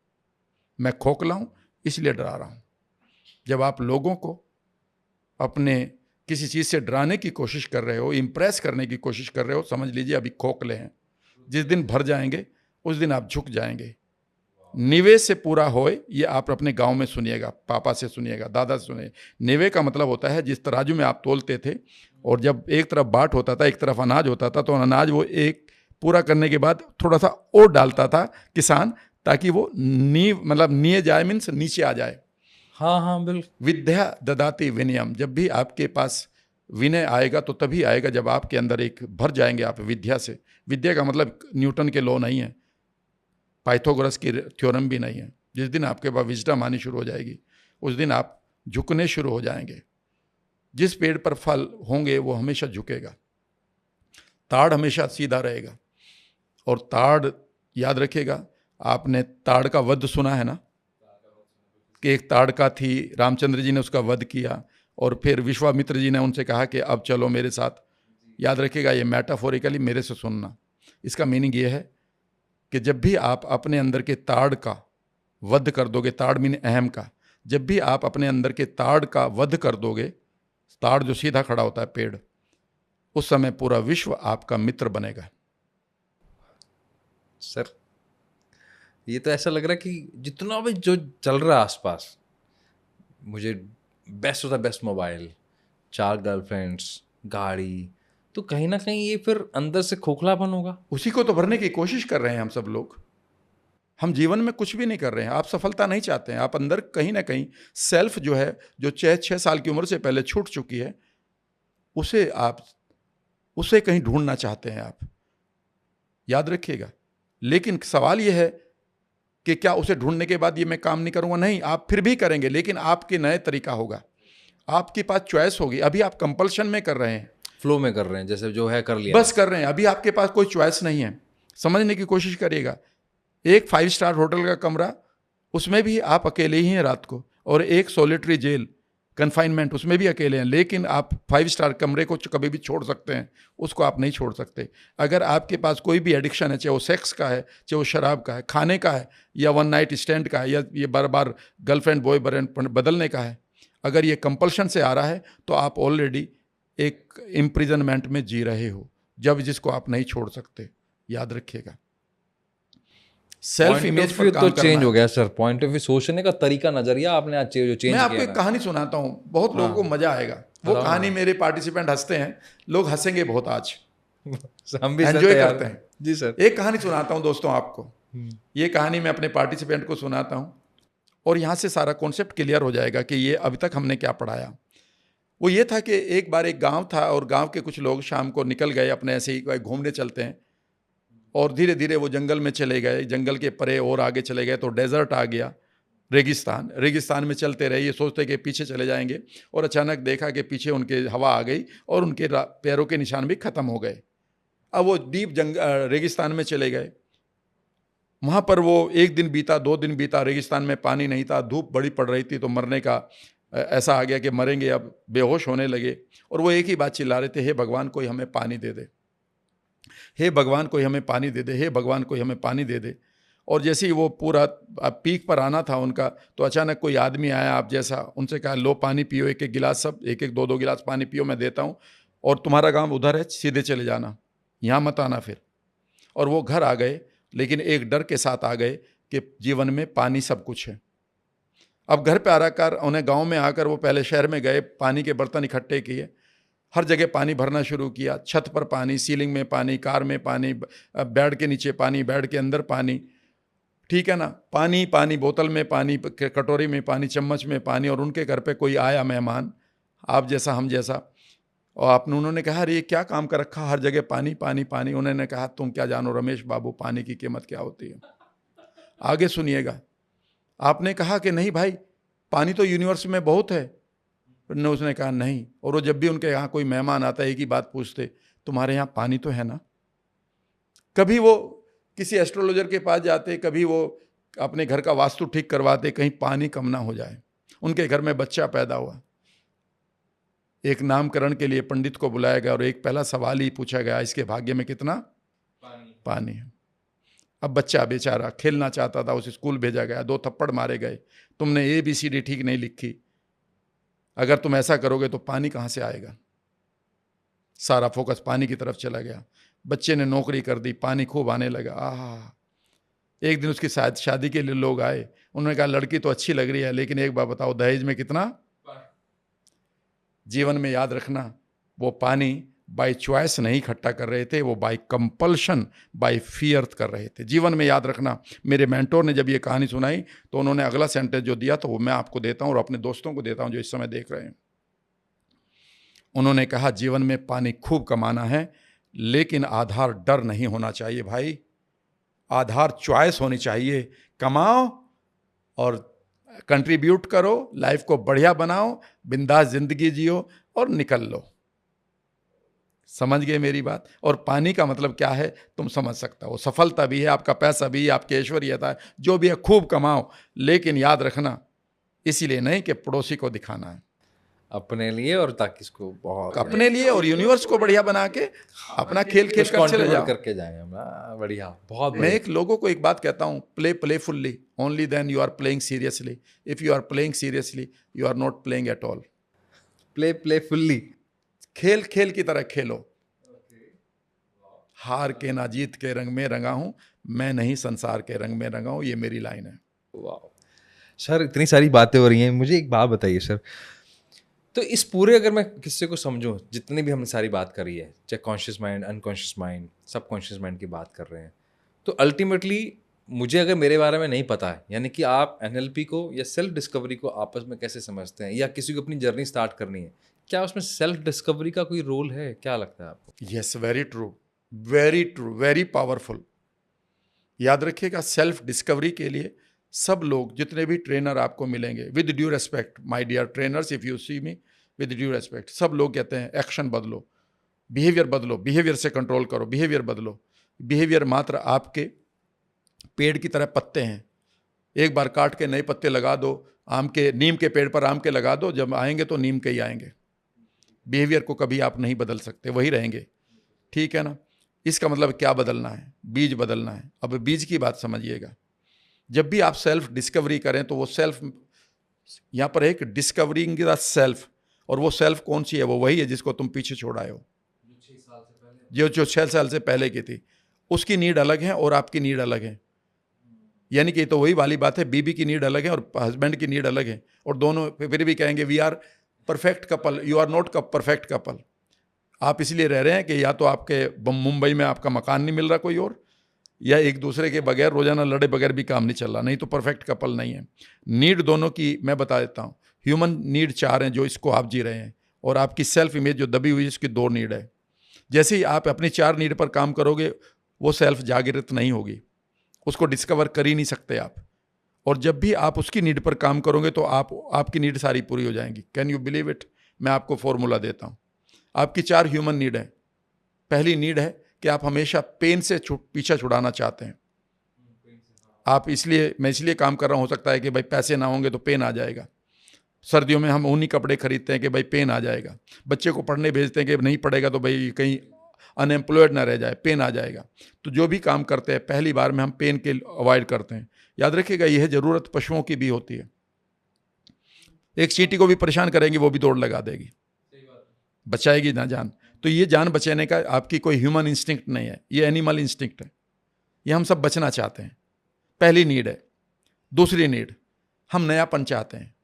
मैं खोखला हूं इसलिए डरा रहा हूं। जब आप लोगों को अपने किसी चीज़ से डराने की कोशिश कर रहे हो, इम्प्रेस करने की कोशिश कर रहे हो, समझ लीजिए अभी खोखले हैं। जिस दिन भर जाएंगे उस दिन आप झुक जाएंगे। निवे से पूरा होए, ये आप अपने गांव में सुनिएगा, पापा से सुनिएगा, दादा से सुनिएगा। निवे का मतलब होता है जिस तराजू में आप तोलते थे, और जब एक तरफ बाट होता था, एक तरफ अनाज होता था, तो अनाज वो एक पूरा करने के बाद थोड़ा सा और डालता था किसान, ताकि वो मतलब नीचे जाए, मीन्स नीचे आ जाए। हाँ हाँ बिल्कुल। विद्या ददाति विनयम, जब भी आपके पास विनय आएगा तो तभी आएगा जब आपके अंदर एक भर जाएंगे आप विद्या से। विद्या का मतलब न्यूटन के लॉ नहीं है, पाइथागोरस की थ्योरम भी नहीं है। जिस दिन आपके पास विजडम आनी शुरू हो जाएगी, उस दिन आप झुकने शुरू हो जाएंगे। जिस पेड़ पर फल होंगे वो हमेशा झुकेगा, ताड़ हमेशा सीधा रहेगा। और ताड़, याद रखिएगा, आपने ताड़ का वध सुना है ना, कि एक ताड़का थी, रामचंद्र जी ने उसका वध किया, और फिर विश्वामित्र जी ने उनसे कहा कि अब चलो मेरे साथ। याद रखिएगा, ये मेटाफोरिकली मेरे से सुनना। इसका मीनिंग ये है कि जब भी आप अपने अंदर के ताड़ का वध कर दोगे, ताड़ मीन अहम का, जब भी आप अपने अंदर के ताड़ का वध कर दोगे, ताड़ जो सीधा खड़ा होता है पेड़, उस समय पूरा विश्व आपका मित्र बनेगा। सर ये तो ऐसा लग रहा है कि जितना भी जो चल रहा है आसपास, मुझे best of the best mobile, 4 girlfriends, गाड़ी, तो कहीं ना कहीं ये फिर अंदर से खोखलापन होगा। उसी को तो भरने की कोशिश कर रहे हैं हम सब लोग। हम जीवन में कुछ भी नहीं कर रहे हैं। आप सफलता नहीं चाहते हैं, आप अंदर कहीं ना कहीं सेल्फ जो है, जो 6 साल की उम्र से पहले छूट चुकी है, उसे कहीं ढूंढना चाहते हैं आप, याद रखिएगा। लेकिन सवाल यह है कि क्या उसे ढूंढने के बाद ये मैं काम नहीं करूंगा? नहीं, आप फिर भी करेंगे, लेकिन आपके नए तरीका होगा, आपके पास चॉइस होगी। अभी आप कंपल्शन में कर रहे हैं, फ्लो में कर रहे हैं, जैसे जो है कर लिया, बस कर रहे हैं। अभी आपके पास कोई चॉइस नहीं है। समझने की कोशिश करिएगा। एक 5 स्टार होटल का कमरा, उसमें भी आप अकेले ही हैं रात को, और एक सॉलिटरी जेल, कन्फाइनमेंट, उसमें भी अकेले हैं। लेकिन आप 5 स्टार कमरे को कभी भी छोड़ सकते हैं, उसको आप नहीं छोड़ सकते। अगर आपके पास कोई भी एडिक्शन है, चाहे वो सेक्स का है, चाहे वो शराब का है, खाने का है, या वन नाइट स्टैंड का है, या ये बार बार गर्लफ्रेंड बॉयफ्रेंड बदलने का है, अगर ये कंपल्शन से आ रहा है तो आप ऑलरेडी एक इम्प्रिजनमेंट में जी रहे हो, जब जिसको आप नहीं छोड़ सकते। याद रखिएगा, सेल्फ इमेज पर काम तो करना चेंज है। हो गया सर, पॉइंट ऑफ व्यू, सोचने का तरीका, नजरिया आपने आज जो चेंज मैं किया आपको एक ना। कहानी सुनाता हूँ, बहुत लोगों को मजा आएगा। वो बताओ कहानी, मेरे पार्टिसिपेंट हंसते हैं, लोग हंसेंगे बहुत आज, हम भी सर एंजॉय तैयार करते हैं। हैं। जी सर। एक कहानी सुनाता हूँ दोस्तों आपको। ये कहानी मैं अपने पार्टिसिपेंट को सुनाता हूँ, और यहाँ से सारा कॉन्सेप्ट क्लियर हो जाएगा कि ये अभी तक हमने क्या पढ़ाया। वो ये था कि एक बार एक गांव था, और गांव के कुछ लोग शाम को निकल गए अपने, ऐसे ही घूमने चलते हैं, और धीरे धीरे वो जंगल में चले गए। जंगल के परे और आगे चले गए तो डेजर्ट आ गया, रेगिस्तान। रेगिस्तान में चलते रहे, ये सोचते कि पीछे चले जाएंगे, और अचानक देखा कि पीछे उनके हवा आ गई और उनके पैरों के निशान भी खत्म हो गए। अब वो डीप रेगिस्तान में चले गए। वहाँ पर वो 1 दिन बीता, 2 दिन बीता, रेगिस्तान में पानी नहीं था, धूप बड़ी पड़ रही थी, तो मरने का ऐसा आ गया कि मरेंगे, अब बेहोश होने लगे। और वो एक ही बात चिल्ला रहे थे, हे भगवान कोई हमें पानी दे दे, हे भगवान कोई हमें पानी दे दे, हे भगवान कोई हमें पानी दे दे। और जैसे ही वो पूरा पीक पर आना था उनका, तो अचानक कोई आदमी आया आप जैसा, उनसे कहा लो पानी पियो, 1-1 गिलास, सब 1-1 2-2 गिलास पानी पियो, मैं देता हूँ, और तुम्हारा गांव उधर है, सीधे चले जाना, यहाँ मत आना फिर। और वो घर आ गए, लेकिन एक डर के साथ आ गए कि जीवन में पानी सब कुछ है। अब घर पे आकर उन्हें गांव में आकर, वो पहले शहर में गए, पानी के बर्तन इकट्ठे किए, हर जगह पानी भरना शुरू किया। छत पर पानी, सीलिंग में पानी, कार में पानी, बेड के नीचे पानी, बेड के अंदर पानी, ठीक है ना, पानी पानी, बोतल में पानी, कटोरी में पानी, चम्मच में पानी। और उनके घर पे कोई आया मेहमान, आप जैसा हम जैसा, और उन्होंने कहा अरे ये क्या काम कर रखा, हर जगह पानी पानी पानी। उन्होंने कहा तुम क्या जानो रमेश बाबू, पानी की कीमत क्या होती है। आगे सुनिएगा। आपने कहा कि नहीं भाई, पानी तो यूनिवर्स में बहुत है। ने उसने कहा नहीं। और वो जब भी उनके यहाँ कोई मेहमान आता है, एक ही बात पूछते, तुम्हारे यहाँ पानी तो है ना। कभी वो किसी एस्ट्रोलॉजर के पास जाते, कभी वो अपने घर का वास्तु ठीक करवाते, कहीं पानी कम ना हो जाए। उनके घर में बच्चा पैदा हुआ, एक नामकरण के लिए पंडित को बुलाया गया, और एक पहला सवाल ही पूछा गया, इसके भाग्य में कितना पानी है। अब बच्चा बेचारा खेलना चाहता था, उसे स्कूल भेजा गया, 2 थप्पड़ मारे गए, तुमने ABCD ठीक नहीं लिखी, अगर तुम ऐसा करोगे तो पानी कहाँ से आएगा। सारा फोकस पानी की तरफ चला गया। बच्चे ने नौकरी कर दी, पानी खूब आने लगा। एक दिन उसकी शादी के लिए लोग आए, उन्होंने कहा लड़की तो अच्छी लग रही है, लेकिन एक बात बताओ, दहेज में कितना। जीवन में याद रखना, वो पानी बाय चॉइस नहीं इकट्ठा कर रहे थे, वो बाय कंपल्शन, बाय फियर कर रहे थे। जीवन में याद रखना। मेरे मेंटोर ने जब ये कहानी सुनाई, तो उन्होंने अगला सेंटेंस जो दिया, तो वो मैं आपको देता हूँ और अपने दोस्तों को देता हूँ जो इस समय देख रहे हैं। उन्होंने कहा जीवन में पानी खूब कमाना है, लेकिन आधार डर नहीं होना चाहिए भाई, आधार चॉइस होनी चाहिए। कमाओ और कंट्रीब्यूट करो, लाइफ को बढ़िया बनाओ, बिंदास जिंदगी जियो और निकल लो। समझ गए मेरी बात। और पानी का मतलब क्या है तुम समझ सकता हो। सफलता भी है, आपका पैसा भी है, आपकी ऐश्वर्यता है, जो भी है खूब कमाओ, लेकिन याद रखना इसीलिए नहीं कि पड़ोसी को दिखाना है, अपने लिए, और ताकि इसको बहुत अपने लिए और यूनिवर्स को बढ़िया बना के अपना खेल खेल कर चले जाओ, करके जाएंगे हम। बढ़िया, बहुत मैं एक लोगों को एक बात कहता हूँ, play playfully, only then you are playing seriously. If you are playing seriously, you are not playing at all. Playfully, खेल खेल की तरह खेलो, हार के ना जीत के रंग में रंगा हूँ, मैं नहीं संसार के रंग में रंगा हूँ, ये मेरी लाइन है। वाह सर, इतनी सारी बातें हो रही हैं, मुझे एक बात बताइए सर। तो इस पूरे, अगर मैं किस्से को समझूं, जितनी भी हमने सारी बात करी है, चाहे कॉन्शियस माइंड, अनकॉन्शियस माइंड, सब कॉन्शियस माइंड की बात कर रहे हैं, तो अल्टीमेटली मुझे अगर मेरे बारे में नहीं पता है, यानी कि आप एनएलपी को या सेल्फ डिस्कवरी को आपस में कैसे समझते हैं, या किसी को अपनी जर्नी स्टार्ट करनी है, क्या उसमें सेल्फ डिस्कवरी का कोई रोल है? क्या लगता है आपको? Yes, very true, very true, very powerful. याद रखिएगा, सेल्फ डिस्कवरी के लिए सब लोग, जितने भी ट्रेनर आपको मिलेंगे, with due respect my dear trainers, if you see me, with due respect, सब लोग कहते हैं एक्शन बदलो, बिहेवियर बदलो, बिहेवियर से कंट्रोल करो, बिहेवियर बदलो। बिहेवियर मात्र आपके पेड़ की तरह पत्ते हैं, एक बार काट के नए पत्ते लगा दो, आम के, नीम के पेड़ पर आम के लगा दो, जब आएंगे तो नीम के ही आएंगे। बिहेवियर को कभी आप नहीं बदल सकते, वही रहेंगे, ठीक है ना। इसका मतलब क्या बदलना है? बीज बदलना है। अब बीज की बात समझिएगा, जब भी आप सेल्फ डिस्कवरी करें तो वो सेल्फ, यहाँ पर एक डिस्कवरिंग द सेल्फ, और वो सेल्फ कौन सी है? वो वही है जिसको तुम पीछे छोड़ आए हो, जो 6 साल से पहले की थी। उसकी नीड अलग है और आपकी नीड अलग है। यानी कि तो वही वाली बात है, बीबी की नीड अलग है और हस्बैंड की नीड अलग है, और दोनों फिर भी कहेंगे we are perfect couple, you are not perfect couple. आप इसलिए रह रहे हैं कि या तो आपके मुंबई में आपका मकान नहीं मिल रहा कोई और, या एक दूसरे के बगैर रोजाना लड़े बगैर भी काम नहीं चल रहा, नहीं तो परफेक्ट कपल नहीं है। नीड दोनों की मैं बता देता हूँ। ह्यूमन नीड 4 हैं जो इसको आप जी रहे हैं, और आपकी सेल्फ इमेज जो दबी हुई है इसकी 2 नीड है। जैसे ही आप अपनी 4 नीड पर काम करोगे, वो सेल्फ जागृत नहीं होगी, उसको डिस्कवर कर ही नहीं सकते आप। और जब भी आप उसकी नीड पर काम करोगे तो आपकी नीड सारी पूरी हो जाएंगी। Can you believe it? मैं आपको फॉर्मूला देता हूँ। आपकी 4 ह्यूमन नीड है। पहली नीड है कि आप हमेशा पेन से पीछा छुड़ाना चाहते हैं। आप इसलिए, मैं इसलिए काम कर रहा हूँ, हो सकता है कि भाई पैसे ना होंगे तो पेन आ जाएगा। सर्दियों में हम ऊनी कपड़े खरीदते हैं कि भाई पेन आ जाएगा। बच्चे को पढ़ने भेजते हैं कि नहीं पढ़ेगा तो भाई कहीं अनएम्प्लॉयड ना रह जाए, पेन आ जाएगा। तो जो भी काम करते हैं पहली बार में हम पेन के अवॉइड करते हैं। याद रखिएगा, यह ज़रूरत पशुओं की भी होती है। एक चींटी को भी परेशान करेंगी, वो भी दौड़ लगा देगी, बचाएगी ना जान। तो ये जान बचाने का आपकी कोई ह्यूमन इंस्टिंक्ट नहीं है, ये एनिमल इंस्टिंक्ट है। ये हम सब बचना चाहते हैं, पहली नीड है। दूसरी नीड, हम नयापन चाहते हैं।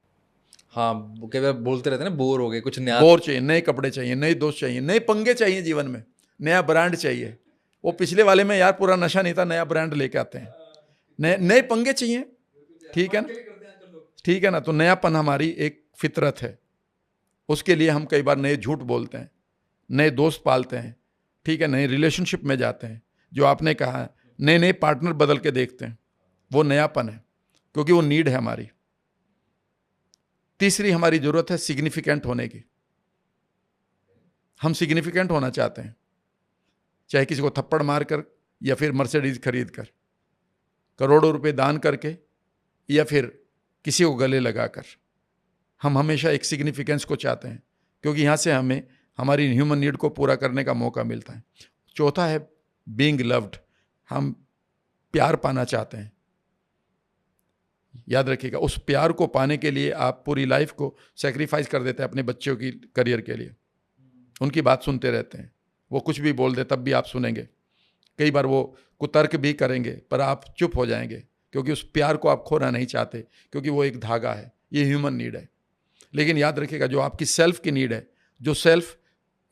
हाँ, कई बार बोलते रहते हैं ना, बोर हो गए, कुछ नया। बोर चाहिए, नए कपड़े चाहिए, नए दोस्त चाहिए, नए पंगे चाहिए जीवन में, नया ब्रांड चाहिए। वो पिछले वाले में यार पूरा नशा नहीं था, नया ब्रांड लेके आते हैं। नए नए पंगे चाहिए, ठीक है ना, ठीक है ना। तो नयापन हमारी एक फितरत है। उसके लिए हम कई बार नए झूठ बोलते हैं, नए दोस्त पालते हैं, ठीक है, नए रिलेशनशिप में जाते हैं। जो आपने कहा है, नए नए पार्टनर बदल के देखते हैं, वो नयापन है, क्योंकि वो नीड है हमारी। तीसरी हमारी जरूरत है सिग्निफिकेंट होने की। हम सिग्निफिकेंट होना चाहते हैं, चाहे किसी को थप्पड़ मारकर, या फिर मर्सिडीज खरीद कर, करोड़ों रुपए दान करके, या फिर किसी को गले लगाकर। हम हमेशा एक सिग्निफिकेंस को चाहते हैं, क्योंकि यहाँ से हमें हमारी ह्यूमन नीड को पूरा करने का मौका मिलता है। चौथा है बीइंग लव्ड, हम प्यार पाना चाहते हैं। याद रखिएगा, उस प्यार को पाने के लिए आप पूरी लाइफ को सेक्रीफाइस कर देते हैं अपने बच्चों की करियर के लिए। उनकी बात सुनते रहते हैं, वो कुछ भी बोल दे तब भी आप सुनेंगे। कई बार वो कुतर्क भी करेंगे पर आप चुप हो जाएंगे, क्योंकि उस प्यार को आप खोना नहीं चाहते, क्योंकि वो एक धागा है, ये ह्यूमन नीड है। लेकिन याद रखिएगा, जो आपकी सेल्फ की नीड है, जो सेल्फ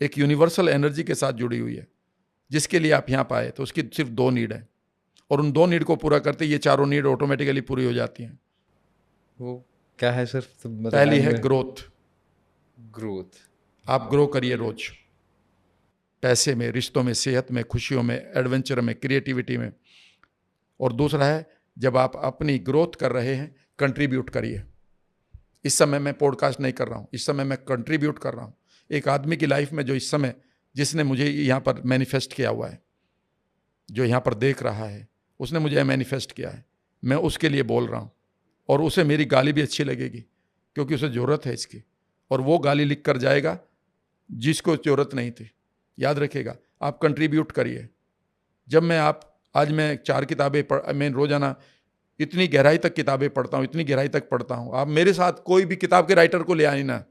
एक यूनिवर्सल एनर्जी के साथ जुड़ी हुई है, जिसके लिए आप यहाँ पाए, तो उसकी सिर्फ 2 नीड है, और उन 2 नीड को पूरा करते ये चारों नीड ऑटोमेटिकली पूरी हो जाती हैं। वो क्या है सर? पहली है ग्रोथ। ग्रोथ। आप ग्रो करिए रोज, पैसे में, रिश्तों में, सेहत में, खुशियों में, एडवेंचर में, क्रिएटिविटी में। और दूसरा है, जब आप अपनी ग्रोथ कर रहे हैं, कंट्रीब्यूट करिए। इस समय मैं पॉडकास्ट नहीं कर रहा हूँ, इस समय मैं कंट्रीब्यूट कर रहा हूँ। एक आदमी की लाइफ में जो इस समय, जिसने मुझे यहाँ पर मैनिफेस्ट किया हुआ है, जो यहाँ पर देख रहा है, उसने मुझे मैनिफेस्ट किया है, मैं उसके लिए बोल रहा हूँ। और उसे मेरी गाली भी अच्छी लगेगी, क्योंकि उसे ज़रूरत है इसकी, और वो गाली लिख कर जाएगा जिसको ज़रूरत नहीं थी। याद रखिएगा, आप कंट्रीब्यूट करिए। जब मैं आज मैं 4 किताबें मैं रोज़ाना इतनी गहराई तक किताबें पढ़ता हूँ, इतनी गहराई तक पढ़ता हूँ। आप मेरे साथ कोई भी किताब के राइटर को ले आए ना,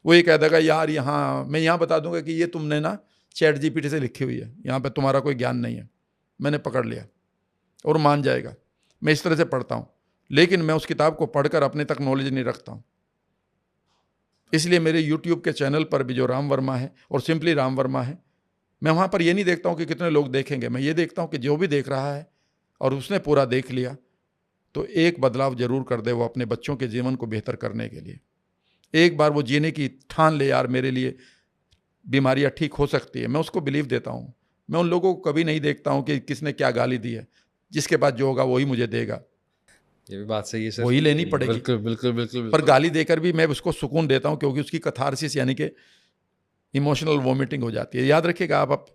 वो ये कह देगा यार यहाँ, मैं यहाँ बता दूंगा कि ये तुमने ना चैट जीपीटी से लिखी हुई है, यहाँ पे तुम्हारा कोई ज्ञान नहीं है। मैंने पकड़ लिया और मान जाएगा। मैं इस तरह से पढ़ता हूँ, लेकिन मैं उस किताब को पढ़कर अपने तक नॉलेज नहीं रखता हूँ। इसलिए मेरे यूट्यूब के चैनल पर भी जो राम वर्मा है और सिंपली राम वर्मा है, मैं वहाँ पर ये नहीं देखता हूँ कि कितने लोग देखेंगे, मैं ये देखता हूँ कि जो भी देख रहा है और उसने पूरा देख लिया तो एक बदलाव जरूर कर दे वो अपने बच्चों के जीवन को बेहतर करने के लिए। एक बार वो जीने की ठान ले, यार मेरे लिए बीमारियाँ ठीक हो सकती है, मैं उसको बिलीव देता हूँ। मैं उन लोगों को कभी नहीं देखता हूँ कि किसने क्या गाली दी है, जिसके पास जो होगा वही मुझे देगा, ये भी बात सही है सर, वही लेनी पड़ेगी। बिल्कुल बिल्कुल बिल्कुल। पर गाली देकर भी मैं उसको सुकून देता हूँ, क्योंकि उसकी कथारसिस यानी कि इमोशनल वॉमिटिंग हो जाती है। याद रखिएगा, आप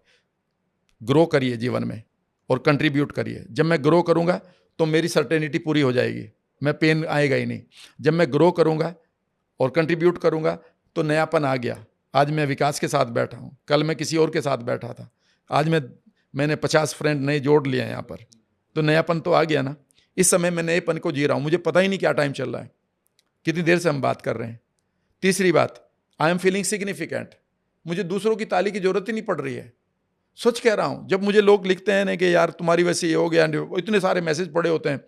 ग्रो करिए जीवन में और कंट्रीब्यूट करिए। जब मैं ग्रो करूँगा तो मेरी सर्टेनिटी पूरी हो जाएगी, मैं पेन आएगा ही नहीं। जब मैं ग्रो करूँगा और कंट्रीब्यूट करूँगा तो नयापन आ गया। आज मैं विकास के साथ बैठा हूँ, कल मैं किसी और के साथ बैठा था, आज मैंने 50 फ्रेंड नए जोड़ लिए यहाँ पर, तो नयापन तो आ गया ना। इस समय मैं नएपन को जी रहा हूँ, मुझे पता ही नहीं क्या टाइम चल रहा है, कितनी देर से हम बात कर रहे हैं। तीसरी बात, आई एम फीलिंग सिग्निफिकेंट। मुझे दूसरों की ताली की जरूरत ही नहीं पड़ रही है, सच कह रहा हूँ। जब मुझे लोग लिखते हैं ना कि यार तुम्हारी वैसे ये हो गया, इतने सारे मैसेज पड़े होते हैं,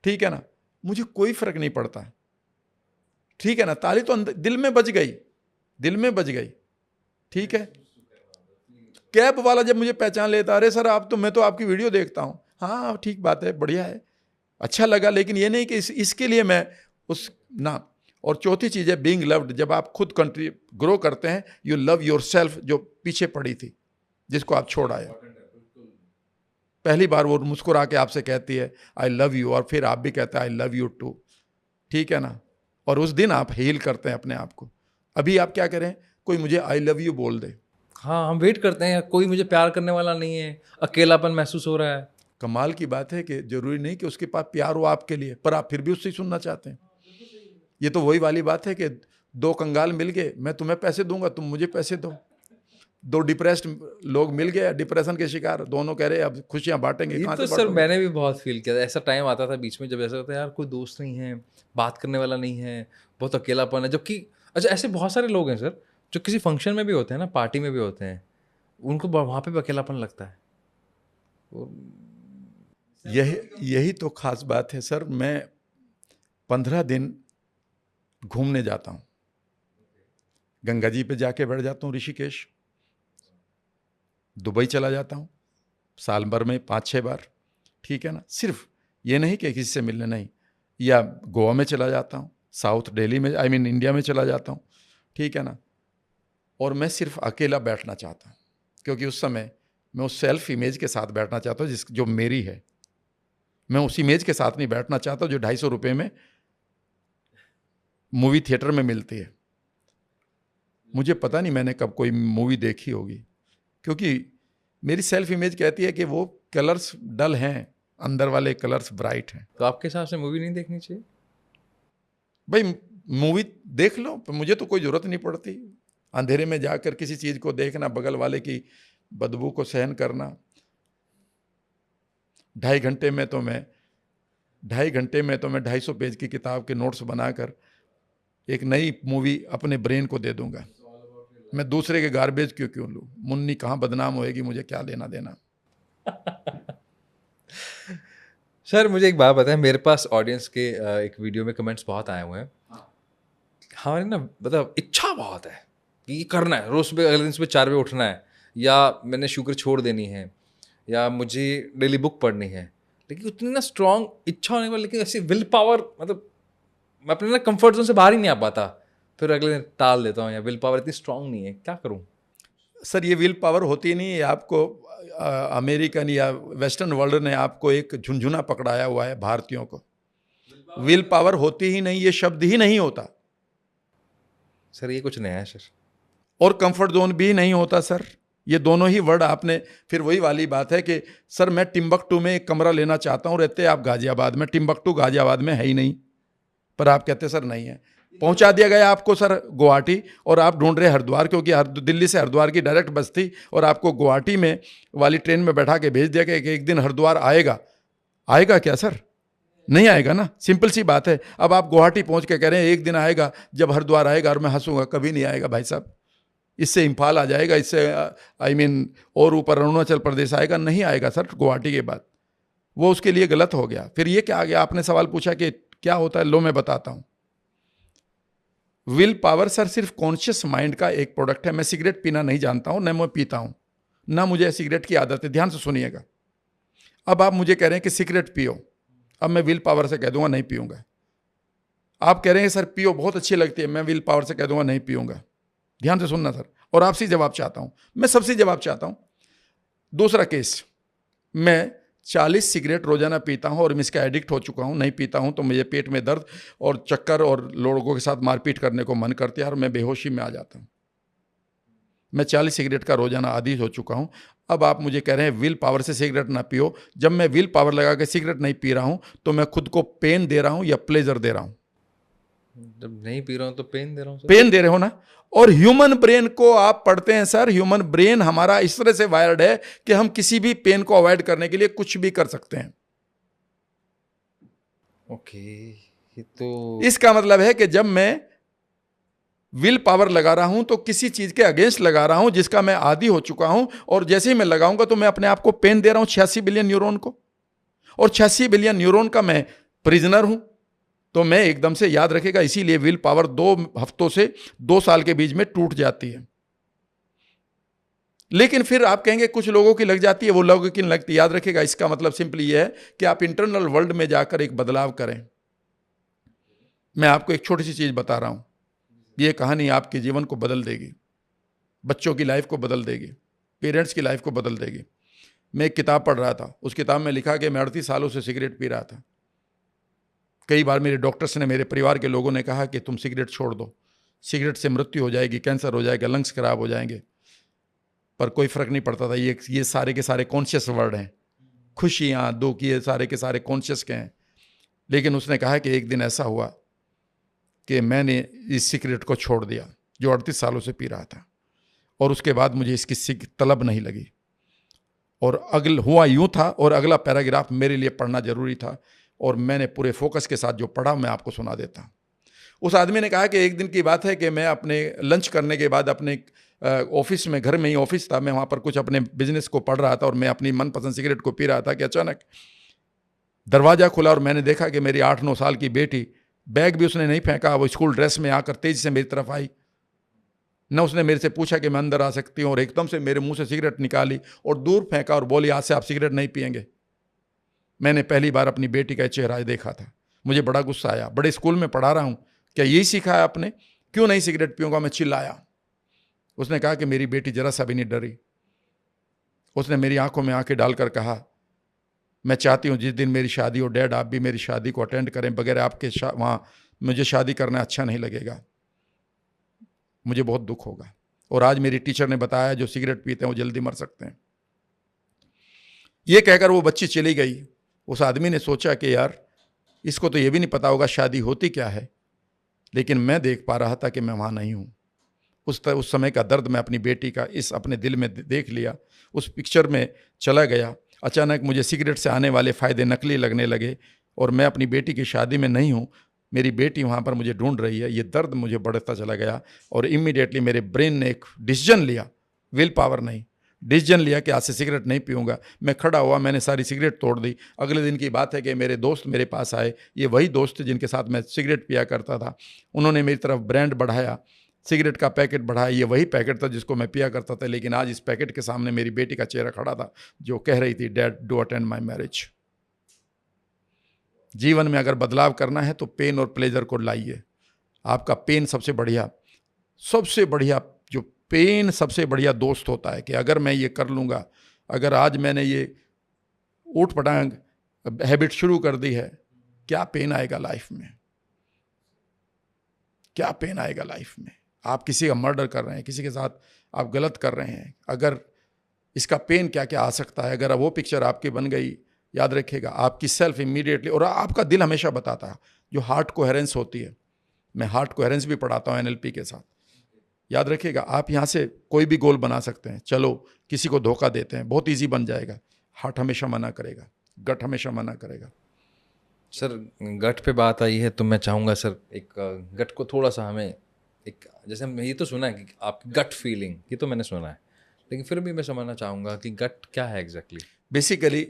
ठीक है ना, मुझे कोई फर्क नहीं पड़ता, ठीक है ना। ताली तो दिल में बज गई, दिल में बज गई, ठीक है। कैब वाला जब मुझे पहचान लेता, अरे सर आप तो, मैं तो आपकी वीडियो देखता हूँ, हाँ ठीक बात है, बढ़िया है, अच्छा लगा, लेकिन ये नहीं कि इसके लिए मैं उस ना। और चौथी चीज़ है बीइंग लव्ड। जब आप खुद ग्रो करते हैं, यू लव योर सेल्फ, जो पीछे पड़ी थी, जिसको आप छोड़ आए। पहली बार वो मुस्कुरा के आपसे कहती है आई लव यू, और फिर आप भी कहते हैं आई लव यू टू, ठीक है ना। और उस दिन आप हील करते हैं अपने आप को। अभी आप क्या करें, कोई मुझे आई लव यू बोल दे। हाँ, हम वेट करते हैं, कोई मुझे प्यार करने वाला नहीं है, अकेलापन महसूस हो रहा है। कमाल की बात है कि जरूरी नहीं कि उसके पास प्यार हो आपके लिए, पर आप फिर भी उससे सुनना चाहते हैं। ये तो वही वाली बात है कि दो कंगाल मिल गए, मैं तुम्हें पैसे दूंगा, तुम मुझे पैसे दो। दो डिप्रेस्ड लोग मिल गए, डिप्रेशन के शिकार, दोनों कह रहे अब खुशियां बांटेंगे। ये तो सर मैंने भी बहुत फील किया था। ऐसा टाइम आता था बीच में जब ऐसा होता है यार कोई दोस्त नहीं है, बात करने वाला नहीं है, बहुत अकेलापन है। जबकि अच्छा, ऐसे बहुत सारे लोग हैं सर जो किसी फंक्शन में भी होते हैं ना, पार्टी में भी होते हैं, उनको वहाँ पे भी अकेलापन लगता है। यही तो खास बात है सर। मैं 15 दिन घूमने जाता हूँ, गंगा जी पे जाके बैठ जाता हूँ, ऋषिकेश, दुबई चला जाता हूँ साल भर में 5-6 बार, ठीक है ना। सिर्फ ये नहीं कि किसी से मिलने नहीं, या गोवा में चला जाता हूँ, साउथ दिल्ली में, इंडिया में चला जाता हूँ, ठीक है ना। और मैं सिर्फ अकेला बैठना चाहता हूँ, क्योंकि उस समय मैं उस सेल्फ इमेज के साथ बैठना चाहता हूँ जो मेरी है। मैं उस इमेज के साथ नहीं बैठना चाहता जो 250 रुपये में मूवी थिएटर में मिलती है। मुझे पता नहीं मैंने कब कोई मूवी देखी होगी, क्योंकि मेरी सेल्फ इमेज कहती है कि वो कलर्स डल हैं, अंदर वाले कलर्स ब्राइट हैं। तो आपके हिसाब से मूवी नहीं देखनी चाहिए? भाई मूवी देख लो, मुझे तो कोई ज़रूरत नहीं पड़ती अंधेरे में जाकर किसी चीज़ को देखना, बगल वाले की बदबू को सहन करना। 2.5 घंटे में तो मैं 250 पेज की किताब के नोट्स बनाकर एक नई मूवी अपने ब्रेन को दे दूंगा। मैं दूसरे के गार्बेज क्यों लूँ? मुन्नी कहाँ बदनाम होएगी, मुझे क्या लेना देना। सर मुझे एक बात बताएं, मेरे पास ऑडियंस के एक वीडियो में कमेंट्स बहुत आए हुए हैं। हमारी ना मतलब इच्छा बहुत है कि ये करना है, रोज सुबह अगले दिन सुबह 4 बजे उठना है, या मैंने शुगर छोड़ देनी है, या मुझे डेली बुक पढ़नी है। लेकिन उतनी ना स्ट्रॉन्ग इच्छा होने के बाद, लेकिन ऐसी विल पावर, मतलब मैं अपने ना कंफर्ट जोन से बाहर ही नहीं आ पाता, फिर अगले दिन टाल देता हूँ, या विल पावर इतनी स्ट्रांग नहीं है, क्या करूँ? सर ये विल पावर होती नहीं है, आपको अमेरिकन या वेस्टर्न वर्ल्ड ने आपको एक झुंझुना पकड़ाया हुआ है भारतीयों को। विल पावर होती ही नहीं, ये शब्द ही नहीं होता सर, ये कुछ नया है सर। और कंफर्ट जोन भी नहीं होता सर, ये दोनों ही वर्ड आपने, फिर वही वाली बात है कि सर मैं टिम्बकटू में एक कमरा लेना चाहता हूँ, रहते आप गाजियाबाद में, टिम्बकटू गाजियाबाद में है ही नहीं, पर आप कहते सर नहीं है। पहुंचा दिया गया आपको सर गुवाहाटी, और आप ढूंढ रहे हरिद्वार, क्योंकि दिल्ली से हरिद्वार की डायरेक्ट बस थी, और आपको गुवाहाटी में वाली ट्रेन में बैठा के भेज दिया गया कि एक दिन हरिद्वार आएगा। आएगा क्या सर? नहीं आएगा ना, सिंपल सी बात है। अब आप गुवाहाटी पहुंच के कह रहे हैं एक दिन आएगा, जब हरिद्वार आएगा, और मैं हंसूंगा, कभी नहीं आएगा भाई साहब, इससे इम्फाल आ जाएगा, इससे और ऊपर अरुणाचल प्रदेश आएगा, नहीं आएगा सर गुवाहाटी के बाद। वो उसके लिए गलत हो गया। फिर ये क्या आ गया, आपने सवाल पूछा कि क्या होता है, लो मैं बताता हूं। विल पावर सर सिर्फ कॉन्शियस माइंड का एक प्रोडक्ट है। मैं सिगरेट पीना नहीं जानता हूं, न मैं पीता हूं, ना मुझे सिगरेट की आदत है। ध्यान से सुनिएगा। अब आप मुझे कह रहे हैं कि सिगरेट पियो, अब मैं विल पावर से कह दूंगा नहीं पीऊंगा। आप कह रहे हैं सर पियो, बहुत अच्छी लगती है, मैं विल पावर से कह दूंगा नहीं पीऊंगा। ध्यान से सुनना सर, और आपसे जवाब चाहता हूं, मैं सबसे जवाब चाहता हूं। दूसरा केस, मैं 40 सिगरेट रोजाना पीता हूं और मैं इसका एडिक्ट हो चुका हूं, नहीं पीता हूं तो मुझे पेट में दर्द और चक्कर और लोगों के साथ मारपीट करने को मन करती है और मैं बेहोशी में आ जाता हूं। मैं 40 सिगरेट का रोजाना आदी हो चुका हूं। अब आप मुझे कह रहे हैं विल पावर से सिगरेट ना पियो। जब मैं विल पावर लगा के सिगरेट नहीं पी रहा हूं तो मैं खुद को पेन दे रहा हूं या प्लेजर दे रहा हूं? जब नहीं पी रहा हूँ तो पेन दे रहा हूँ सर। पेन दे रहे हो ना। और ह्यूमन ब्रेन को आप पढ़ते हैं सर, ह्यूमन ब्रेन हमारा इस तरह से वायर्ड है कि हम किसी भी पेन को अवॉइड करने के लिए कुछ भी कर सकते हैं। ओके, ये तो इसका मतलब है कि जब मैं विल पावर लगा रहा हूं तो किसी चीज के अगेंस्ट लगा रहा हूं जिसका मैं आदी हो चुका हूं, और जैसे ही मैं लगाऊंगा तो मैं अपने आप को पेन दे रहा हूं 86 बिलियन न्यूरॉन को, और 86 बिलियन न्यूरॉन का मैं प्रिजनर हूं। तो मैं एकदम से, याद रखेगा, इसीलिए विल पावर 2 हफ्तों से 2 साल के बीच में टूट जाती है। लेकिन फिर आप कहेंगे कुछ लोगों की लग जाती है, वो लोगों की नहीं लगती। याद रखेगा, इसका मतलब सिंपली यह है कि आप इंटरनल वर्ल्ड में जाकर एक बदलाव करें। मैं आपको एक छोटी सी चीज बता रहा हूं, यह कहानी आपके जीवन को बदल देगी, बच्चों की लाइफ को बदल देगी, पेरेंट्स की लाइफ को बदल देगी। मैं एक किताब पढ़ रहा था, उस किताब में लिखा कि मैं 38 सालों से सिगरेट पी रहा था। कई बार मेरे डॉक्टर्स ने, मेरे परिवार के लोगों ने कहा कि तुम सिगरेट छोड़ दो, सिगरेट से मृत्यु हो जाएगी, कैंसर हो जाएगा, लंग्स खराब हो जाएंगे, पर कोई फर्क नहीं पड़ता था। ये सारे के सारे कॉन्शियस वर्ड हैं, खुशियाँ दुख ये सारे के सारे कॉन्शियस के हैं। लेकिन उसने कहा कि एक दिन ऐसा हुआ कि मैंने इस सिगरेट को छोड़ दिया जो 38 सालों से पी रहा था, और उसके बाद मुझे इसकी तलब नहीं लगी। और हुआ यूं था, और अगला पैराग्राफ मेरे लिए पढ़ना जरूरी था, और मैंने पूरे फोकस के साथ जो पढ़ा मैं आपको सुना देता। उस आदमी ने कहा कि एक दिन की बात है कि मैं अपने लंच करने के बाद अपने ऑफिस में, घर में ही ऑफिस था, मैं वहाँ पर कुछ अपने बिजनेस को पढ़ रहा था और मैं अपनी मनपसंद सिगरेट को पी रहा था कि अचानक दरवाज़ा खुला और मैंने देखा कि मेरी 8-9 साल की बेटी, बैग भी उसने नहीं फेंका, वो स्कूल ड्रेस में आकर तेजी से मेरी तरफ आई। न उसने मेरे से पूछा कि मैं अंदर आ सकती हूँ, और एकदम से मेरे मुंह से सिगरेट निकाली और दूर फेंका और बोली, आज से आप सिगरेट नहीं पिएंगे। मैंने पहली बार अपनी बेटी का चेहरा देखा था, मुझे बड़ा गुस्सा आया। बड़े स्कूल में पढ़ा रहा हूँ, क्या यही सीखा है आपने? क्यों नहीं सिगरेट पीऊंगा? मैं चिल्लाया। उसने कहा कि मेरी बेटी जरा सा भी नहीं डरी। उसने मेरी आंखों में आंखें डालकर कहा, मैं चाहती हूँ जिस दिन मेरी शादी हो डैड, आप भी मेरी शादी को अटेंड करें, बगैर आपके वहाँ मुझे शादी करना अच्छा नहीं लगेगा, मुझे बहुत दुख होगा। और आज मेरी टीचर ने बताया जो सिगरेट पीते हैं वो जल्दी मर सकते हैं। ये कहकर वो बच्ची चली गई। उस आदमी ने सोचा कि यार इसको तो ये भी नहीं पता होगा शादी होती क्या है, लेकिन मैं देख पा रहा था कि मैं वहाँ नहीं हूँ। उस समय का दर्द मैं अपनी बेटी का इस अपने दिल में देख लिया, उस पिक्चर में चला गया। अचानक मुझे सिगरेट से आने वाले फ़ायदे नकली लगने लगे, और मैं अपनी बेटी की शादी में नहीं हूँ, मेरी बेटी वहाँ पर मुझे ढूंढ रही है। ये दर्द मुझे बढ़ता चला गया, और इमीडिएटली मेरे ब्रेन ने एक डिसीजन लिया, विल पावर नहीं, डिसीजन लिया कि आज से सिगरेट नहीं पीऊँगा। मैं खड़ा हुआ, मैंने सारी सिगरेट तोड़ दी। अगले दिन की बात है कि मेरे दोस्त मेरे पास आए, ये वही दोस्त जिनके साथ मैं सिगरेट पिया करता था। उन्होंने मेरी तरफ ब्रांड बढ़ाया, सिगरेट का पैकेट बढ़ाया। ये वही पैकेट था जिसको मैं पिया करता था, लेकिन आज इस पैकेट के सामने मेरी बेटी का चेहरा खड़ा था जो कह रही थी, dad do attend my marriage. जीवन में अगर बदलाव करना है तो पेन और प्लेजर को लाइए। आपका पेन सबसे बढ़िया जो पेन सबसे बढ़िया दोस्त होता है कि अगर मैं ये कर लूँगा, अगर आज मैंने ये ऊट पटांग हैबिट शुरू कर दी है, क्या पेन आएगा लाइफ में, क्या पेन आएगा लाइफ में। आप किसी का मर्डर कर रहे हैं, किसी के साथ आप गलत कर रहे हैं, अगर इसका पेन क्या क्या आ सकता है। अगर वो पिक्चर आपकी बन गई, याद रखिएगा आपकी सेल्फ इमीडिएटली, और आपका दिल हमेशा बताता है जो हार्ट कोहेरेंस होती है। मैं हार्ट कोहेरेंस भी पढ़ाता हूँ NLP के साथ। याद रखिएगा आप यहाँ से कोई भी गोल बना सकते हैं। चलो किसी को धोखा देते हैं, बहुत ईजी बन जाएगा। हार्ट हमेशा मना करेगा, गट हमेशा मना करेगा। सर गट पे बात आई है तो मैं चाहूँगा सर एक गट को थोड़ा सा हमें एक जैसे ये तो सुना है कि आपकी गट फीलिंग, ये तो मैंने सुना है, लेकिन फिर भी मैं समझना चाहूँगा कि गट क्या है एग्जैक्टली? बेसिकली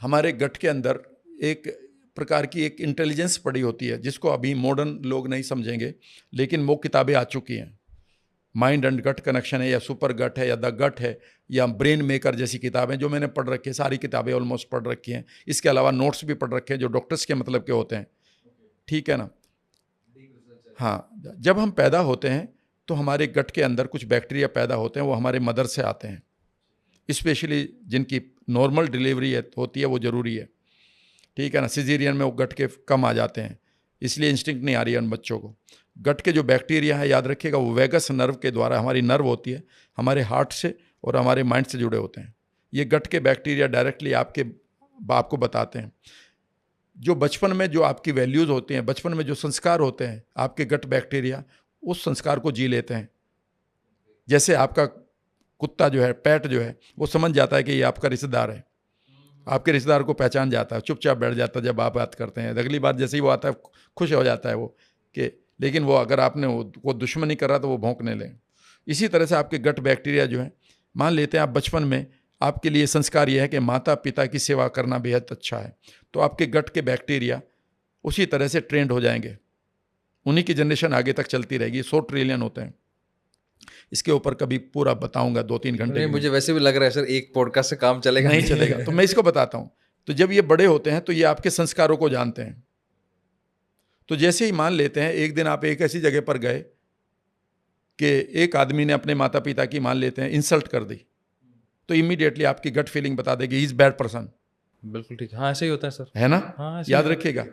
हमारे गट के अंदर एक प्रकार की एक इंटेलिजेंस पड़ी होती है, जिसको अभी मॉडर्न लोग नहीं समझेंगे, लेकिन वो किताबें आ चुकी हैं। माइंड एंड गट कनेक्शन है, या सुपर गट है, या द गट है, या ब्रेन मेकर जैसी किताबें जो मैंने पढ़ रखी है, सारी किताबें ऑलमोस्ट पढ़ रखी हैं। इसके अलावा नोट्स भी पढ़ रखे हैं जो डॉक्टर्स के मतलब के होते हैं, ठीक है ना। हाँ, जब हम पैदा होते हैं तो हमारे गट के अंदर कुछ बैक्टीरिया पैदा होते हैं, वो हमारे मदर से आते हैं। स्पेशली जिनकी नॉर्मल डिलीवरी होती है वो ज़रूरी है, ठीक है ना। सिजेरियन में वो गट के कम आ जाते हैं, इसलिए इंस्टिंक्ट नहीं आ रही है उन बच्चों को। गट के जो बैक्टीरिया है, याद रखिएगा, वो वेगस नर्व के द्वारा, हमारी नर्व होती है, हमारे हार्ट से और हमारे माइंड से जुड़े होते हैं। ये गट के बैक्टीरिया डायरेक्टली आपको बताते हैं। जो बचपन में जो आपकी वैल्यूज़ होती हैं, बचपन में जो संस्कार होते हैं, आपके गट बैक्टीरिया उस संस्कार को जी लेते हैं। जैसे आपका कुत्ता जो है, पेट जो है, वो समझ जाता है कि ये आपका रिश्तेदार है, आपके रिश्तेदार को पहचान जाता है, चुपचाप बैठ जाता है। जब आप बात करते हैं, अगली बार जैसे ही वो आता है खुश हो जाता है वो कि, लेकिन वो अगर आपने वो दुश्मनी कर रहा तो वो भौंकने लगे। इसी तरह से आपके गट बैक्टीरिया जो है, मान लेते हैं आप बचपन में आपके लिए संस्कार ये है कि माता पिता की सेवा करना बेहद अच्छा है, तो आपके गट के बैक्टीरिया उसी तरह से ट्रेंड हो जाएंगे, उन्हीं की जनरेशन आगे तक चलती रहेगी। 100 ट्रिलियन होते हैं। इसके ऊपर कभी पूरा बताऊंगा 2-3 घंटे। मुझे वैसे भी लग रहा है सर, एक पॉडकास्ट से काम चलेगा नहीं चलेगा, तो मैं इसको बताता हूँ। तो जब ये बड़े होते हैं तो ये आपके संस्कारों को जानते हैं। तो जैसे ही मान लेते हैं एक दिन आप एक ऐसी जगह पर गए कि एक आदमी ने अपने माता पिता की, मान लेते हैं, इंसल्ट कर दी, तो इमीडिएटली आपकी गट फीलिंग बता देगी ही इज बैड पर्सन। बिल्कुल ठीक, हाँ ऐसे ही होता है सर, है ना। हाँ ऐसे याद रखिएगा,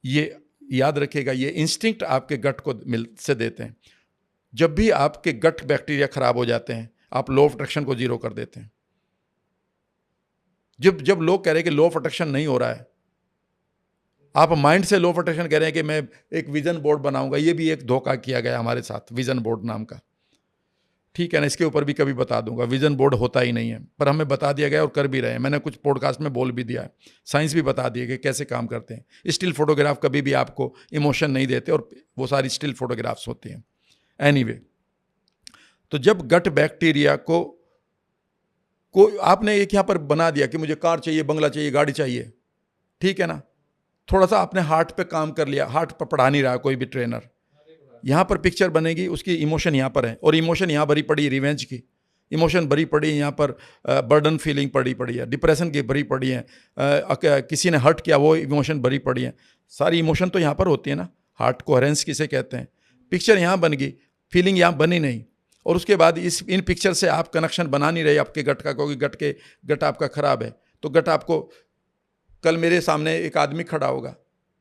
ये याद रखिएगा, ये इंस्टिंक्ट आपके गट को से देते हैं। जब भी आपके गट बैक्टीरिया खराब हो जाते हैं, आप लॉ ऑफ अट्रैक्शन को जीरो कर देते हैं। जब लोग कह रहे हैं कि लॉ ऑफ अट्रैक्शन नहीं हो रहा है, आप माइंड से लॉ ऑफ अट्रैक्शन कह रहे हैं कि मैं एक विजन बोर्ड बनाऊंगा, ये भी एक धोखा किया गया हमारे साथ, विजन बोर्ड नाम का, ठीक है ना। इसके ऊपर भी कभी बता दूंगा, विजन बोर्ड होता ही नहीं है, पर हमें बता दिया गया और कर भी रहे हैं। मैंने कुछ पॉडकास्ट में बोल भी दिया है, साइंस भी बता दिए कि कैसे काम करते हैं। स्टिल फोटोग्राफ कभी भी आपको इमोशन नहीं देते, और वो सारी स्टिल फोटोग्राफ्स होती हैं। एनीवे, तो जब गट बैक्टीरिया को आपने एक यहाँ पर बना दिया कि मुझे कार चाहिए, बंगला चाहिए, गाड़ी चाहिए, ठीक है ना, थोड़ा सा आपने हार्ट पे काम कर लिया, हार्ट पर पढ़ा नहीं रहा कोई भी ट्रेनर, यहाँ पर पिक्चर बनेगी, उसकी इमोशन यहाँ पर है, और इमोशन यहाँ भरी पड़ी रिवेंज की, इमोशन भरी पड़ी यहाँ पर, बर्डन फीलिंग पड़ी है, डिप्रेशन की भरी पड़ी है, किसी ने हर्ट किया वो इमोशन भरी पड़ी है। सारी इमोशन तो यहाँ पर होती है ना, हार्ट कोहेरेंस किसे कहते हैं। पिक्चर यहाँ बन गई, फीलिंग यहाँ बनी नहीं, और उसके बाद इन पिक्चर से आप कनेक्शन बना नहीं रहे आपके गट का, क्योंकि गट आपका खराब है। तो गट आपको, कल मेरे सामने एक आदमी खड़ा होगा,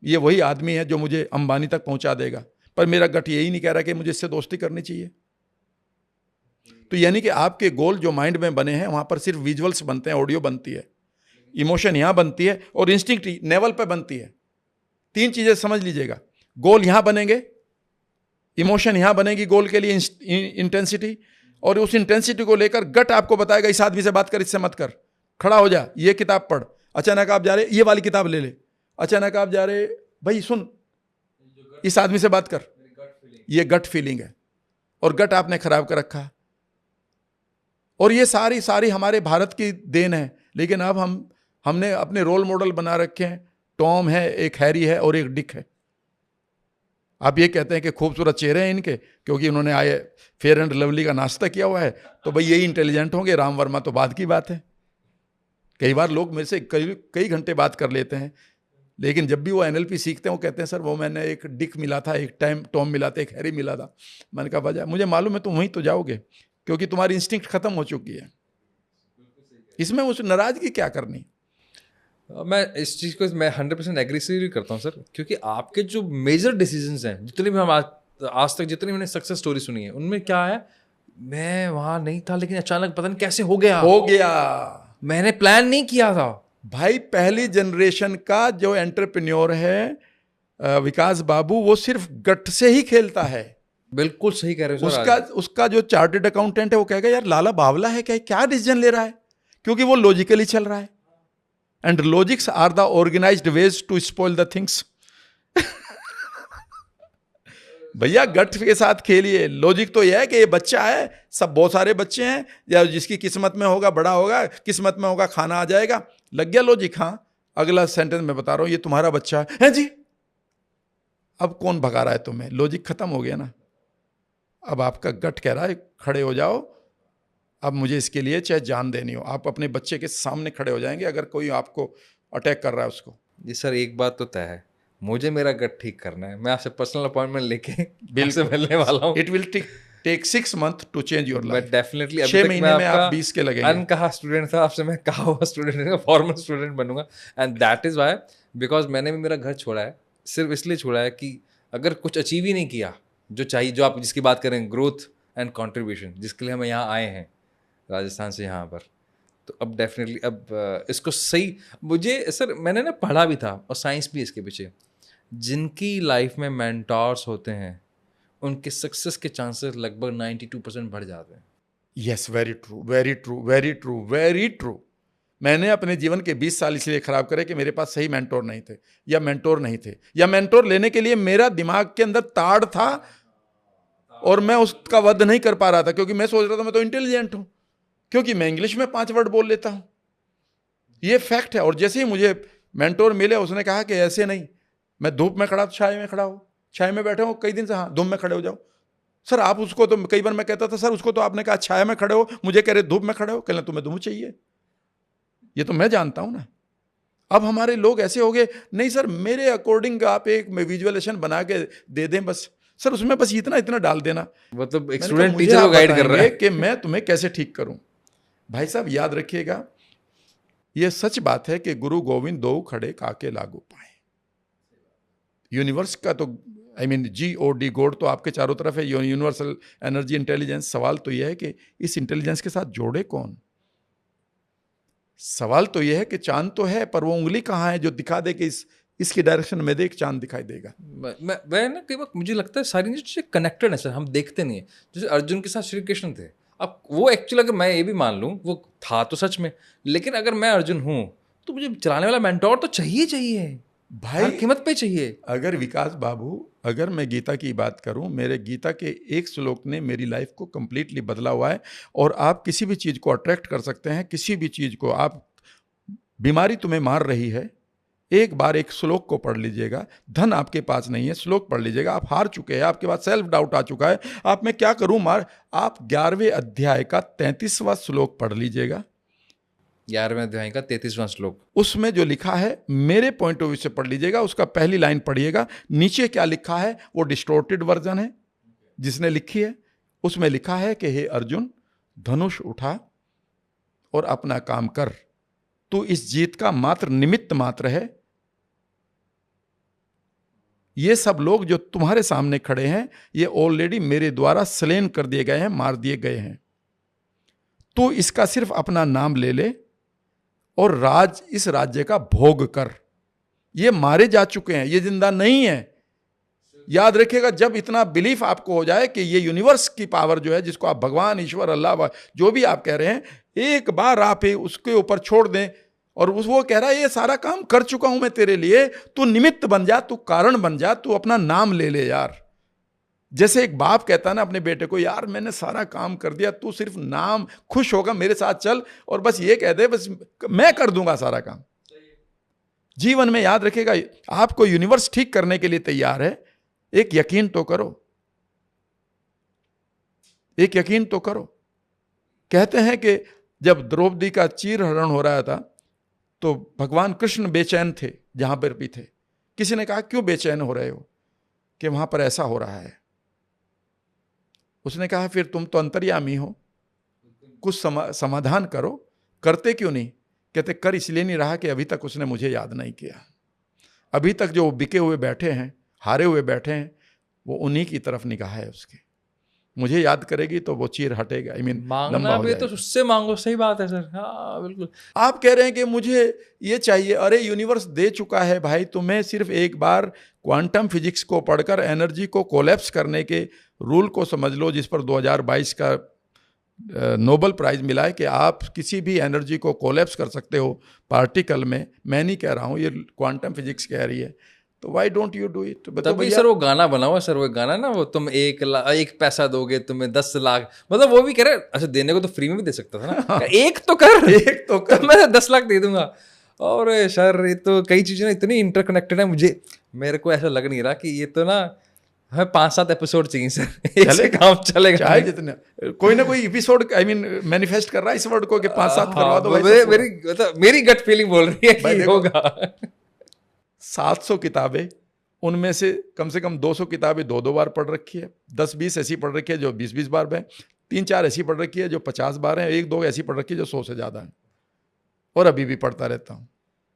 ये वही आदमी है जो मुझे अंबानी तक पहुंचा देगा, पर मेरा गट यही नहीं कह रहा कि मुझे इससे दोस्ती करनी चाहिए। तो यानी कि आपके गोल जो माइंड में बने हैं, वहां पर सिर्फ विजुअल्स बनते हैं, ऑडियो बनती है, इमोशन यहां बनती है, और इंस्टिंक्ट लेवल पे बनती है। 3 चीजें समझ लीजिएगा, गोल यहां बनेंगे, इमोशन यहां बनेगी गोल के लिए, इंटेंसिटी, और उस इंटेंसिटी को लेकर गट आपको बताएगा इस आदमी से बात कर, इससे मत कर, खड़ा हो जा, ये किताब पढ़। अचानक आप जा रहे, ये वाली किताब ले ले। अचानक आप जा रहे, भाई सुन, इस आदमी से बात कर, ये गट फीलिंग है, और गट आपने खराब कर रखा। और ये सारी हमारे भारत की देन है, लेकिन अब हमने अपने रोल मॉडल बना रखे हैं। टॉम है, एक हैरी है, और एक डिक है। आप ये कहते हैं कि खूबसूरत चेहरे हैं इनके, क्योंकि उन्होंने आए फेयर एंड लवली का नाश्ता किया हुआ है, तो भाई यही इंटेलिजेंट होंगे। राम वर्मा तो बाद की बात है। कई बार लोग मेरे से कई घंटे बात कर लेते हैं, लेकिन जब भी वो NLP सीखते हैं, वो कहते हैं सर वो मैंने एक डिक मिला था, एक टाइम टॉम मिला था, एक हैरी मिला था। मैंने कहा वजह, मुझे मालूम है तुम वहीं तो जाओगे, क्योंकि तुम्हारी इंस्टिंक्ट खत्म हो चुकी है। इसमें उस नाराजगी क्या करनी। मैं इस चीज़ को मैं 100% एग्री करता हूँ सर, क्योंकि आपके जो मेजर डिसीजंस हैं, जितने भी हम आज तक जितनी मैंने सक्सेस स्टोरी सुनी है, उनमें क्या है, मैं वहाँ नहीं था, लेकिन अचानक पता नहीं कैसे हो गया, मैंने प्लान नहीं किया था। भाई पहली जनरेशन का जो एंटरप्रेन्योर है विकास बाबू, वो सिर्फ गट से ही खेलता है। बिल्कुल सही कह रहे हो सर। उसका जो चार्टेड अकाउंटेंट है, वो कहेगा यार लाला बावला है क्या डिसीजन ले रहा है, क्योंकि वो लॉजिकली चल रहा है। And logics are the organized ways to spoil the things. भैया गट के साथ खेलिए। लॉजिक तो यह है कि ये बच्चा है, सब बहुत सारे बच्चे हैं, या जिसकी किस्मत में होगा बड़ा होगा, किस्मत में होगा खाना आ जाएगा। लग गया लॉजिक? हाँ। अगला सेंटेंस मैं बता रहा हूं, ये तुम्हारा बच्चा है जी। अब कौन भगा रहा है तुम्हें? लॉजिक खत्म हो गया ना। अब आपका गट कह रहा है खड़े हो जाओ, अब मुझे इसके लिए चाहे जान देनी हो। आप अपने बच्चे के सामने खड़े हो जाएंगे अगर कोई आपको अटैक कर रहा है उसको। जी सर, एक बात तो तय है, मुझे मेरा गट ठीक करना है। मैं आपसे पर्सनल अपॉइंटमेंट लेके आपसे मिलने वाला हूँ। It will take 6 months to change your life. But definitely 6 महीने में आप 20 के लगेंगे। अनकहा स्टूडेंट था, आपसे मैं कहा हुआ स्टूडेंट, फॉर्मल स्टूडेंट बनूंगा। And that is why, because मैंने भी मेरा घर छोड़ा है, सिर्फ इसलिए छोड़ा है कि अगर कुछ अचीव ही नहीं किया जो चाहिए, जो आप जिसकी बात करें, ग्रोथ एंड कॉन्ट्रीब्यूशन, जिसके लिए हम यहाँ आए हैं राजस्थान से यहाँ पर, तो अब डेफिनेटली अब इसको सही, मुझे सर मैंने ना पढ़ा भी था और साइंस भी इसके पीछे, जिनकी लाइफ में मेंटोर्स होते हैं उनके सक्सेस के चांसेस लगभग 92% बढ़ जाते हैं। Yes, very true, very true, very true, very true. मैंने अपने जीवन के 20 साल इसलिए खराब करे कि मेरे पास सही मेंटोर नहीं थे, या मेंटोर नहीं थे, या मेंटोर लेने के लिए मेरा दिमाग के अंदर ताड़ था और मैं उसका वध नहीं कर पा रहा था, क्योंकि मैं सोच रहा था मैं तो इंटेलिजेंट हूं, क्योंकि मैं इंग्लिश में 5 वर्ड बोल लेता हूं। ये फैक्ट है। और जैसे ही मुझे मेंटोर मिले, उसने कहा कि ऐसे नहीं, मैं धूप में खड़ा, छाया में खड़ा हो, छाया में बैठे हो कई दिन से, हाँ धूप में खड़े हो जाओ। सर आप उसको तो, कई बार मैं कहता था सर उसको तो आपने कहा छाया में खड़े हो, मुझे कह रहे धूप में खड़े हो, कहना तुम्हें धूप चाहिए, ये तो मैं जानता हूं ना। अब हमारे लोग ऐसे हो गए, नहीं सर मेरे अकॉर्डिंग आप एक विजुअलाइजेशन बना के दे दें बस, सर उसमें बस इतना इतना डाल देना। मतलब एक स्टूडेंट टीचर को गाइड कर रहा है कि मैं तुम्हें कैसे ठीक करूं। भाई साहब याद रखिएगा, यह सच बात है कि गुरु गोविंद दो खड़े काके लागू पाए। यूनिवर्स का तो GOD, गॉड तो आपके चारों तरफ है, यूनिवर्सल एनर्जी इंटेलिजेंस। सवाल तो यह है कि इस इंटेलिजेंस के साथ जोड़े कौन। सवाल तो यह है कि चांद तो है, पर वो उंगली कहाँ है जो दिखा दे कि इसकी डायरेक्शन में देख चांद दिखाई देगा। मैं ना कई बार मुझे लगता है सारी चीज़ें कनेक्टेड है सर, हम देखते नहीं है। जैसे अर्जुन के साथ श्री कृष्ण थे, अब वो एक्चुअली अगर मैं ये भी मान लूँ वो था तो सच में, लेकिन अगर मैं अर्जुन हूँ तो मुझे चलाने वाला मेंटोर तो चाहिए भाई, कीमत पे चाहिए। अगर विकास बाबू, अगर मैं गीता की बात करूं, मेरे गीता के एक श्लोक ने मेरी लाइफ को कंप्लीटली बदला हुआ है। और आप किसी भी चीज़ को अट्रैक्ट कर सकते हैं, किसी भी चीज़ को। आप, बीमारी तुम्हें मार रही है, एक बार एक श्लोक को पढ़ लीजिएगा। धन आपके पास नहीं है, श्लोक पढ़ लीजिएगा। आप हार चुके हैं, आपके पास सेल्फ डाउट आ चुका है, आप मैं क्या करूं मार, आप 11वें अध्याय का 33वां श्लोक पढ़ लीजिएगा। 11वें अध्याय का 33वां श्लोक, उसमें जो लिखा है मेरे पॉइंट ऑफ व्यू से पढ़ लीजिएगा। उसका पहली लाइन पढ़िएगा, नीचे क्या लिखा है वो डिस्टोर्टेड वर्जन है जिसने लिखी है। उसमें लिखा है कि हे अर्जुन, धनुष उठा और अपना काम कर, तू इस जीत का मात्र निमित्त मात्र है। ये सब लोग जो तुम्हारे सामने खड़े हैं, ये ऑलरेडी मेरे द्वारा स्लेन कर दिए गए हैं, मार दिए गए हैं। तू इसका सिर्फ अपना नाम ले ले और इस राज्य का भोग कर। ये मारे जा चुके हैं, ये जिंदा नहीं है। याद रखिएगा, जब इतना बिलीफ आपको हो जाए कि ये यूनिवर्स की पावर जो है, जिसको आप भगवान, ईश्वर, अल्लाह, जो भी आप कह रहे हैं, एक बार आप उसके ऊपर छोड़ दें और वो कह रहा है ये सारा काम कर चुका हूं मैं तेरे लिए, तू निमित्त बन जा, तू कारण बन जा, तू अपना नाम ले ले यार। जैसे एक बाप कहता है ना अपने बेटे को, यार मैंने सारा काम कर दिया, तू सिर्फ नाम, खुश होगा मेरे साथ चल और बस ये कह दे, बस मैं कर दूंगा सारा काम। जीवन में याद रखेगा, आपको यूनिवर्स ठीक करने के लिए तैयार है। एक यकीन तो करो, एक यकीन तो करो। कहते हैं कि जब द्रौपदी का चीरहरण हो रहा था तो भगवान कृष्ण बेचैन थे जहां पर भी थे। किसी ने कहा क्यों बेचैन हो रहे हो, कि वहां पर ऐसा हो रहा है। उसने कहा फिर तुम तो अंतर्यामी हो, कुछ समाधान करो। करते क्यों नहीं? कहते कर इसलिए नहीं रहा कि अभी तक उसने मुझे याद नहीं किया। अभी तक जो बिके हुए बैठे हैं, हारे हुए बैठे हैं, वो उन्हीं की तरफ निगाह है उसकी। मुझे याद करेगी तो वो चीर हटेगा। मांगना भी तो उससे मांगो। सही बात है सर, हाँ बिल्कुल। आप कह रहे हैं कि मुझे ये चाहिए, अरे यूनिवर्स दे चुका है भाई तुम्हें। सिर्फ एक बार क्वांटम फिजिक्स को पढ़कर एनर्जी को कोलैप्स करने के रूल को समझ लो, जिस पर 2022 का नोबेल प्राइज मिला है कि आप किसी भी एनर्जी को कोलैप्स कर सकते हो पार्टिकल में। मैं नहीं कह रहा हूँ, ये क्वांटम फिजिक्स कह रही है। तो why don't you do it? बताओ तभी भैया। सर वो गाना बना हुआ सर, वो गाना ना, वो तुम 1 पैसा दोगे तुम्हें 10 लाख, मतलब वो भी कह रहे अच्छा देने को तो फ्री में भी दे सकता था ना, एक तो कर, एक तो कर। तो मैं 10 लाख दे दूंगा। और सर ये तो कई चीजें ना इतनी इंटरकनेक्टेड है, मुझे मेरे को ऐसा लग नहीं रहा कि ये तो ना हमें 5-7 एपिसोड चाहिए सर, एक से काम चलेगा चाहे नहीं। जितने कोई ना कोई एपिसोड आई मीन मैनिफेस्ट कर रहा है इस वर्ड को कि 5-7 करवा दो भाई। मेरी गट फीलिंग बोल रही है भाई कि देखो, होगा। 700 किताबें, उनमें से कम 200 किताबें 2-2 बार पढ़ रखी है, 10-20 ऐसी पढ़ रखी है जो 20-20 बार है, 3-4 ऐसी पढ़ रखी है जो 50 बार है, 1-2 ऐसी पढ़ रखी है जो 100 से ज़्यादा है, और अभी भी पढ़ता रहता हूँ।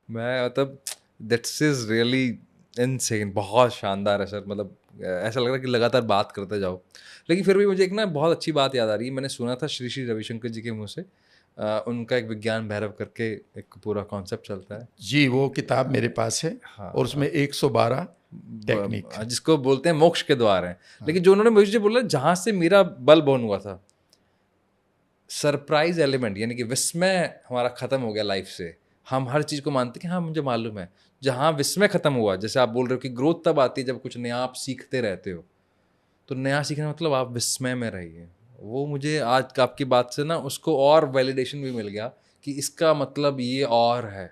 मैं मतलब दैट्स इज रियली इनसेन, बहुत शानदार है सर, मतलब ऐसा लग रहा है कि लगातार बात करते जाओ। लेकिन फिर भी मुझे एक ना बहुत अच्छी बात याद आ रही है, मैंने सुना था श्री श्री रविशंकर जी के मुंह से, उनका एक विज्ञान भैरव करके एक पूरा कॉन्सेप्ट चलता है जी, वो किताब मेरे पास है। हाँ, और उसमें 112 टेक्निक, जिसको बोलते हैं मोक्ष के द्वार हैं। लेकिन जो उन्होंने मुझे बोला जहां से मेरा बल बॉर्न हुआ था, सरप्राइज एलिमेंट, यानी कि विस्मय हमारा खत्म हो गया लाइफ से। हम हर चीज़ को मानते कि हाँ मुझे मालूम है, जहाँ विस्मय खत्म हुआ, जैसे आप बोल रहे हो कि ग्रोथ तब आती है जब कुछ नया आप सीखते रहते हो, तो नया सीखना मतलब आप विस्मय में रहिए। वो मुझे आज आपकी बात से ना उसको और वैलिडेशन भी मिल गया कि इसका मतलब ये और है।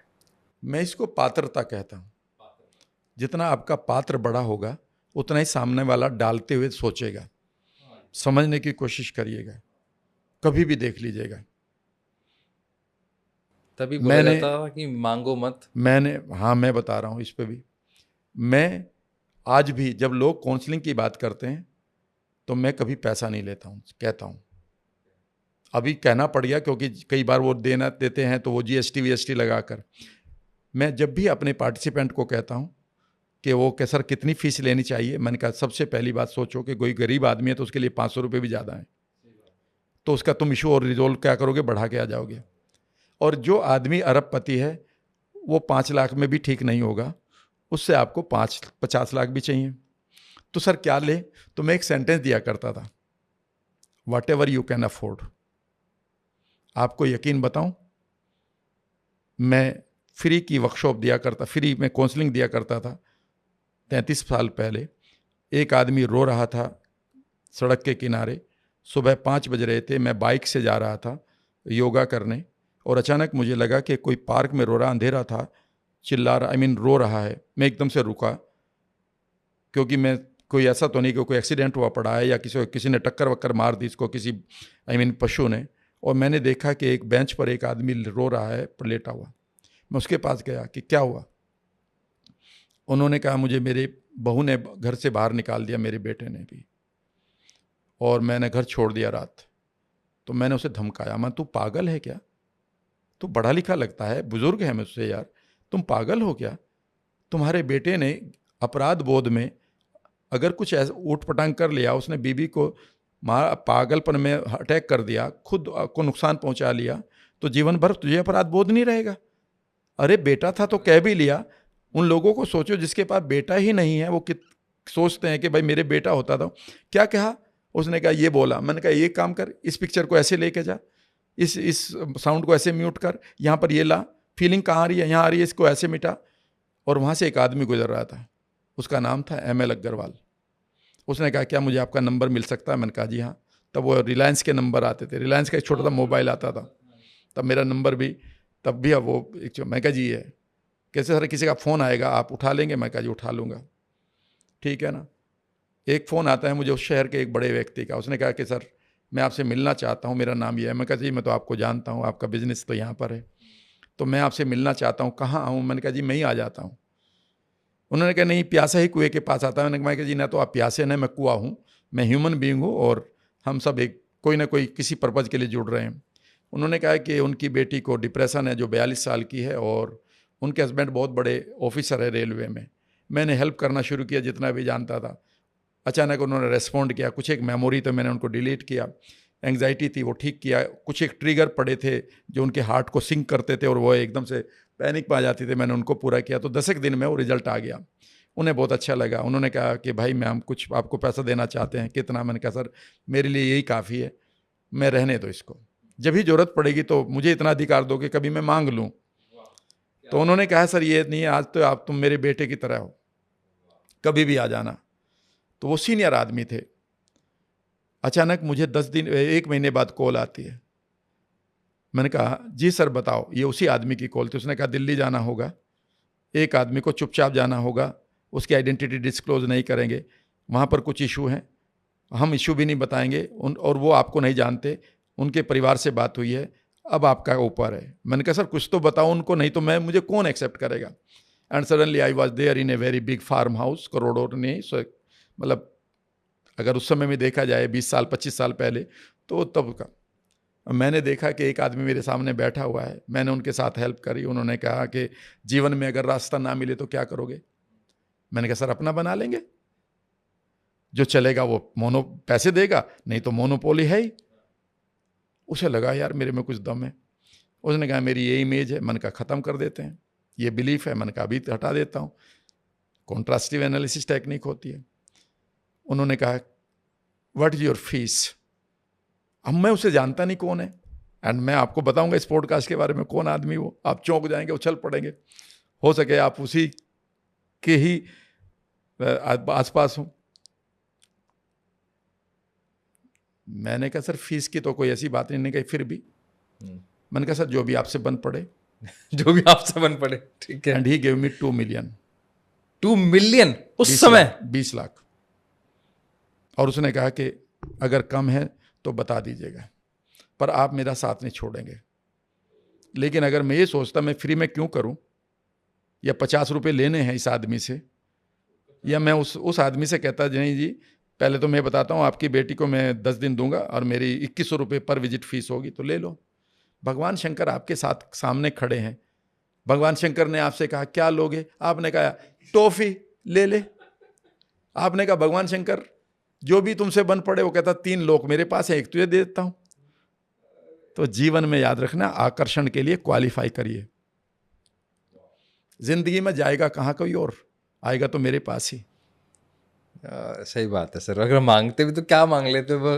मैं इसको पात्रता कहता हूँ। जितना आपका पात्र बड़ा होगा उतना ही सामने वाला डालते हुए सोचेगा, समझने की कोशिश करिएगा, कभी भी देख लीजिएगा। तभी बोला जाता था कि मांगो मत। हाँ, मैं बता रहा हूँ इस पे भी। मैं आज भी जब लोग काउंसलिंग की बात करते हैं तो मैं कभी पैसा नहीं लेता हूँ, कहता हूँ। अभी कहना पड़ गया क्योंकि कई बार वो देना देते हैं तो वो जीएसटी वीएसटी लगाकर। मैं जब भी अपने पार्टिसिपेंट को कहता हूँ कि वो सर कितनी फीस लेनी चाहिए, मैंने कहा सबसे पहली बात सोचो कि कोई गरीब आदमी है तो उसके लिए 500 रुपये भी ज़्यादा है, तो उसका तुम इशू और रिजोल्व क्या करोगे, बढ़ा के आ जाओगे। और जो आदमी अरबपति है वो 5 लाख में भी ठीक नहीं होगा, उससे आपको 50 लाख भी चाहिए। तो सर क्या ले? तो मैं एक सेंटेंस दिया करता था, what ever you can afford. आपको यकीन बताऊं, मैं फ्री की वर्कशॉप दिया करता, फ्री में काउंसलिंग दिया करता था 33 साल पहले। एक आदमी रो रहा था सड़क के किनारे, सुबह 5 बज रहे थे, मैं बाइक से जा रहा था योगा करने, और अचानक मुझे लगा कि कोई पार्क में रो रहा, अंधेरा था, चिल्ला रहा, रो रहा है। मैं एकदम से रुका, क्योंकि मैं कोई ऐसा तो नहीं कि कोई एक्सीडेंट हुआ पड़ा है या किसी ने टक्कर वक्कर मार दी इसको, किसी पशु ने। और मैंने देखा कि एक बेंच पर एक आदमी रो रहा है लेटा हुआ। मैं उसके पास गया कि क्या हुआ। उन्होंने कहा मुझे मेरे बहू ने घर से बाहर निकाल दिया, मेरे बेटे ने भी, और मैंने घर छोड़ दिया रात। तो मैंने उसे धमकाया, मैं तू पागल है क्या? तू पढ़ा लिखा लगता है, बुजुर्ग है मुझसे, यार तुम पागल हो क्या? तुम्हारे बेटे ने अपराध बोध में अगर कुछ ऐसा ऊट पटांग कर लिया, उसने बीबी को पागलपन में अटैक कर दिया, खुद को नुकसान पहुंचा लिया, तो जीवन भर तुझे अपराध बोध नहीं रहेगा। अरे बेटा था तो कह भी लिया। उन लोगों को सोचो जिसके पास बेटा ही नहीं है, वो सोचते हैं कि भाई मेरे बेटा होता था। क्या कहा उसने? कहा ये बोला। मैंने कहा ये काम कर, इस पिक्चर को ऐसे लेके जा, इस साउंड को ऐसे म्यूट कर, यहाँ पर ये ला, फीलिंग कहाँ आ रही है, यहाँ आ रही है, इसको ऐसे मिटा। और वहाँ से एक आदमी गुजर रहा था, उसका नाम था ML अग्रवाल। उसने कहा क्या मुझे आपका नंबर मिल सकता है? मैंने कहा जी हाँ। तब वो रिलायंस के नंबर आते थे, रिलायंस का एक छोटा सा मोबाइल आता था, तब मेरा नंबर भी तब भी अब वो मैं कहा जी है। कैसे सर किसी का फ़ोन आएगा आप उठा लेंगे? मैं कहा जी उठा लूँगा, ठीक है ना। एक फ़ोन आता है मुझे उस शहर के एक बड़े व्यक्ति का, उसने कहा कि सर मैं आपसे मिलना चाहता हूँ, मेरा नाम ये है। मैं कहा जी मैं तो आपको जानता हूँ, आपका बिजनेस तो यहाँ पर है, तो मैं आपसे मिलना चाहता हूँ, कहाँ आऊँ? मैंने कहा जी मैं ही आ जाता हूँ। उन्होंने कहा नहीं, प्यासा ही कुएं के पास आता है। मैंने कहा जी ना तो आप प्यासे न, मैं कुआं हूँ, मैं ह्यूमन बीइंग हूँ, और हम सब एक कोई ना कोई किसी पर्पज़ के लिए जुड़ रहे हैं। उन्होंने कहा कि उनकी बेटी को डिप्रेशन है, जो 42 साल की है, और उनके हस्बैंड बहुत बड़े ऑफिसर है रेलवे में। मैंने हेल्प करना शुरू किया जितना भी जानता था। अचानक उन्होंने रेस्पॉन्ड किया, कुछ एक मेमोरी तो मैंने उनको डिलीट किया, एंग्जाइटी थी वो ठीक किया, कुछ एक ट्रिगर पड़े थे जो उनके हार्ट को सिंक करते थे और वो एकदम से पैनिक में आ जाती थी, मैंने उनको पूरा किया। तो 10 एक दिन में वो रिजल्ट आ गया, उन्हें बहुत अच्छा लगा। उन्होंने कहा कि भाई मैं हम कुछ आपको पैसा देना चाहते हैं, कितना? मैंने कहा सर मेरे लिए यही काफ़ी है, मैं रहने दो इसको, जब भी ज़रूरत पड़ेगी तो मुझे इतना अधिकार दो कि कभी मैं मांग लूँ। तो उन्होंने कहा सर ये नहीं है, आज तो आप तुम मेरे बेटे की तरह हो, कभी भी आ जाना। तो वो सीनियर आदमी थे। अचानक मुझे 10 दिन 1 महीने बाद कॉल आती है। मैंने कहा जी सर बताओ। ये उसी आदमी की कॉल थी। उसने कहा दिल्ली जाना होगा, एक आदमी को चुपचाप जाना होगा, उसकी आइडेंटिटी डिस्क्लोज नहीं करेंगे, वहाँ पर कुछ इशू हैं, हम इशू भी नहीं बताएंगे और वो आपको नहीं जानते, उनके परिवार से बात हुई है, अब आपका ऊपर है। मैंने कहा सर कुछ तो बताओ उनको, नहीं तो मुझे कौन एक्सेप्ट करेगा। And suddenly I was there in a very big farm house, करोड़ों नहीं, मतलब अगर उस समय में देखा जाए 20 साल 25 साल पहले, तो तब का मैंने देखा कि एक आदमी मेरे सामने बैठा हुआ है। मैंने उनके साथ हेल्प करी। उन्होंने कहा कि जीवन में अगर रास्ता ना मिले तो क्या करोगे। मैंने कहा सर अपना बना लेंगे, जो चलेगा वो पैसे देगा, नहीं तो मोनोपोली है ही। उसे लगा यार मेरे में कुछ दम है। उसने कहा मेरी ये इमेज है। मैंने कहा ख़त्म कर देते हैं। ये बिलीफ है। मैंने कहा अभी हटा देता हूँ। कॉन्ट्रास्टिव एनालिसिस टेक्निक होती है। उन्होंने कहा व्हाट इज योर फीस। अब मैं उसे जानता नहीं कौन है, एंड मैं आपको बताऊंगा इस पॉडकास्ट के बारे में कौन आदमी वो, आप चौंक जाएंगे, उछल पड़ेंगे। हो सके आप उसी के ही आसपास हो। मैंने कहा सर फीस की तो कोई ऐसी बात नहीं कही, फिर भी मैंने कहा सर जो भी आपसे बन पड़े जो भी आपसे बन पड़े, ठीक है। And he give me 2 million. 2 million उस समय? 20 लाख। और उसने कहा कि अगर कम है तो बता दीजिएगा, पर आप मेरा साथ नहीं छोड़ेंगे। लेकिन अगर मैं ये सोचता मैं फ्री में क्यों करूं, या 50 रुपये लेने हैं इस आदमी से, या मैं उस आदमी से कहता नहीं जी पहले तो मैं बताता हूं आपकी बेटी को मैं 10 दिन दूंगा और मेरी 2100 रुपये पर विजिट फीस होगी, तो ले लो। भगवान शंकर आपके साथ सामने खड़े हैं। भगवान शंकर ने आपसे कहा क्या लोगे, आपने कहा टॉफी ले ले। आपने कहा भगवान शंकर जो भी तुमसे बन पड़े, वो कहता 3 लोग मेरे पास है, एक तुझे दे देता हूं। तो जीवन में याद रखना आकर्षण के लिए क्वालिफाई करिए। जिंदगी में जाएगा कहाँ कोई और, आएगा तो मेरे पास ही। सही बात है सर। अगर मांगते भी तो क्या मांग लेते वो,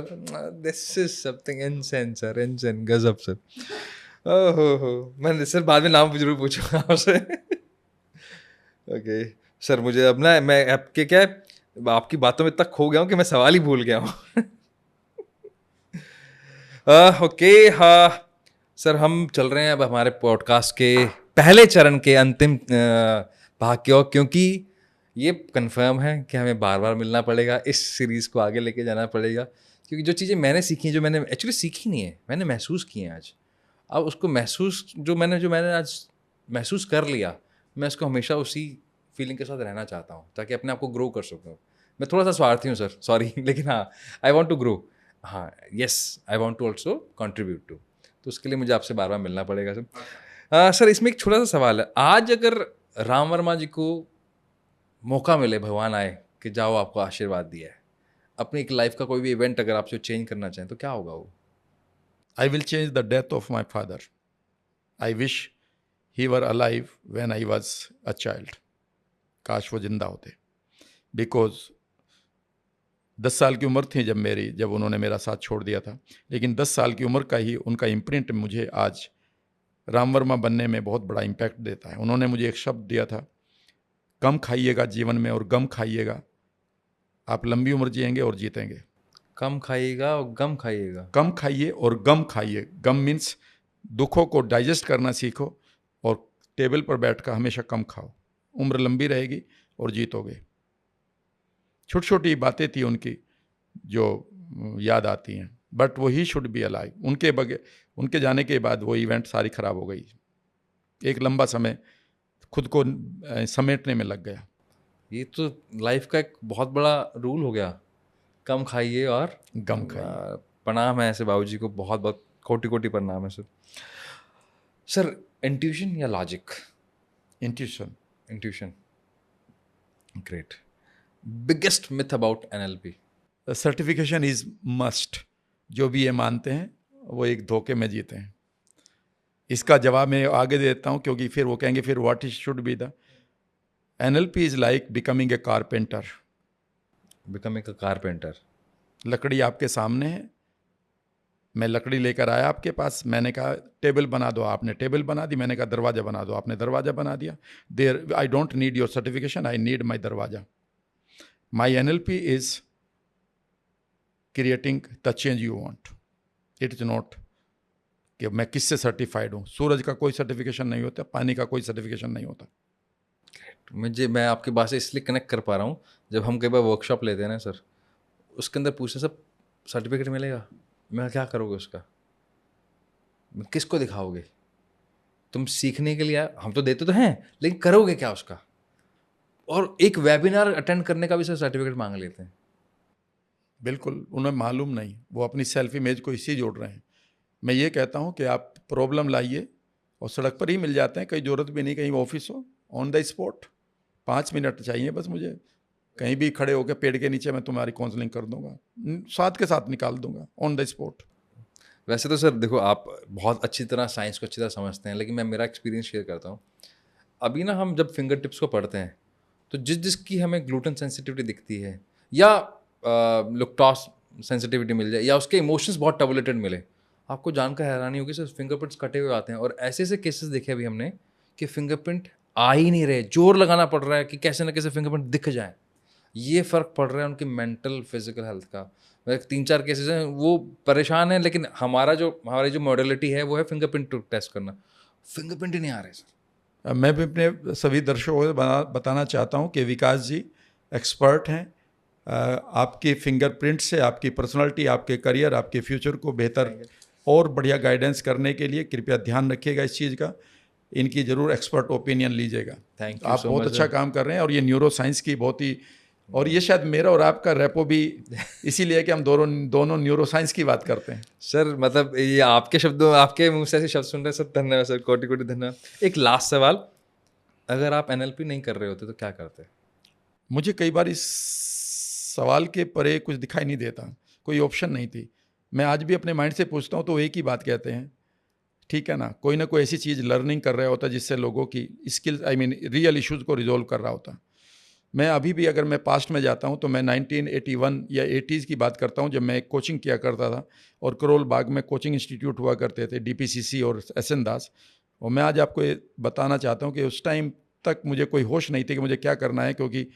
this is something insane sir, insane, गजब सर। ओहो, मैं सर बाद में नाम जरूर पूछूंगा आपसे। ओके सर, मुझे अब ना मैं आपके क्या आपकी बातों में इतना खो गया हूँ कि मैं सवाल ही भूल गया हूँ। ओके हाँ सर, हम चल रहे हैं अब हमारे पॉडकास्ट के पहले चरण के अंतिम भाग की ओर, क्योंकि ये कंफर्म है कि हमें बार बार मिलना पड़ेगा, इस सीरीज़ को आगे लेके जाना पड़ेगा। क्योंकि जो चीज़ें मैंने सीखी हैं, जो मैंने एक्चुअली सीखी नहीं है, मैंने महसूस की हैं आज। अब उसको महसूस जो मैंने आज महसूस कर लिया, मैं उसको हमेशा उसी फीलिंग के साथ रहना चाहता हूँ, ताकि अपने आप को ग्रो कर सकूँ। मैं थोड़ा सा स्वार्थी हूँ सर, सॉरी, लेकिन हाँ आई वॉन्ट टू ग्रो। हाँ yes, I want to also contribute to. तो उसके लिए मुझे आपसे बार बार मिलना पड़ेगा सर। सर इसमें एक छोटा सा सवाल है। आज अगर राम वर्मा जी को मौका मिले, भगवान आए कि जाओ आपको आशीर्वाद दिया है, अपनी एक लाइफ का कोई भी इवेंट अगर आपसे चेंज करना चाहें, तो क्या होगा वो? I will change the death of my father. I wish he were alive when I was a child. काश वो जिंदा होते। बिकॉज 10 साल की उम्र थी जब उन्होंने मेरा साथ छोड़ दिया था, लेकिन 10 साल की उम्र का ही उनका इम्प्रिंट मुझे आज राम वर्मा बनने में बहुत बड़ा इम्पैक्ट देता है। उन्होंने मुझे एक शब्द दिया था, कम खाइएगा जीवन में और गम खाइएगा, आप लंबी उम्र जिएंगे और जीतेंगे। कम खाइएगा और गम खाइएगा। कम खाइए और गम खाइए। गम मीन्स दुखों को डाइजेस्ट करना सीखो और टेबल पर बैठकर हमेशा कम खाओ, उम्र लंबी रहेगी और जीतोगे। छोटी छोटी बातें थी उनकी जो याद आती हैं, बट वो ही शुड बी अलाइव। उनके जाने के बाद वो इवेंट सारी खराब हो गई। एक लंबा समय खुद को समेटने में लग गया। ये तो लाइफ का एक बहुत बड़ा रूल हो गया, कम खाइए और गम खाइए। प्रणाम है ऐसे बाबूजी को, बहुत बहुत कोटि कोटि प्रणाम है सर। सर इंट्यूशन या logic? Intuition. Great. Biggest myth about NLP? Certification is must. जो भी ये मानते हैं वो एक धोखे में जीते हैं। इसका जवाब मैं आगे देता हूँ, क्योंकि फिर वो कहेंगे फिर what is should be the NLP is like becoming a carpenter. Becoming a carpenter. लकड़ी आपके सामने है, मैं लकड़ी लेकर आया आपके पास, मैंने कहा टेबल बना दो, आपने टेबल बना दी। मैंने कहा दरवाज़ा बना दो, आपने दरवाज़ा बना दिया। There I don't need your certification, I need my दरवाज़ा। My NLP is creating the change you want. It is not कि मैं किससे सर्टिफाइड हूँ. सूरज का कोई सर्टिफिकेशन नहीं होता, पानी का कोई सर्टिफिकेशन नहीं होता. मैं आपकी बात से इसलिए कनेक्ट कर पा रहा हूँ, जब हम कई बार वर्कशॉप लेते हैं ना सर, उसके अंदर पूछते सब सर्टिफिकेट मिलेगा, मैं क्या करोगे उसका, किसको दिखाओगे, तुम सीखने के लिए हम तो देते तो हैं, लेकिन करोगे क्या उसका. और एक वेबिनार अटेंड करने का भी सर सर्टिफिकेट मांग लेते हैं. बिल्कुल, उन्हें मालूम नहीं, वो अपनी सेल्फ इमेज को इसी जोड़ रहे हैं. मैं ये कहता हूँ कि आप प्रॉब्लम लाइए और सड़क पर ही मिल जाते हैं. कहीं ज़रूरत भी नहीं, कहीं ऑफिस हो, ऑन द स्पॉट 5 मिनट चाहिए बस मुझे. कहीं भी खड़े होकर पेड़ के नीचे मैं तुम्हारी काउंसलिंग कर दूंगा, साथ के साथ निकाल दूंगा ऑन द स्पॉट. वैसे तो सर देखो, आप बहुत अच्छी तरह साइंस को अच्छी तरह समझते हैं, लेकिन मैं मेरा एक्सपीरियंस शेयर करता हूँ. अभी ना हम जब फिंगर टिप्स को पढ़ते हैं, तो जिसकी हमें ग्लूटेन सेंसिटिविटी दिखती है, या लुक्टोस सेंसिटिविटी मिल जाए, या उसके इमोशंस बहुत टबुलेटेड मिले, आपको जानकर हैरानी होगी सर फिंगरप्रिंट्स कटे हुए आते हैं. और ऐसे ऐसे केसेस देखे अभी हमने कि फिंगरप्रिंट आ ही नहीं रहे, जोर लगाना पड़ रहा है कि कैसे ना कैसे फिंगरप्रिंट दिख जाए. ये फ़र्क पड़ रहा है उनकी मेंटल फिजिकल हेल्थ का. 3-4 केसेस हैं, वो परेशान है, लेकिन हमारी जो मॉडलिटी है वो है फिंगरप्रिंट टेस्ट करना. फिंगरप्रिंट ही नहीं आ रहे सर. मैं भी अपने सभी दर्शकों को बताना चाहता हूँ कि विकास जी एक्सपर्ट हैं. आपकी फिंगरप्रिंट से आपकी पर्सनालिटी, आपके करियर, आपके फ्यूचर को बेहतर और बढ़िया गाइडेंस करने के लिए कृपया ध्यान रखिएगा इस चीज़ का. इनकी ज़रूर एक्सपर्ट ओपिनियन लीजिएगा. Thank you. आप so बहुत much, अच्छा sir. काम कर रहे हैं. और ये न्यूरो साइंस की बहुत ही, और ये शायद मेरा और आपका रेपो भी इसीलिए कि हम दोनों न्यूरो साइंस की बात करते हैं. सर मतलब ये आपके शब्दों, आपके मुंह से ऐसे शब्द सुन रहे हैं सर, धन्यवाद सर, कोटि कोटि धन्यवाद. एक लास्ट सवाल, अगर आप NLP नहीं कर रहे होते तो क्या करते? मुझे कई बार इस सवाल के परे कुछ दिखाई नहीं देता, कोई ऑप्शन नहीं थी. मैं आज भी अपने माइंड से पूछता हूँ तो एक ही बात कहते हैं, ठीक है ना, कोई ना कोई ऐसी चीज़ लर्निंग कर रहा होता जिससे लोगों की skills, I mean real issues को रिजोल्व कर रहा होता. मैं अभी भी अगर मैं पास्ट में जाता हूँ तो मैं 1981 या 80s की बात करता हूँ, जब मैं एक कोचिंग किया करता था और करोल बाग में कोचिंग इंस्टीट्यूट हुआ करते थे, DPCC और SN दास. और मैं आज आपको ये बताना चाहता हूँ कि उस टाइम तक मुझे कोई होश नहीं थी कि मुझे क्या करना है, क्योंकि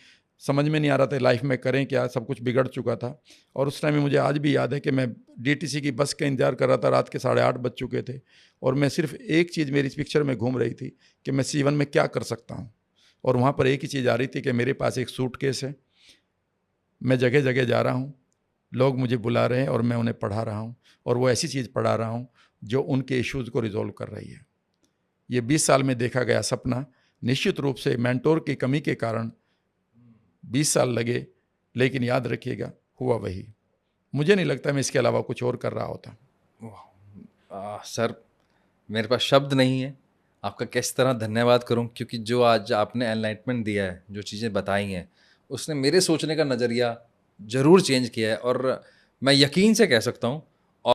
समझ में नहीं आ रहा था लाइफ में करें क्या, सब कुछ बिगड़ चुका था. और उस टाइम में मुझे आज भी याद है कि मैं DTC की बस का इंतजार कर रहा था, रात के 8:30 बज चुके थे, और मैं सिर्फ एक चीज़ मेरी इस पिक्चर में घूम रही थी कि मैं जीवन में क्या कर सकता हूँ. और वहाँ पर एक ही चीज़ आ रही थी कि मेरे पास एक सूटकेस है, मैं जगह जगह जा रहा हूँ, लोग मुझे बुला रहे हैं और मैं उन्हें पढ़ा रहा हूँ, और वो ऐसी चीज़ पढ़ा रहा हूँ जो उनके इश्यूज़ को रिजॉल्व कर रही है. ये 20 साल में देखा गया सपना निश्चित रूप से मेंटोर की कमी के कारण 20 साल लगे, लेकिन याद रखिएगा हुआ वही. मुझे नहीं लगता मैं इसके अलावा कुछ और कर रहा होता. सर मेरे पास शब्द नहीं है आपका किस तरह धन्यवाद करूं, क्योंकि जो आज आपने एनलाइटमेंट दिया है, जो चीज़ें बताई हैं, उसने मेरे सोचने का नज़रिया ज़रूर चेंज किया है. और मैं यकीन से कह सकता हूं